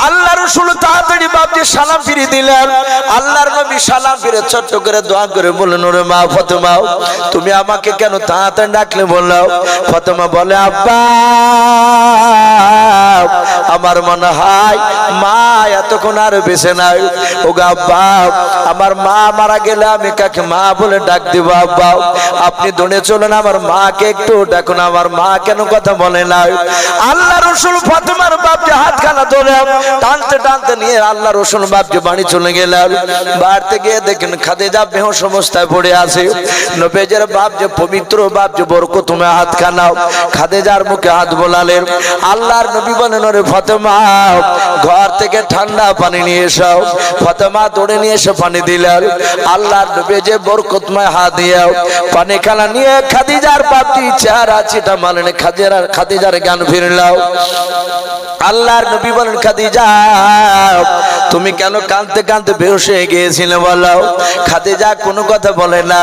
আল্লাহ রাসূল তাড়াতাড়ি বাপজি সালাম ফিরিয়ে দিলেন। আল্লাহর নবী সালাম ফিরে ছোট্ট করে দোয়া করে বললেন, ওরে মা ফাতেমা তুমি আমাকে কেন তাড়াতাড়ি ডাকলে বললো? ফাতেমা বলে, আব্বা আমার মনে হয় মা এতক্ষণ আর বেঁচে নাই। ও আব্বা আমার মা মারা গেলে আমি কাকে মা বলে ডাক দিব? আব্বা আপনি দৌড়ে চলেন, আমার মাকে একটু ডাকুন, আমার মা কেন কথা বলে না? আল্লাহ রাসূল ফাতেমার বাপকে হাতখানা ধরে টানতে টানতে নিয়ে আল্লাহ রাসূল বাপকে বাড়ি চলে গেলেন। বাড়িতে গিয়ে দেখেন খাদিজা বেহুশ অবস্থায় পড়ে আছে। নবীজের বাপ যে পবিত্র বাপ যে বরকত তুমি হাতখানা খাদিজার মুখে হাত বোলালেন। আল্লাহর নবী বলেন, ওরে ফাতেমা ঘর থেকে ঠান্ডা পানি নিয়ে এসো। ফাতেমা দৌড়ে নিয়ে এসে পানি দিলেন। আল্লাহর নবী যে বরকতময় হাত দিয়ে পানি খানা নিয়ে খাদিজার বাপটি চেহারা চিটা মানেন খাদিজার জ্ঞান ফিরলাও। আল্লাহর নবী বলেন, খাদিজা তুমি কেন কাঁদতে কাঁদতে বেহুশ হয়ে গিয়েছিলে বলো? খাদিজা কোনো কথা বলে না।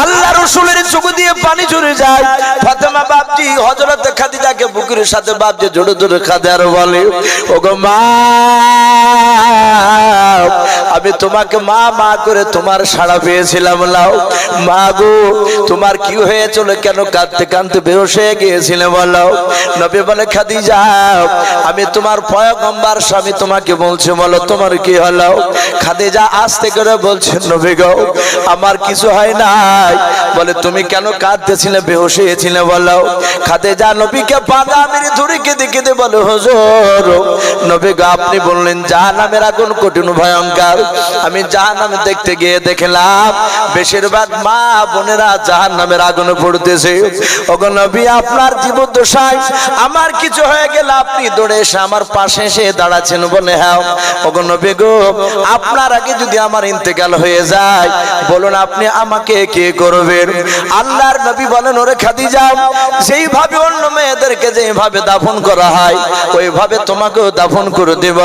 আল্লাহ রাসূলের চোখ দিয়ে পানি ঝরে যায়। ফাতেমা বাপটি হযরত খাদিজাকে বুকের সাথে বাপজি জোরে জোরে কাঁদে আর বলে, ওগো মা আমি তোমাকে মা মা করে তোমার সাড়া পেয়েছিলাম নাও। মা গো তোমার কি হয়েছিল, কেন কাঁদতে কাঁদতে বেহুশ হয়ে গিয়েছিলে বলো? নবী বলে, খাদিজা আমি তোমার পয়গম্বর স্বামী তোমাকে বলছি, বলো তোমার কি হলো? খাদিজা আস্তে করে বলছে, নবী গো আমার কিছু হয় নাই। বলে, তুমি কেন কাঁদতেছিলে, বেহুশ হয়েছিলে বলো? খাদিজা নবীকে পাদা মেরে ধরে কেঁদে কেঁদে বলে, হুজুর নবী গো আপনি বললেন জাহান্নামের আগুন কঠিন ভয়ঙ্কর। আমি জাহান্নাম দেখতে গিয়ে দেখলাম বেশিরভাগ মা বোনেরা জাহান্নামের আগুনে পড়তেছে। ওগো নবী আপনার জীবদ্দশায় আমার কিছু হয়ে গেলে আপনি দৌড়ে এসে আমার পাশে এসে দাঁড়াচ্ছেন। বলে, হ্যাঁ ওগো নবী গো আপনার আগে যদি আমার ইন্তেকাল হয়ে যায় বলুন আপনি আমাকে কে করবেন? আল্লাহর নবী বলেন, ওরে খাদিজা যেইভাবে অন্য মেয়েদেরকে যেভাবে দাফন করা হয় ওইভাবে তোমাকেও দাফন করে দেব।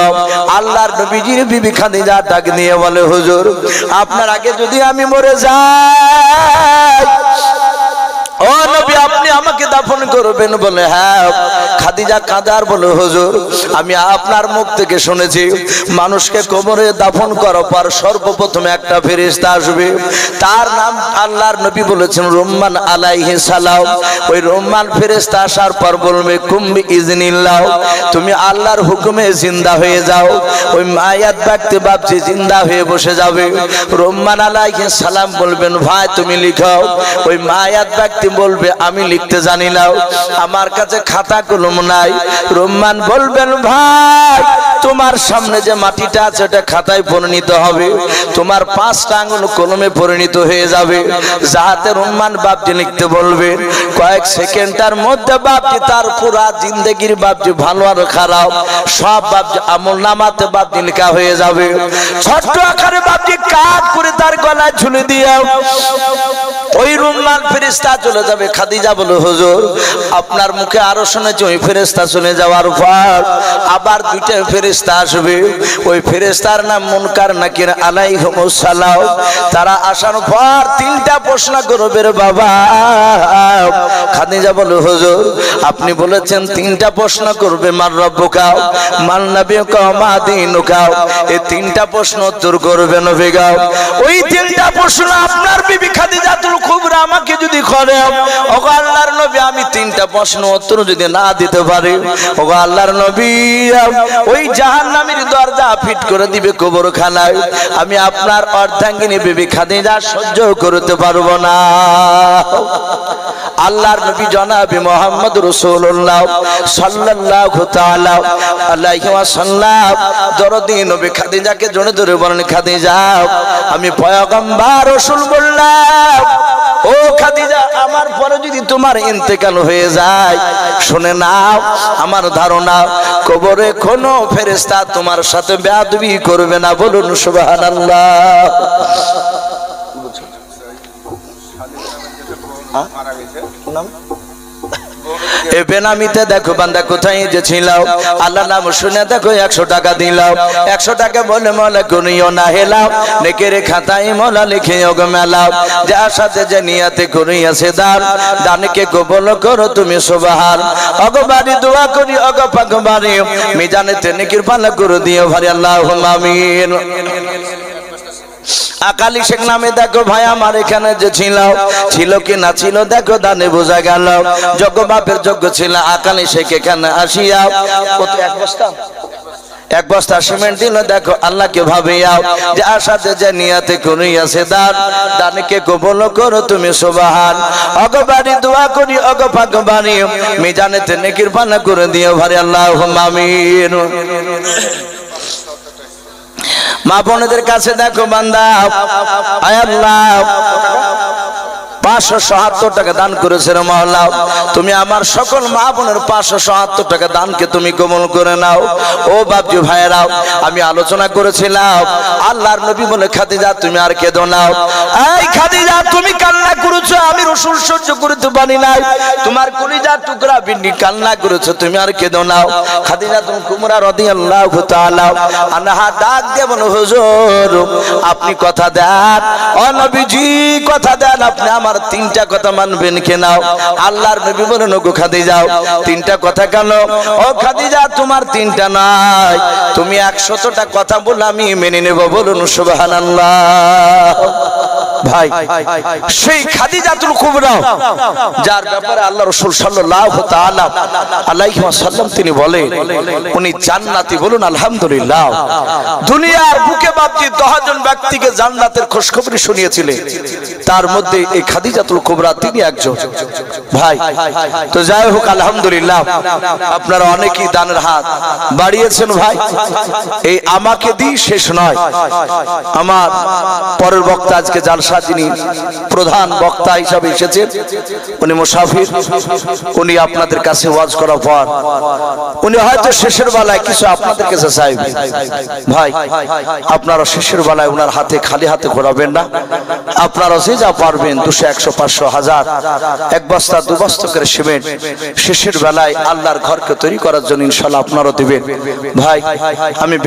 আল্লাহর নবীজির বিবি খাদিজা ডাক নিয়ে বলে, হুজুর আপনার আগে যদি আমি মরে যাই ও নবী আপনি আমাকে দাফন করবেন? বলে, হ্যাঁ। খাদিজা কাঁদার বলে, হুজুর আমি আপনার মুখ থেকে শুনেছি মানুষকে কবরে দাফন করার পর সর্বপ্রথমে একটা ফেরেশতা আসবে, তার নাম আল্লাহর নবী বলেছেন রহমান আলাইহিস সালাম। ওই রহমান ফেরেশতা আসার পর বলবে, কুম বিইজনিল্লাহ তুমি আল্লাহর হুকুমে জিন্দা হয়ে যাও। ওই মায়াত ব্যক্তি বাপজি জিন্দা হয়ে বসে যাবে। রহমান আলাইহিস সালাম বলবেন, ভাই তুমি লিখো। ওই মায়াত ব্যক্তি বলবে, আমি লিখতে জানি না, আমার কাছে খাতা কলম নাই। রহমান বলবেন, ভাই তোমার সামনে যে মাটিটা আছে ওটা খাতায় পরিণত হবে, তোমার 5টা আঙ্গুল কলমে পরিণত হয়ে যাবে। যাহাতে রহমান বাপজি লিখতে বলবে, কয়েক সেকেন্ডের মধ্যে বাপজি তার পুরা জিন্দেগির বাপজি ভালো আর খারাপ সব বাপজি আমল নামাতে বাপজি লেখা হয়ে যাবে। ছোট্ট আকারে বাপজি কাট করে তার গলায় ঝুলে দিয়ে ওই রুম্মান ফেরেশতা চলে যাবে। খাদিজা বলে হুজুর আপনার মুখে আরো শুনেছি ওই ফেরেশতা চলে যাওয়ার পর আবার দুইটা ফেরেশতা আসবে। ওই ফেরেশতার নাম মুনকার নাকির আলাইহিমুস সালাম। তারা আসার পর তিনটা প্রশ্ন করবে রে বাবা। খাদিজা বলে হুজুর আপনি বলেছেন তিনটা প্রশ্ন করবে, মান রব্বুকা, মান নাবিয়ুকা, মা দীনুকা। এই তিনটা প্রশ্ন উত্তর করবে নবী গো। ওই তিনটা প্রশ্ন আপনার বিবি খাদিজাতুল কুবরা আমাকে যদি করে, ওগো আল্লাহর নবী আমি তিনটা প্রশ্ন উত্তর যদি না দিতে পারি, ওগো আল্লাহর নবী ওই জাহান্নামের দরজা ফিট করে দিবে কবরখানায়। আমি আপনার অর্ধাঙ্গিনী বিবি খাদিজা সহ্য করতে পারবো না। আল্লাহর নবী জনাবে মুহাম্মদ রাসূলুল্লাহ সাল্লাল্লাহু তাআলা আলাইহি ওয়াসাল্লাম দরদি নবী খাদিজাকে জোরে জোরে বলেন, খাদিজা আমি পয়গম্বর রাসূল বললাম, ও খাদিজা আমার পরে যদি তোমার ইন্তেকাল হয়ে যায়, শুনে নাও আমার ধারণা কবরে কোনো ফেরেশতা তোমার সাথে বেয়াদবি করবে না। বলুন সুবহানাল্লাহ। এ বেনামিতে দেখো বান্দা কোথায় যে ছিল, আল্লাহ নাম শুনে দেখো 100 টাকা দিলাম। 100 টাকা বলে মলা করিও না হেলাও, নেকের খাতায় মলা লিখিও গো মেলাও। যার সাথে যে নিয়াতে করিয়াছে দান, দানকে কবুল করো তুমি সুবহান। অগবারি দোয়া করি অগ পাকবারি মিজানেতে নেকির পালা করে দিও ভারি আল্লাহুম্মা আমিন। আকালি শেখ নামে দেখো ভাই আমার এখানে যে ছিল কি না ছিল দেখো দানে বোঝা গেল। যোগ্য বাপের যোগ্য ছিল আকালি শেখ এখানে আসিয়া কত এক বস্তা সিমেন্ট দিল। দেখো আল্লাহকে ভাবিয়াও যে আশাতে যে নিয়াতে করিয়াছে দান, দানকে কবুল করো তুমি সুবহান। অগবারি দোয়া করি অগ পাকবারি মিজানেতে নেকির পানা করে দিও ভারি আল্লাহুম্মা আমিন। মা বোনদের কাছে দেখো বান্দা আয় আল্লাহ 577 টাকা দান করেছে রে মওলা, তুমি আমার সকল মা বোনের 577 টাকা দানকে তুমি কবুল করে নাও। ও বাপজি ভাইরাও আমি আলোচনা করেছিলাম, আল্লাহর নবী বলে খাদিজা তুমি আর কেঁদো না। এই খাদিজা তুমি কান্না করেছো, আমি রাসূল সহ্য করতে পারি নাই। তোমার কলিজার টুকরা বিন্নি কান্না করেছো, তুমি আর কেঁদো না। খাদিজা তুমি কুমরা রাদিয়াল্লাহু তাআলা আনহা ডাক দিয়ে বলো হুজুর আপনি কথা দেন, ও নবীজি কথা দেন, আপনি আমার তিনটা কথা মানবেন কেন? আল্লাহর নবী বলেন ওগো খাদিজা তিনটা কথা কেন? ও খাদিজা তোমার তিনটা নাই, তুমি 100টা কথা বলে আমি মেনে নেব। বলুন সুবহানাল্লাহ। ভাই সেই খাদিজাতুল কুবরা যার ব্যাপারে আল্লাহ রাসূল সাল্লাল্লাহু তাআলা আলাইহি ওয়াসাল্লাম তিনি বলেন উনি জান্নাতি। বলুন আলহামদুলিল্লাহ। দুনিয়ার বুকে বাপজি 10 জন ব্যক্তিকে জান্নাতের খোঁজখবরি শুনিয়েছিলেন, তার মধ্যে এই খাদিজাতুল কুবরা তিনি একজন। ভাই তো যাই হোক আলহামদুলিল্লাহ আপনারা অনেকেই দানের হাত বাড়িয়েছেন। ভাই এই আমাকে দিয়ে শেষ নয়, আমার পরের বক্তা আজকে জালসা যিনি প্রধান বক্তা হিসাবে এসেছেন উনি মুসাফির, উনি আপনাদের কাছে ওয়াজ করার পর উনি হয়তো শেষের বেলায় কিছু আপনাদের কাছে চাইবেন। ভাই আপনারা শেষের বেলায় ওনার হাতে খালি হাতে ঘোরাবেন না, আপনারা যে যা পারবেন 200 100 500 1000 এক বস্তা 2 বস্তা করে সিমেন্ট শেষের বেলায় আল্লাহর ঘরকে তৈরি করার জন্য ইনশাআল্লাহ আপনারা দিবেন। ভাই আমি